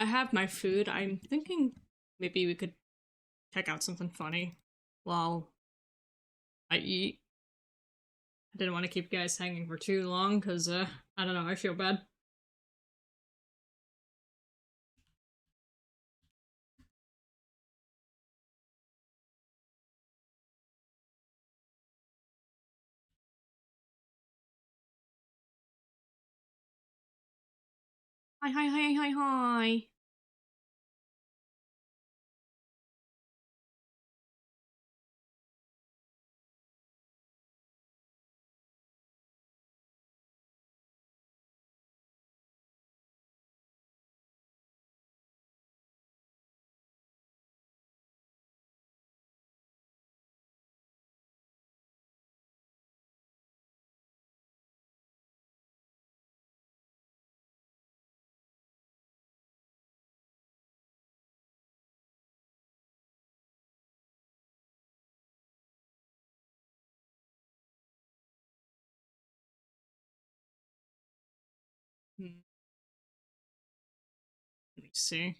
I have my food. I'm thinking maybe we could check out something funny while I eat. I didn't want to keep you guys hanging for too long because, I don't know, I feel bad. Hi, hi, hi, hi, hi. Hmm, let me see.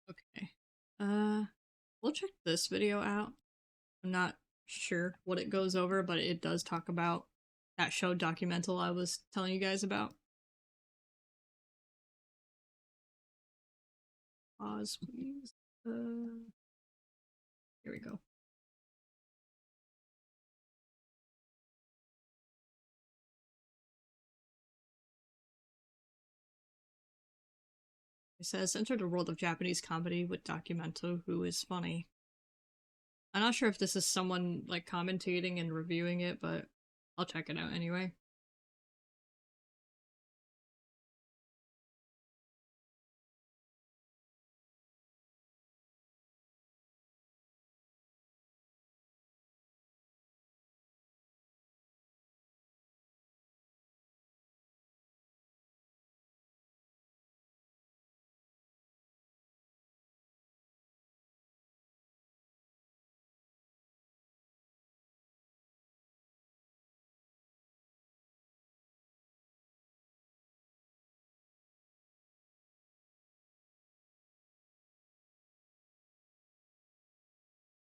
Okay. Uh, we'll check this video out. I'm not sure what it goes over, but it does talk about that show documental I was telling you guys about. Pause, please. Here we go. It says, enter the world of Japanese comedy with Documento, who is funny. I'm not sure if this is someone like commentating and reviewing it, but I'll check it out anyway.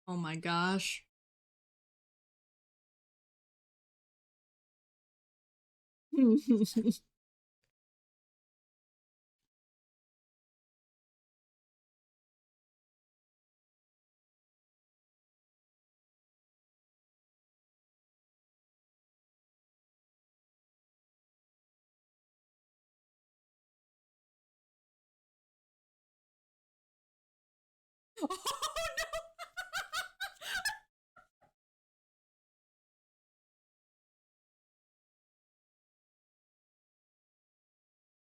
Oh my gosh.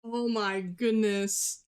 Oh my goodness.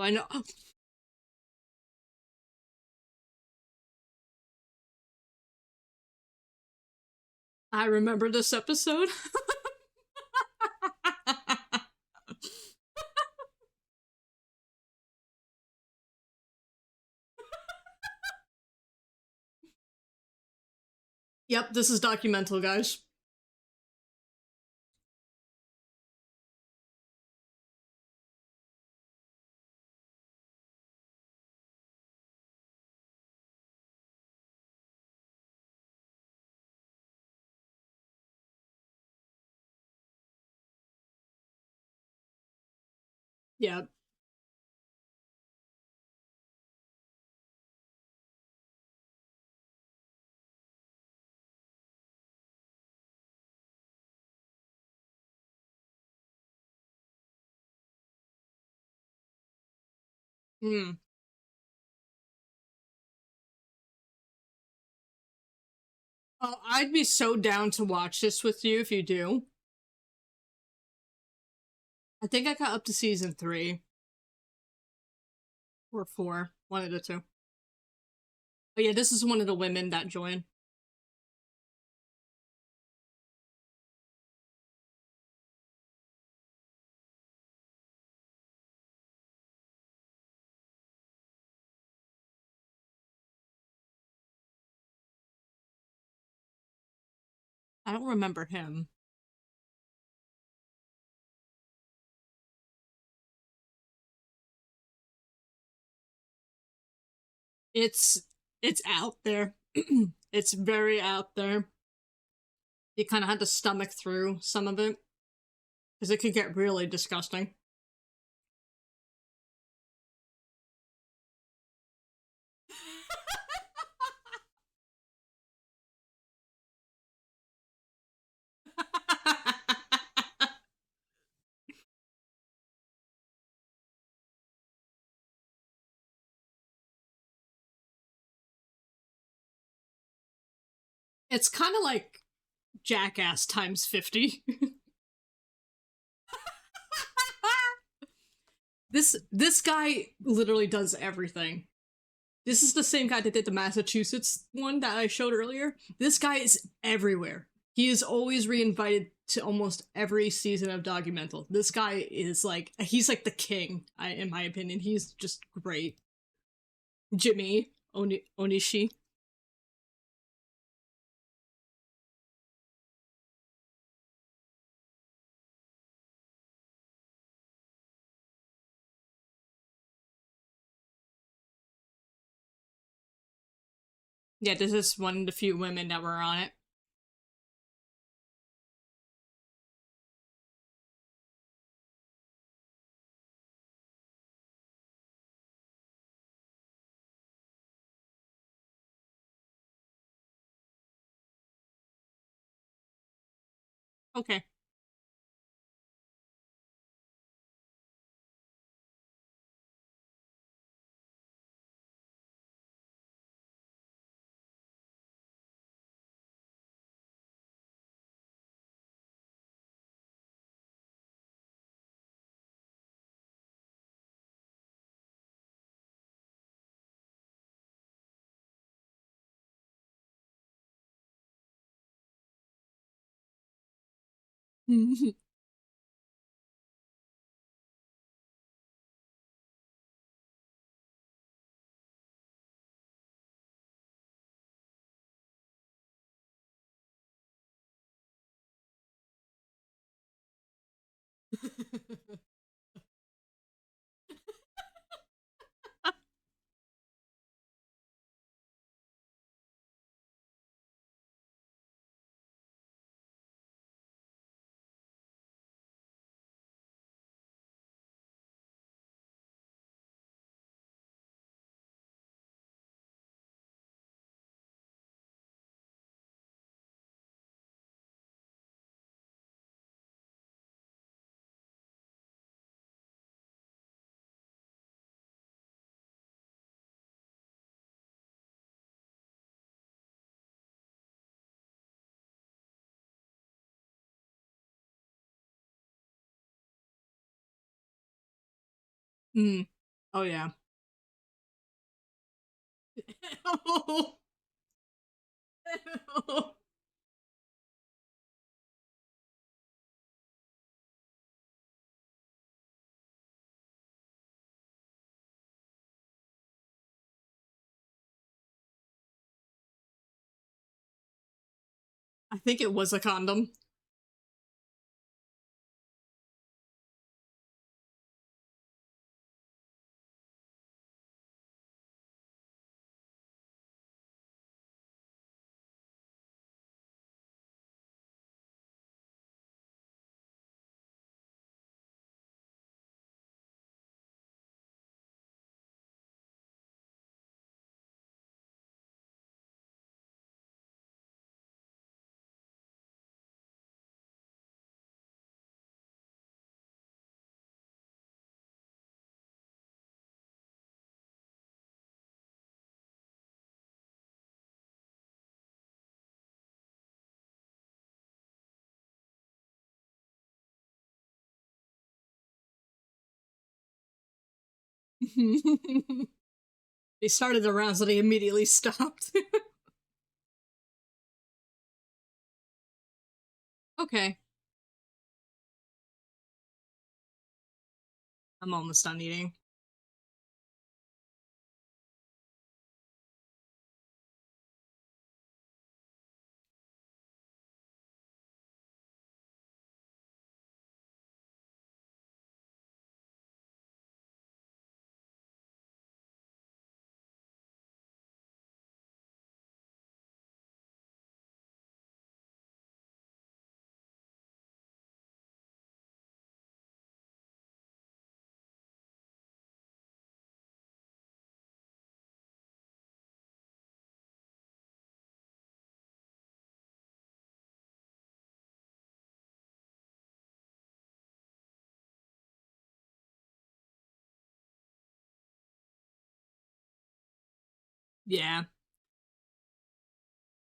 I know. I remember this episode. Yep, this is documental, guys. Yep. Hmm. Oh, I'd be so down to watch this with you if you do. I think I got up to season 3 or 4, one of the two. But yeah, this is one of the women that join. I don't remember him. It's it's out there. It's very out there. You kind of had to stomach through some of it because it could get really disgusting. It's kind of like Jackass times 50. This guy literally does everything. This is the same guy that did the Massachusetts one that I showed earlier. This guy is everywhere. He is always reinvited to almost every season of Documental. This guy is like he's like the king, in my opinion. He's just great. Jimmy Onishi. Yeah, this is one of the few women that were on it. Okay. Mm. Oh yeah. I think it was a condom. They started the round, so they immediately stopped. Okay. I'm almost done eating. Yeah.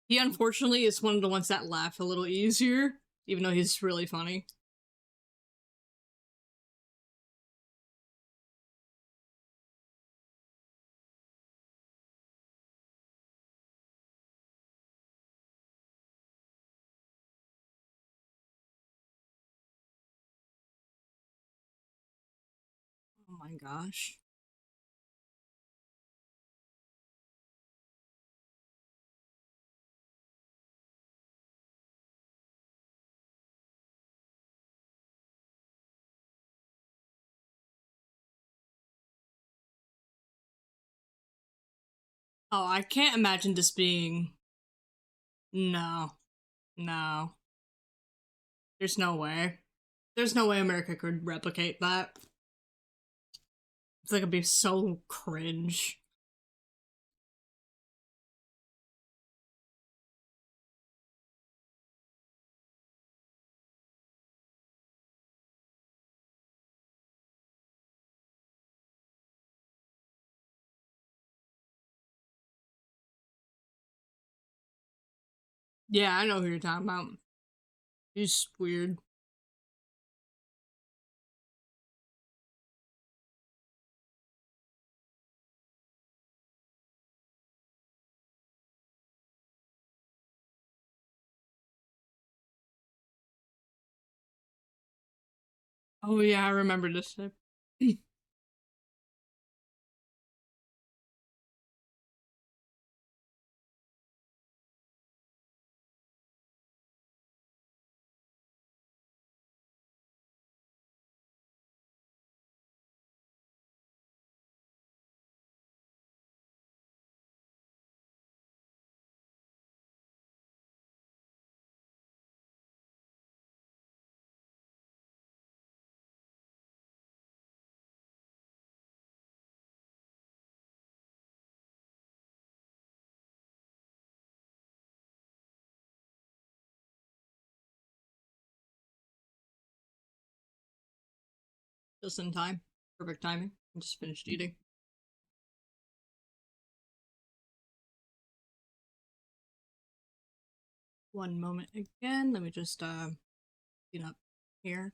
He unfortunately is one of the ones that laugh a little easier, even though he's really funny. Oh my gosh. Oh, I can't imagine this being. No. No. There's no way. There's no way America could replicate that. It's like it'd be so cringe. Yeah, I know who you're talking about. He's weird. Oh yeah, I remember this. Just in time. Perfect timing. I just finished eating. One moment again. Let me just clean up here.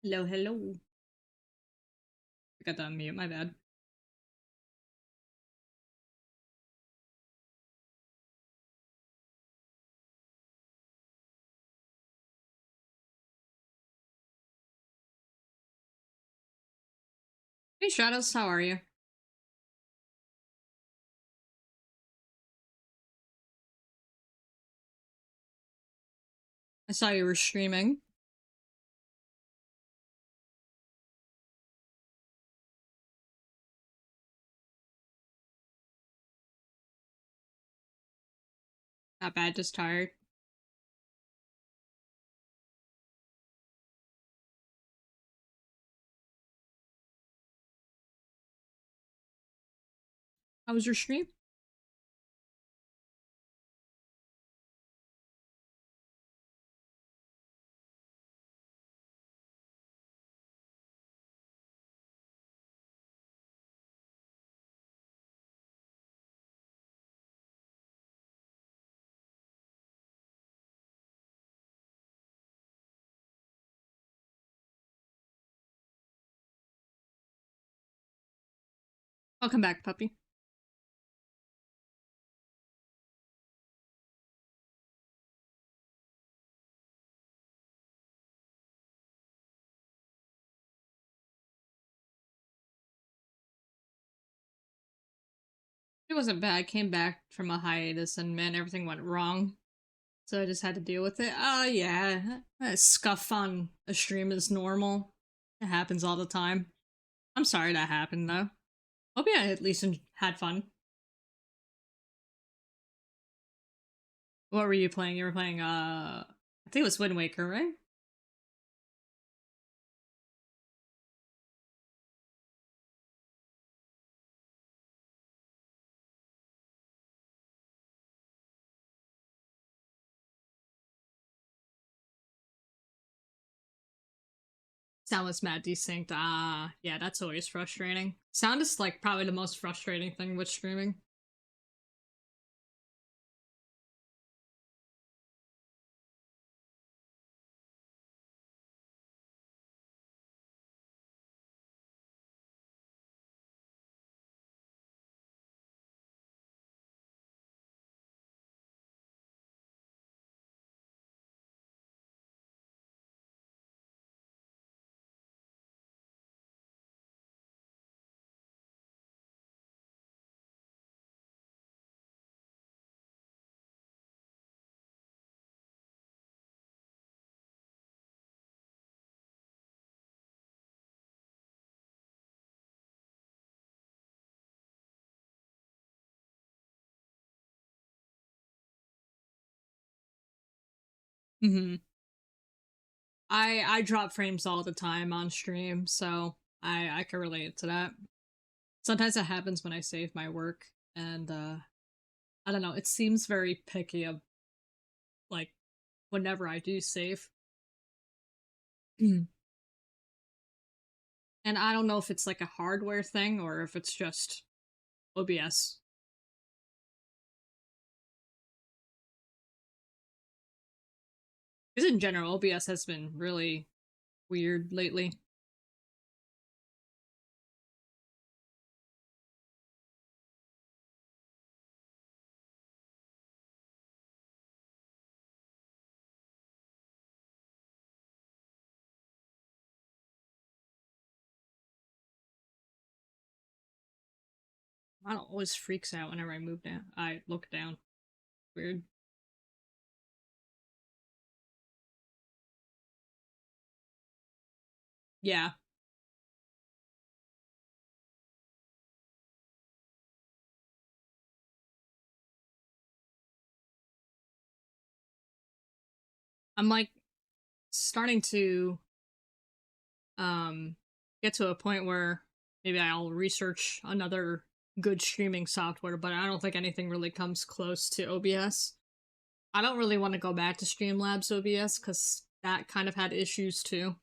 Hello, hello. I got to unmute, my bad. Hey Shadows, how are you? I saw you were streaming. Not bad, just tired. How was your stream? Welcome back, puppy. It wasn't bad. I came back from a hiatus and man, everything went wrong. So I just had to deal with it. Oh yeah, scuff on a stream is normal. It happens all the time. I'm sorry that happened though. Hope you at least had fun. What were you playing? You were playing I think it was Wind Waker, right? Sound was mad desynced. Ah, yeah, that's always frustrating. Sound is like probably the most frustrating thing with streaming. Mm-hmm. I drop frames all the time on stream, so I can relate to that. Sometimes it happens when I save my work, and I don't know. It seems very picky of like whenever I do save. And I don't know if it's like a hardware thing or if it's just OBS. Because in general, OBS has been really weird lately. I don't always freaks out whenever I move down. I look down. Weird. Yeah. I'm like starting to um get to a point where maybe I'll research another good streaming software, but I don't think anything really comes close to OBS. I don't really want to go back to Streamlabs OBS because that kind of had issues too.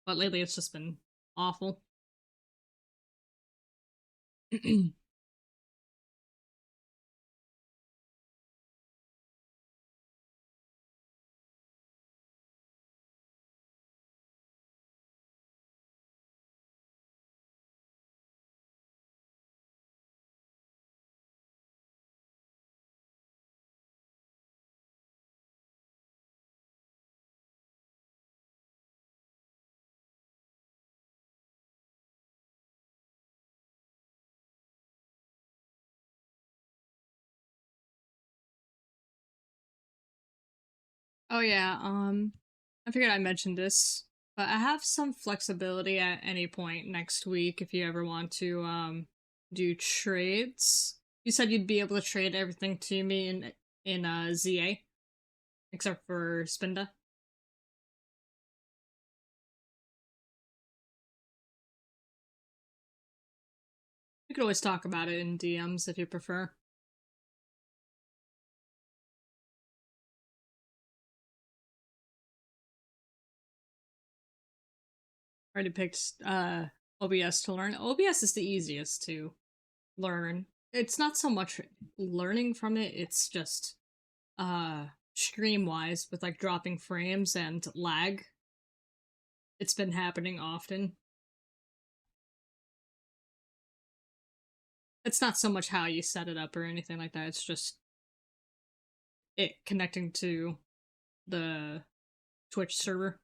But lately it's just been awful. Oh yeah, I figured I mentioned this, but I have some flexibility at any point next week if you ever want to do trades. You said you'd be able to trade everything to me in ZA except for Spinda. We could always talk about it in DMs if you prefer. Already picked OBS to learn. OBS is the easiest to learn. It's not so much learning from it, it's just stream wise with like dropping frames and lag. It's been happening often. It's not so much how you set it up or anything like that, it's just it connecting to the Twitch server.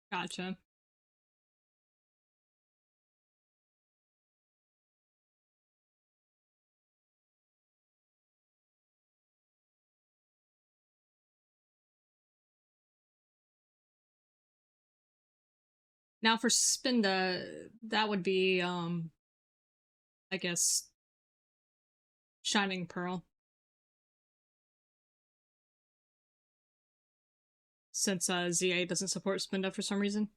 Gotcha. Now for Spinda, that would be I guess Shining Pearl. Since ZA doesn't support Spinda for some reason.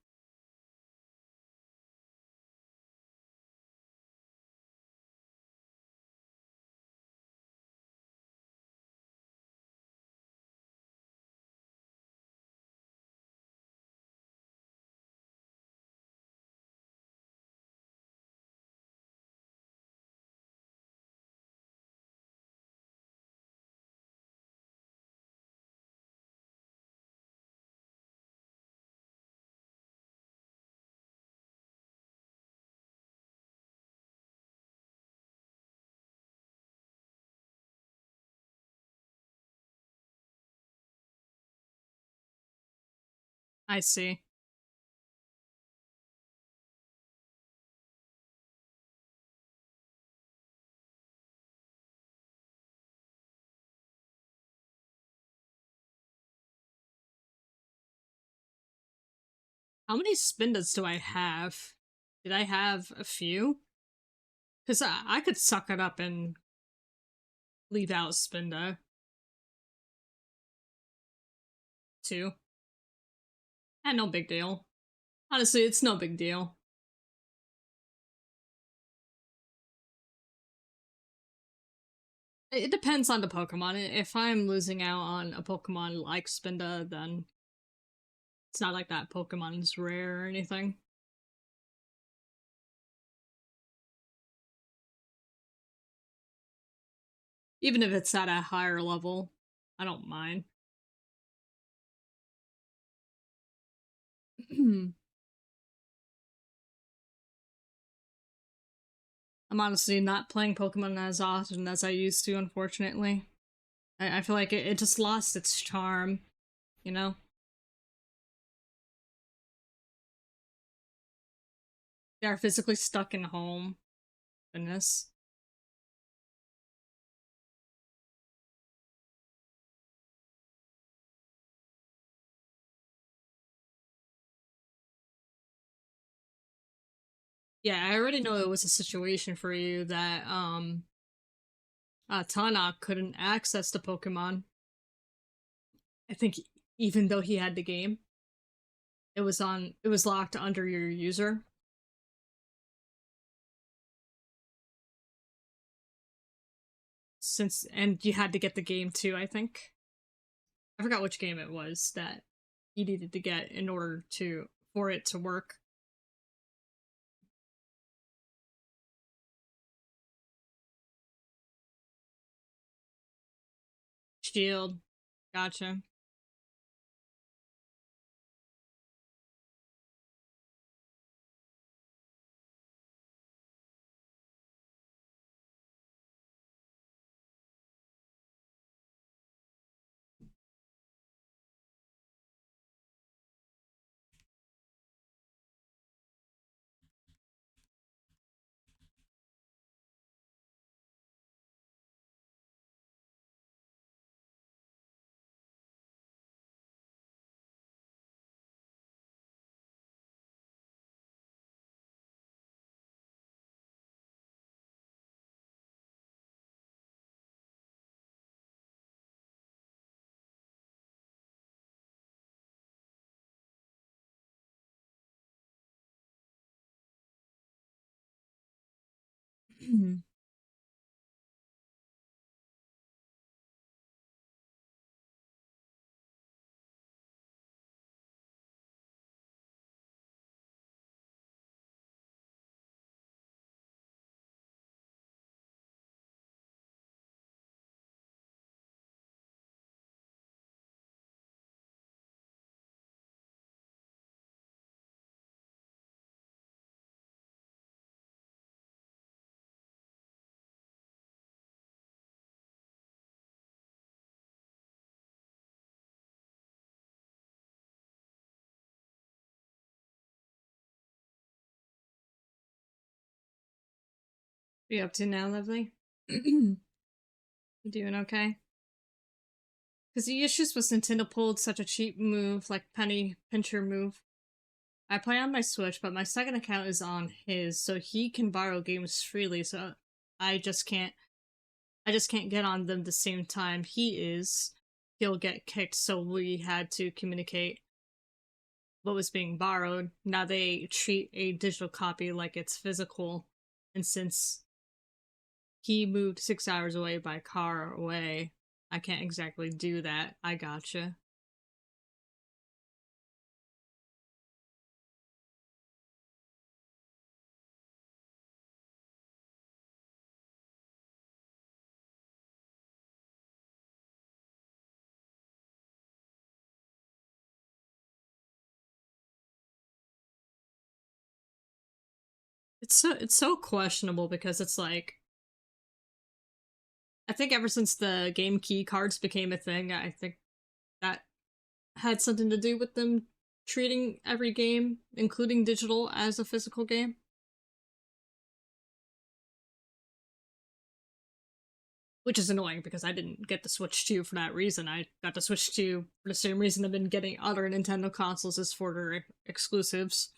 I see. How many Spindas do I have? Did I have a few? Because I could suck it up and leave out Spinda too. And no big deal. Honestly, it's no big deal. It depends on the Pokemon. If I'm losing out on a Pokemon like Spinda, then it's not like that Pokemon is rare or anything. Even if it's at a higher level, I don't mind. I'm honestly not playing Pokemon as often as I used to, unfortunately. I feel like it just lost its charm, you know? They are physically stuck in home. Goodness. Yeah, I already know it was a situation for you that Tana couldn't access the Pokemon. I think even though he had the game, it was locked under your user. Since and you had to get the game too, I think. I forgot which game it was that you needed to get in order to for it to work. Shield. Gotcha. You up to now, Lovely? You doing okay? Because the issues was Nintendo pulled such a cheap move, like penny pincher move. I play on my Switch, but my second account is on his, so he can borrow games freely. So I just can't. I just can't get on them the same time he is. He'll get kicked. So we had to communicate what was being borrowed. Now they treat a digital copy like it's physical, and since he moved 6 hours away by car away, I can't exactly do that. I gotcha. It's so questionable because it's like I think ever since the game key cards became a thing, I think that had something to do with them treating every game, including digital, as a physical game. Which is annoying because I didn't get the Switch 2 for that reason. I got the Switch 2 for the same reason I've been getting other Nintendo consoles is for their exclusives.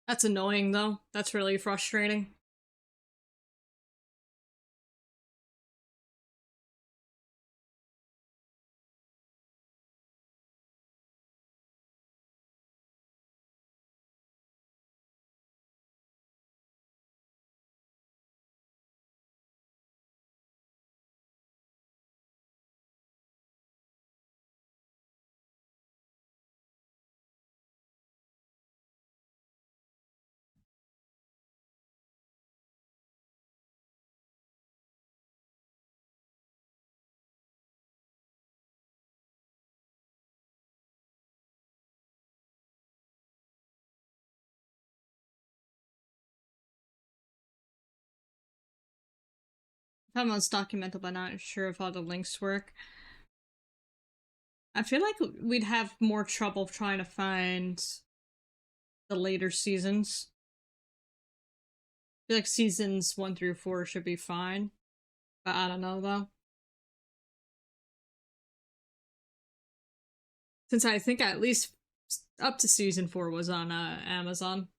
That's annoying though. That's really frustrating. I found most documented, but not sure if all the links work. I feel like we'd have more trouble trying to find the later seasons. I feel like seasons 1 through 4 should be fine, but I don't know though. Since I think at least up to season 4 was on Amazon.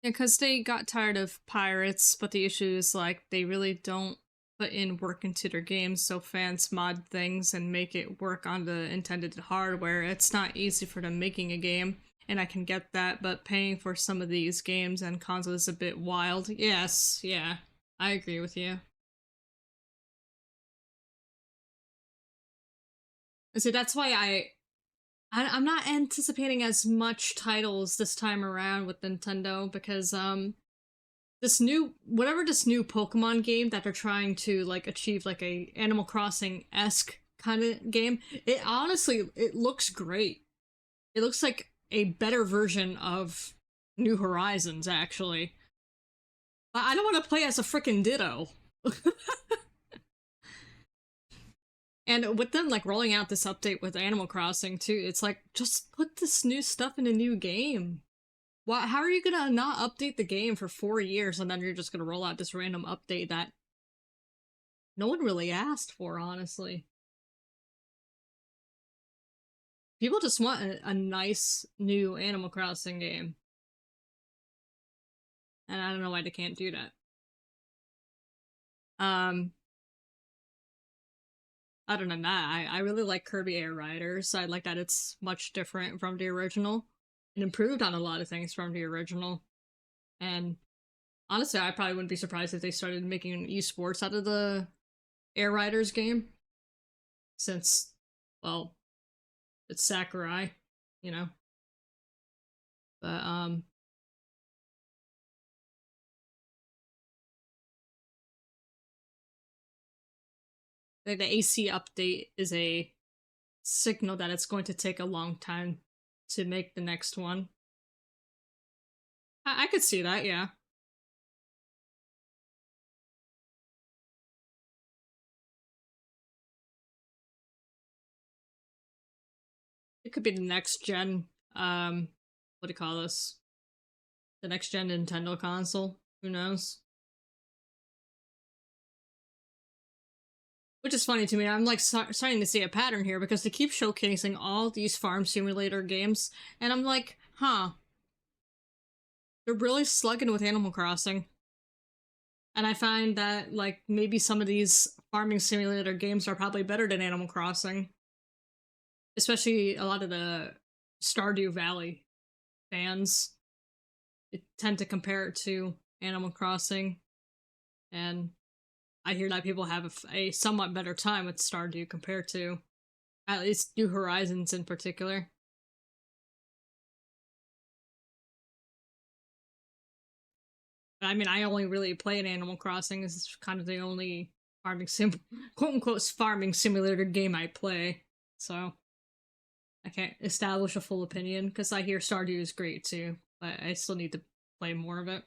Yeah, because they got tired of pirates, but the issue is like they really don't put in work into their games, so fans mod things and make it work on the intended hardware. It's not easy for them making a game, and I can get that, but paying for some of these games and consoles is a bit wild. Yes, yeah, I agree with you. So that's why I'm not anticipating as much titles this time around with Nintendo because this new whatever this new Pokemon game that they're trying to like achieve like a Animal Crossing esque kind of game. It honestly it looks great. It looks like a better version of New Horizons actually. But I don't want to play as a freaking Ditto. And with them like rolling out this update with Animal Crossing too, it's like just put this new stuff in a new game. Why? How are you gonna not update the game for 4 years and then you're just gonna roll out this random update that no one really asked for, honestly? People just want a nice new Animal Crossing game, and I don't know why they can't do that. Um, Other than that, I really like Kirby Air Riders. I like that it's much different from the original. It improved on a lot of things from the original. And honestly, I probably wouldn't be surprised if they started making esports out of the Air Riders game. Since, well, it's Sakurai, you know. But the AC update is a signal that it's going to take a long time to make the next one. I could see that, yeah. It could be the next gen, what do you call this? The next gen Nintendo console. Who knows? Which is funny to me. I'm like starting to see a pattern here because they keep showcasing all these farm simulator games, and I'm like, huh, they're really slugging with Animal Crossing. And I find that like maybe some of these farming simulator games are probably better than Animal Crossing, especially a lot of the Stardew Valley fans tend to compare it to Animal Crossing, and I hear that people have a somewhat better time with Stardew compared to at least New Horizons in particular. I mean, I only really played Animal Crossing. This is kind of the only farming quote unquote farming simulator game I play. So I can't establish a full opinion because I hear Stardew is great too, but I still need to play more of it.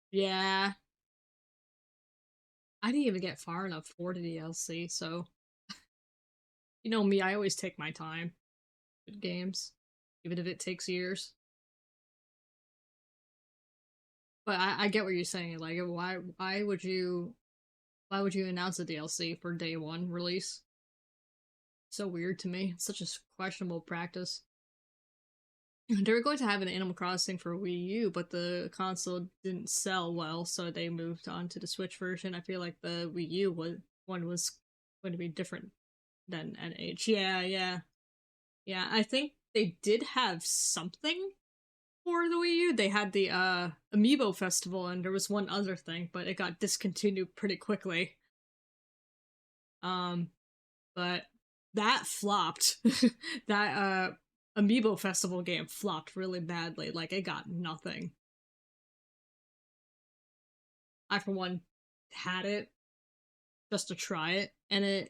Yeah, I didn't even get far enough for the DLC, so you know me, I always take my time with games, even if it takes years. But I get what you're saying. Like, why would you announce a DLC for day one release? So weird to me. It's such a questionable practice. They were going to have an Animal Crossing for Wii U, but the console didn't sell well, so they moved on to the Switch version. I feel like the Wii U one was going to be different than NH. Yeah, yeah, yeah. I think they did have something for the Wii U. They had the Amiibo Festival, and there was one other thing, but it got discontinued pretty quickly. Um, but that flopped. That Amiibo Festival game flopped really badly. Like it got nothing. I for one had it just to try it, and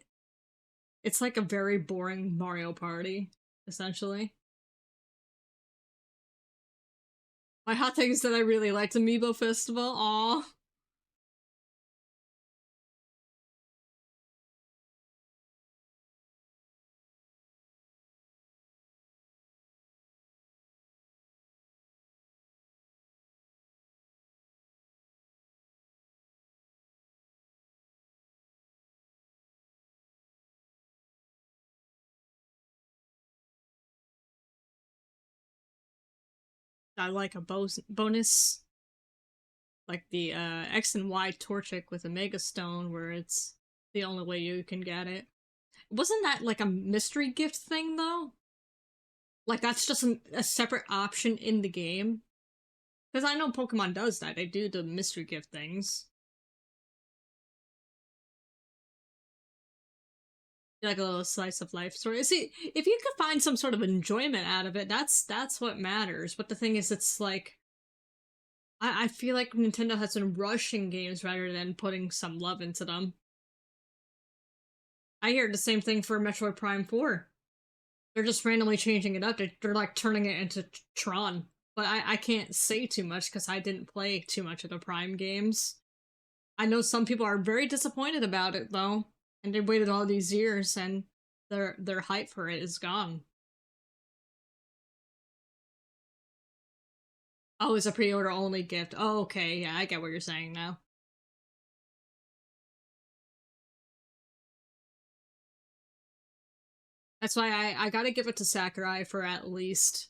it's like a very boring Mario Party, essentially. My hot take is that I really liked Amiibo Festival. Aw. I like a bonus, like the X and Y Torchic with a Mega Stone, where it's the only way you can get it. Wasn't that like a mystery gift thing though? Like that's just a separate option in the game. Because I know Pokemon does that. They do the mystery gift things. Like a little slice of life story. See, if you could find some sort of enjoyment out of it, that's what matters. But the thing is, it's like I feel like Nintendo has been rushing games rather than putting some love into them. I hear the same thing for Metroid Prime 4. They're just randomly changing it up. They're like turning it into Tron. But I can't say too much because I didn't play too much of the Prime games. I know some people are very disappointed about it though, and they waited all these years, and their hype for it is gone. Oh, it's a pre-order only gift. Oh, okay, yeah, I get what you're saying now. That's why I gotta give it to Sakurai for at least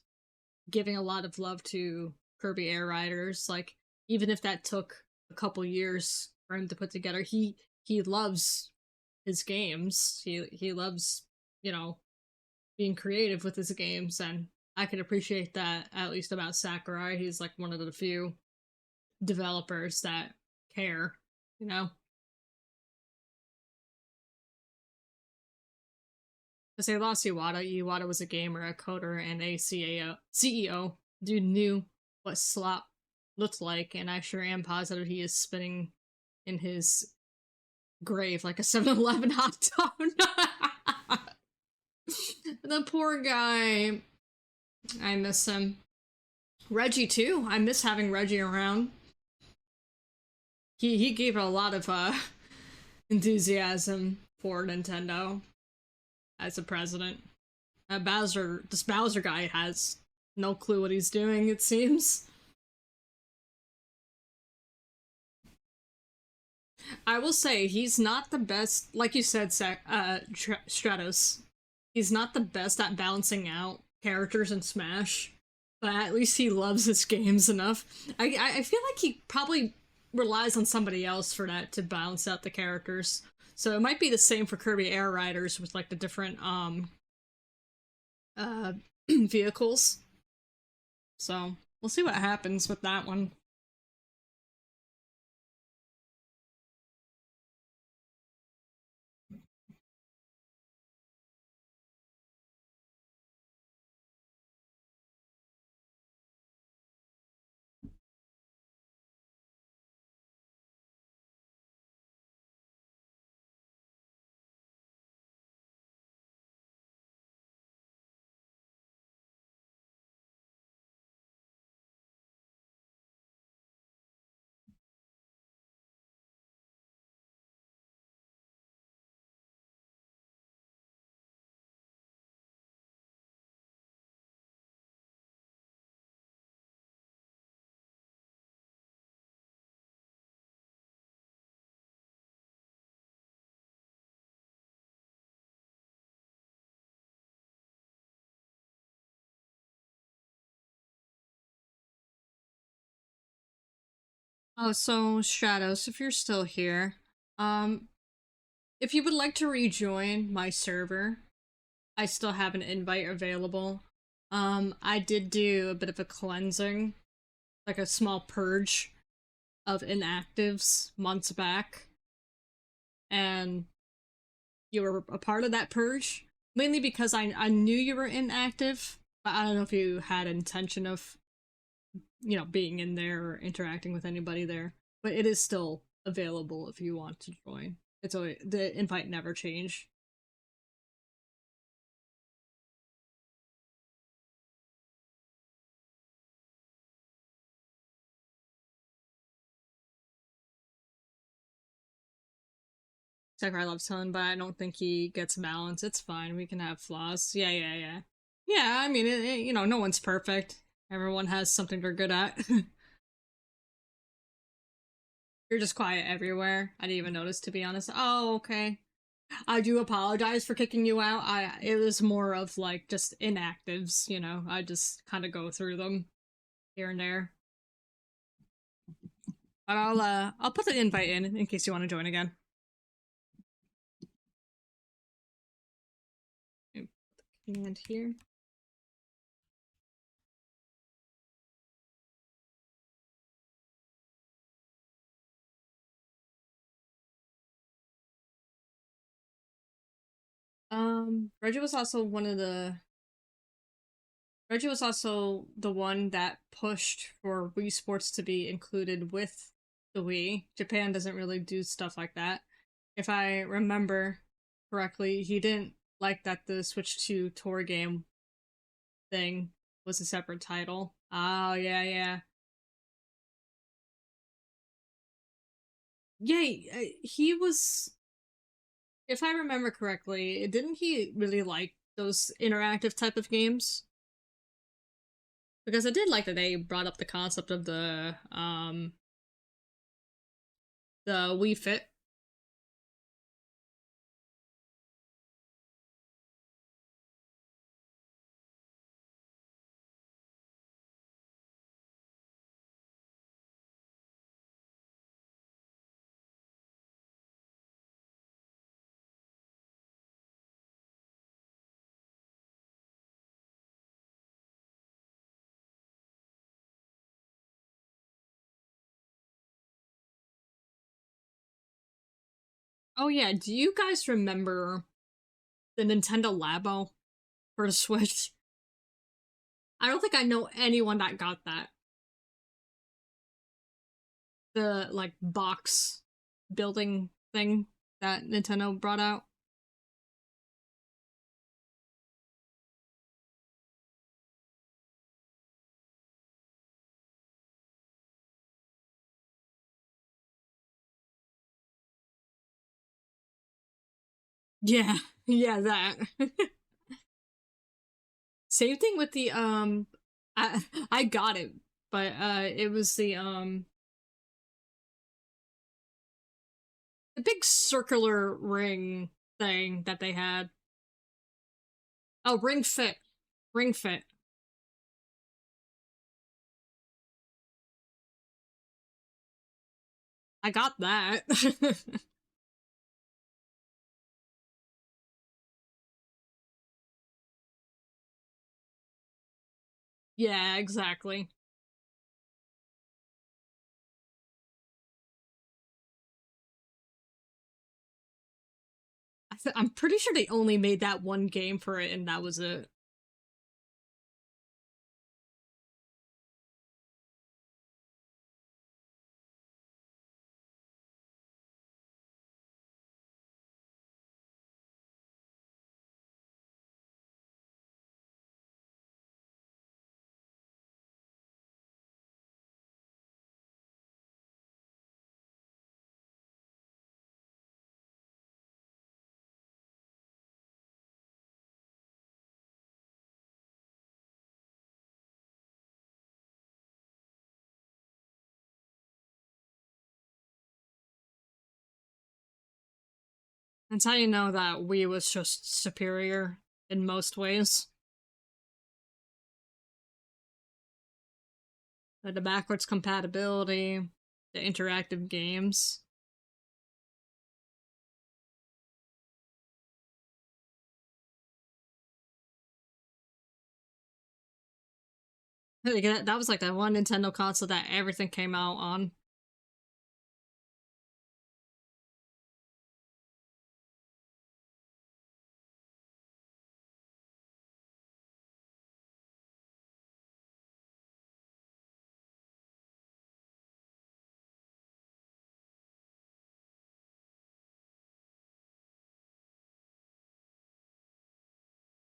giving a lot of love to Kirby Air Riders. Like, even if that took a couple years for him to put together, he loves his games. He loves, you know, being creative with his games, and I can appreciate that at least about Sakurai. He's like one of the few developers that care, you know? Because they lost Iwata. Iwata was a gamer, a coder, and a CEO. Dude knew what slop looked like, and I sure am positive he is spinning in his grave like a 7-Eleven hot dog. The poor guy. I miss him. Reggie too. I miss having Reggie around. He gave a lot of enthusiasm for Nintendo as a president. This Bowser guy has no clue what he's doing, it seems. I will say he's not the best, like you said, Stratos. He's not the best at balancing out characters in Smash, but at least he loves his games enough. I feel like he probably relies on somebody else for that to balance out the characters. So it might be the same for Kirby Air Riders with like the different uh vehicles. So we'll see what happens with that one. Oh, so Stratos, if you're still here, um, if you would like to rejoin my server, I still have an invite available. I did do a bit of a cleansing, like a small purge of inactives months back, and you were a part of that purge, mainly because I knew you were inactive, but I don't know if you had intention of, being in there or interacting with anybody there. But it is still available if you want to join. It's always, the invite never changed. Sakurai loves Helen, but I don't think he gets balance. It's fine. We can have flaws. Yeah, yeah, yeah. Yeah, I mean, no one's perfect. Everyone has something they're good at. You're just quiet everywhere. I didn't even notice, to be honest. Oh, okay. I do apologize for kicking you out. It was more of like just inactives, I just kind of go through them here and there. But I'll put the invite in case you want to join again. And here. Reggie was also Reggie was also the one that pushed for Wii Sports to be included with the Wii. Japan doesn't really do stuff like that. If I remember, correctly, he didn't like that the Switch 2 tour game thing was a separate title. Oh, yeah, yeah. Yeah, he was, if I remember correctly, didn't he really like those interactive type of games? Because I did like that they brought up the concept of the Wii Fit. Oh yeah, do you guys remember the Nintendo Labo for the Switch? I don't think I know anyone that got that. The like box building thing that Nintendo brought out. Yeah, yeah, that. Same thing with the I got it, but it was the big circular ring thing that they had. Oh, Ring Fit. Ring Fit. I got that. Yeah, exactly. I'm pretty sure they only made that one game for it, and that was it. That's how you know that Wii was just superior in most ways. The backwards compatibility, the interactive games. Like, that was like that one Nintendo console that everything came out on.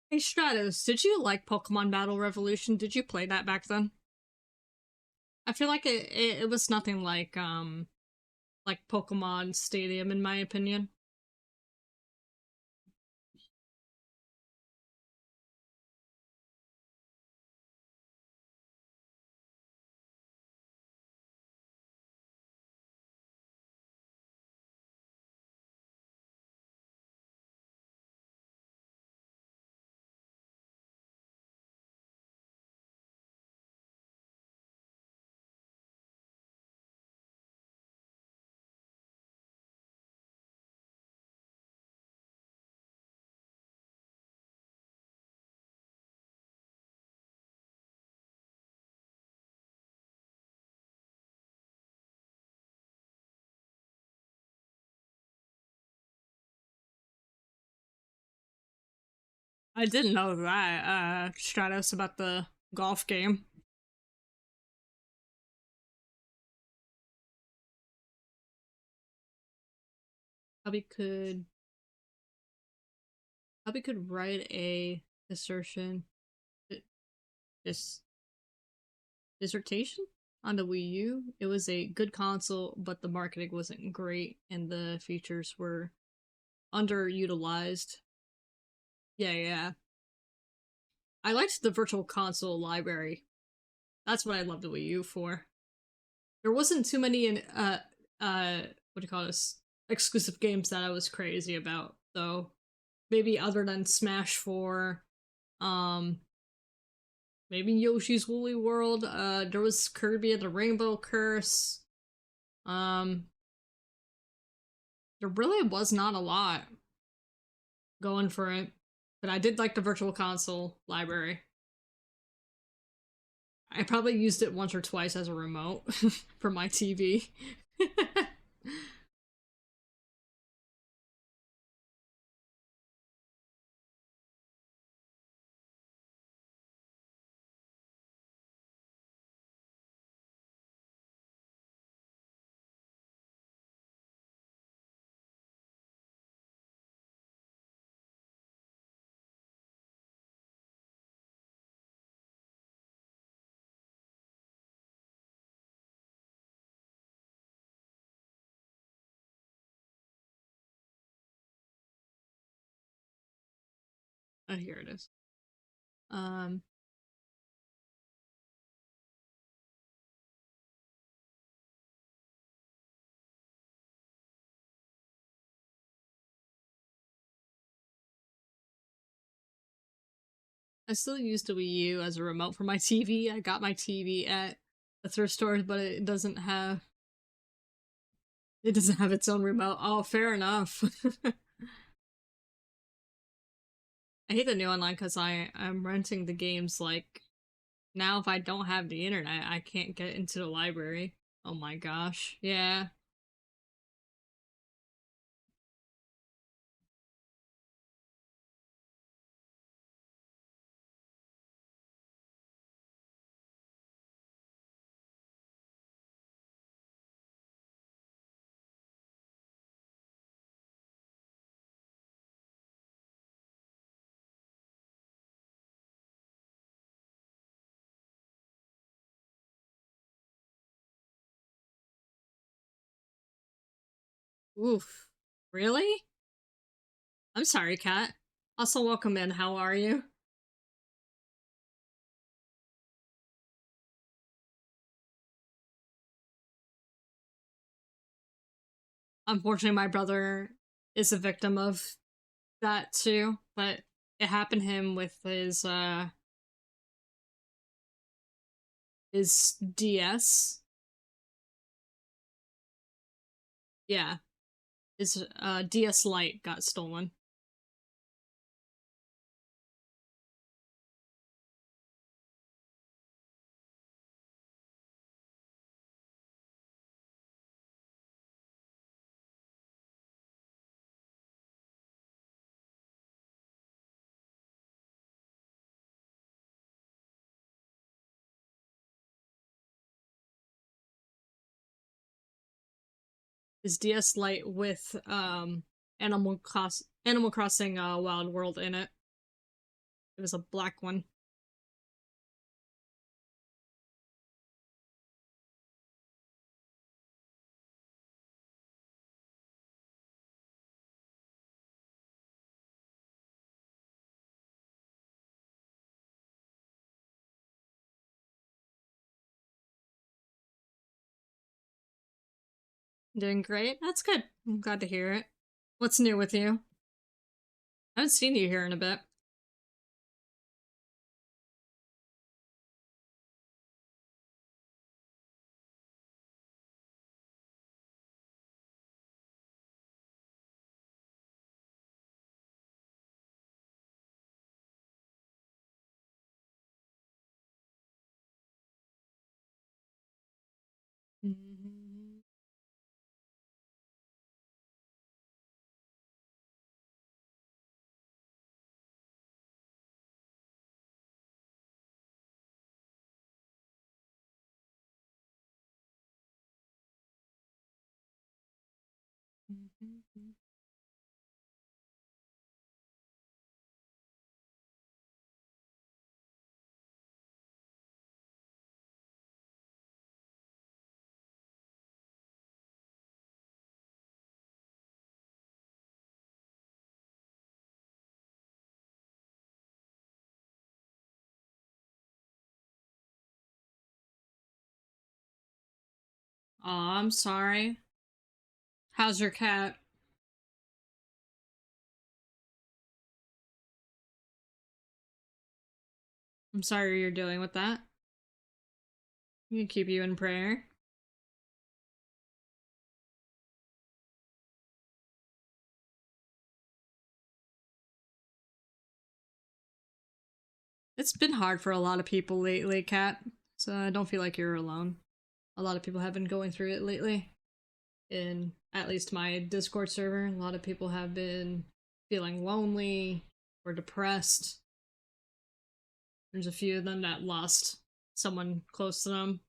Hey Stratos, did you like Pokemon Battle Revolution? Did you play that back then? I feel like it was nothing like Pokemon Stadium in my opinion. I didn't know that, Stratos, about the golf game. Probably could Probably could write a assertion, di- dis dissertation on the Wii U. It was a good console, but the marketing wasn't great and the features were underutilized. Yeah, yeah. I liked the Virtual Console library. That's what I loved the Wii U for. There wasn't too many in what do you call this, exclusive games that I was crazy about though. Maybe other than Smash 4, um maybe Yoshi's Woolly World. There was Kirby and the Rainbow Curse. Um there really was not a lot going for it. But I did like the Virtual Console library. I probably used it once or twice as a remote for my TV. Oh, here it is. Um, I still use the Wii U as a remote for my TV. I got my TV at a thrift store, but it doesn't have its own remote. Oh, fair enough. I hate the new online because I'm renting the games like now if I don't have the internet, I can't get into the library. Oh my gosh. Yeah. Oof. Really? I'm sorry, Kat. Also, welcome in. How are you? Unfortunately, my brother is a victim of that too, but it happened to him with his DS. Yeah, his DS Lite got stolen. His DS Lite with Animal Crossing Wild World in it. It was a black one. Doing great. That's good. I'm glad to hear it. What's new with you? I haven't seen you here in a bit. Mhm. Aw, I'm sorry. How's your cat? I'm sorry you're dealing with that. We can keep you in prayer. It's been hard for a lot of people lately, Kat. So I don't feel like you're alone. A lot of people have been going through it lately. In at least my Discord server, a lot of people have been feeling lonely or depressed. There's a few of them that lost someone close to them.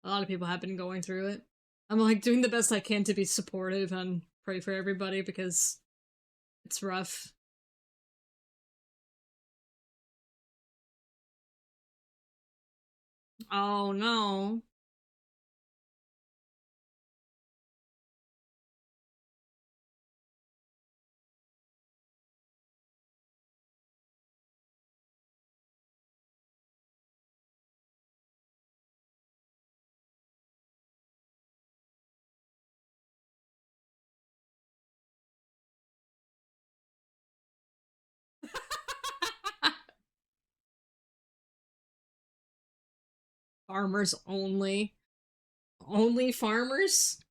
A lot of people have been going through it. I'm like doing the best I can to be supportive and pray for everybody because it's rough. Oh no. Farmers only. Only farmers?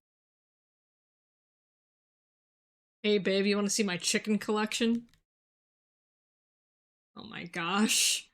Hey babe, you want to see my chicken collection? Oh my gosh.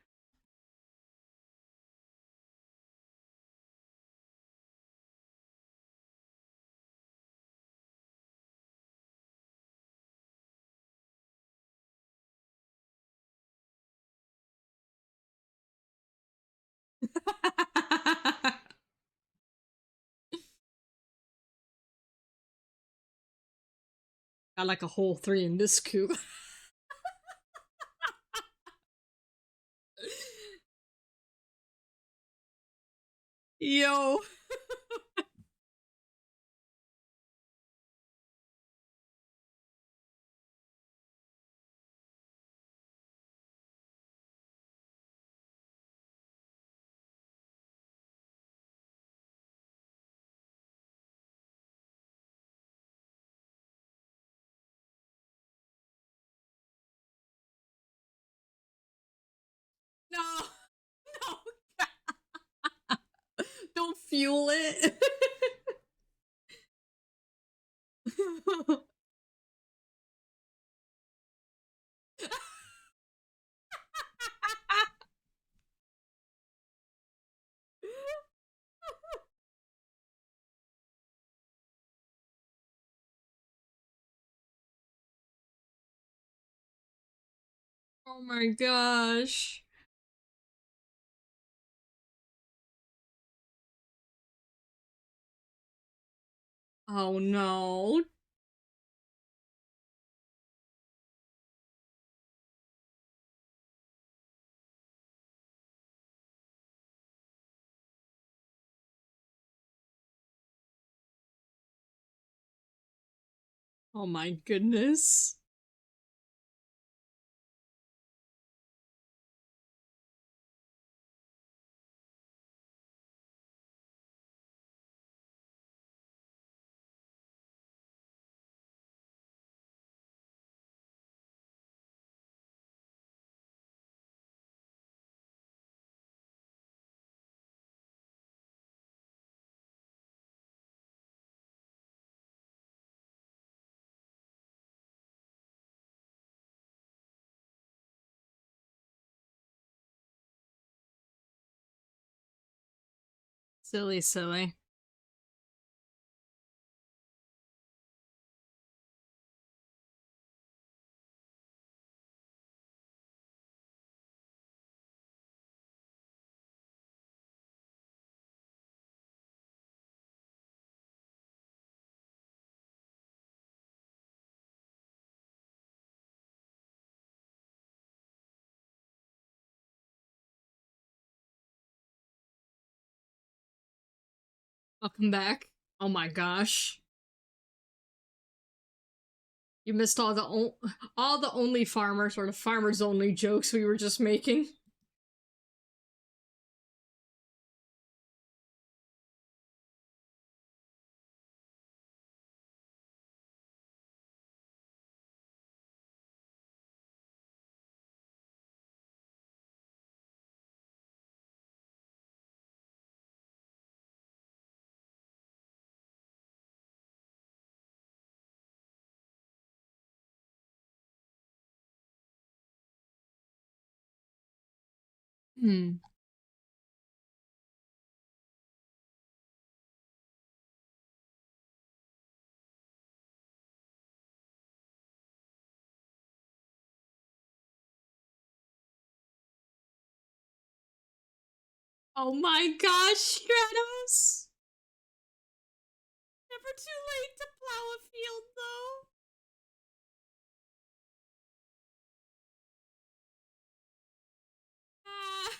Got like a whole three in this coop. Yo. No. No. Don't fuel it. Oh my gosh. Oh no. Oh my goodness. Silly, silly. Welcome back. Oh my gosh. You missed all the only farmers or the farmers only jokes we were just making. Hmm. Oh my gosh, Stratos! Never too late to plow a field, though. Ah.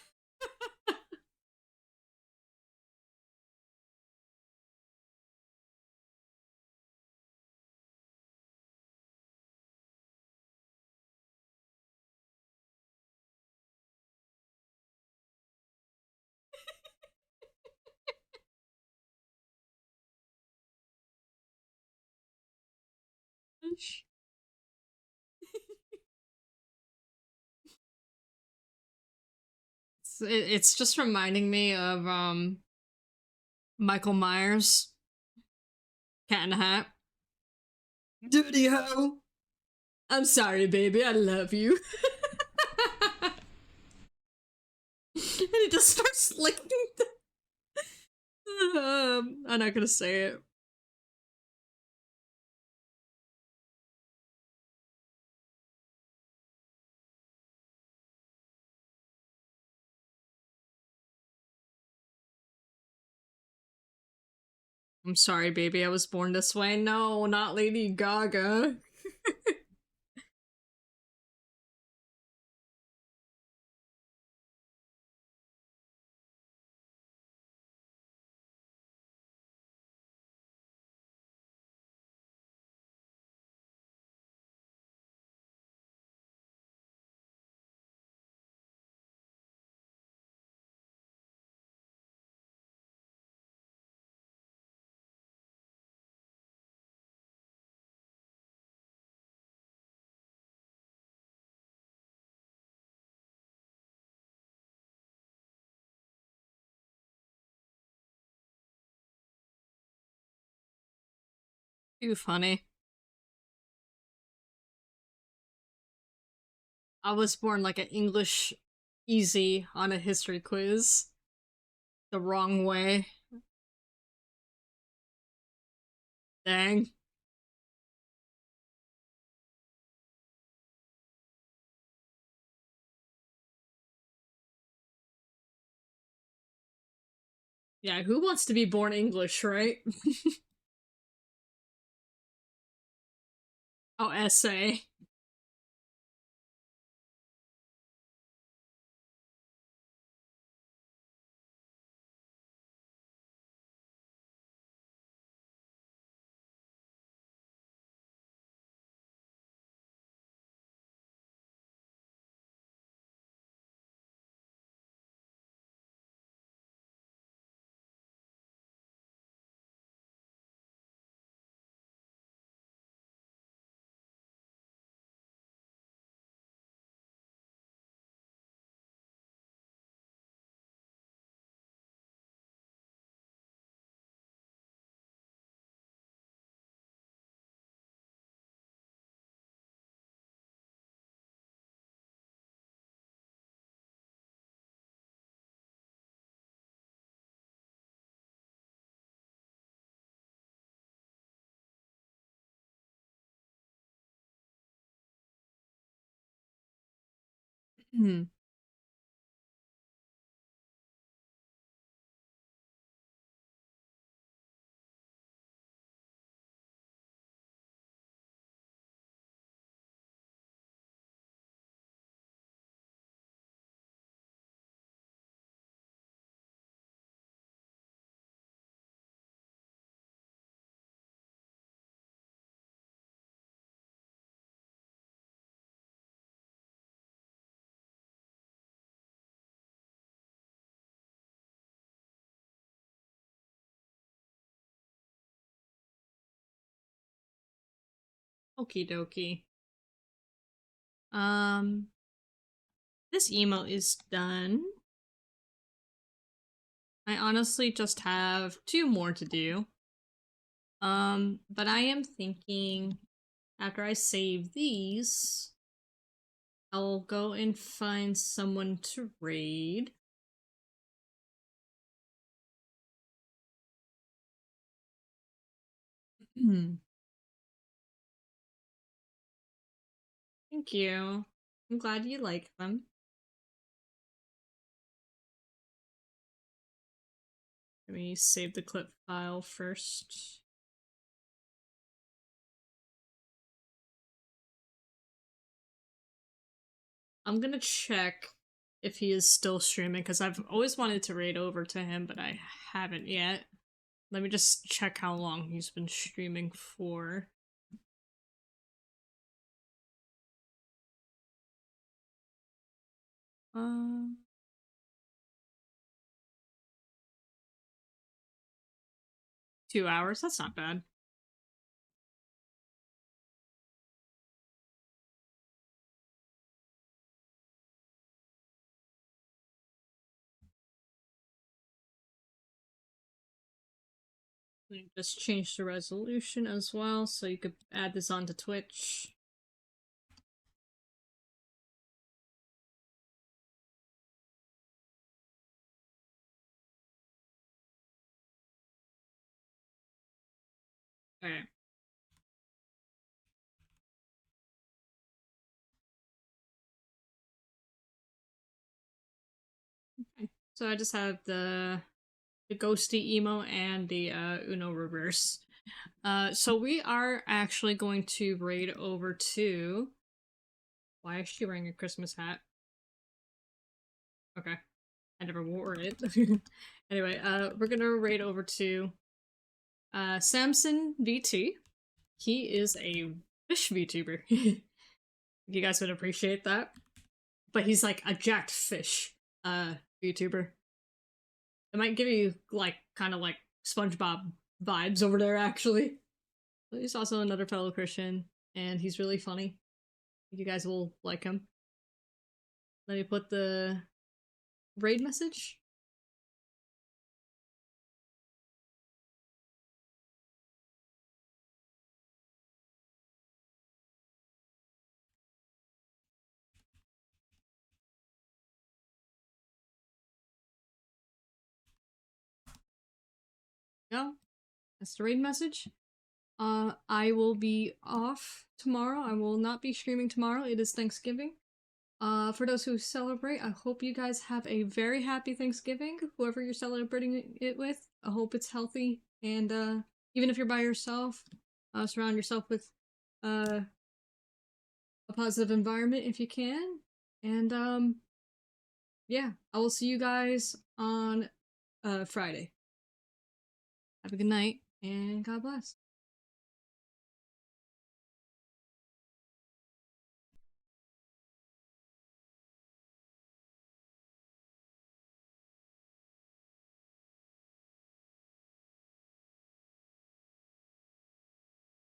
It's just reminding me of Michael Myers, Cat in a Hat. Dirty hoe. I'm sorry, baby. I love you. And he just starts licking the. I'm not gonna say it. I'm sorry, baby. I was born this way. No, not Lady Gaga. Too funny. I was born like an English easy on a history quiz. The wrong way. Dang. Yeah, who wants to be born English, right? Oh, essay. Hmm. Okie dokie. Um, this email is done. I honestly just have two more to do. But I am thinking after I save these, I'll go and find someone to raid. Thank you. I'm glad you like them. Let me save the clip file first. I'm gonna check if he is still streaming because I've always wanted to raid over to him, but I haven't yet. Let me just check how long he's been streaming for. Uh, 2 hours. That's not bad. Let me just change the resolution as well so you could add this onto Twitch. Okay. Okay. So I just have the ghosty emo and the Uno reverse. So we are actually going to raid over to. Why is she wearing a Christmas hat? Okay. I never wore it. Anyway, we're gonna raid over to Samson VT. He is a fish VTuber. You guys would appreciate that. But he's like a jacked fish VTuber. It might give you like kind of like SpongeBob vibes over there actually. But he's also another fellow Christian and he's really funny. You guys will like him. Let me put the raid message. No, that's the raid message. I will be off tomorrow. I will not be streaming tomorrow. It is Thanksgiving. For those who celebrate, I hope you guys have a very happy Thanksgiving. Whoever you're celebrating it with, I hope it's healthy. And even if you're by yourself, surround yourself with a positive environment if you can. And yeah, I will see you guys on Friday. Have a good night and God bless.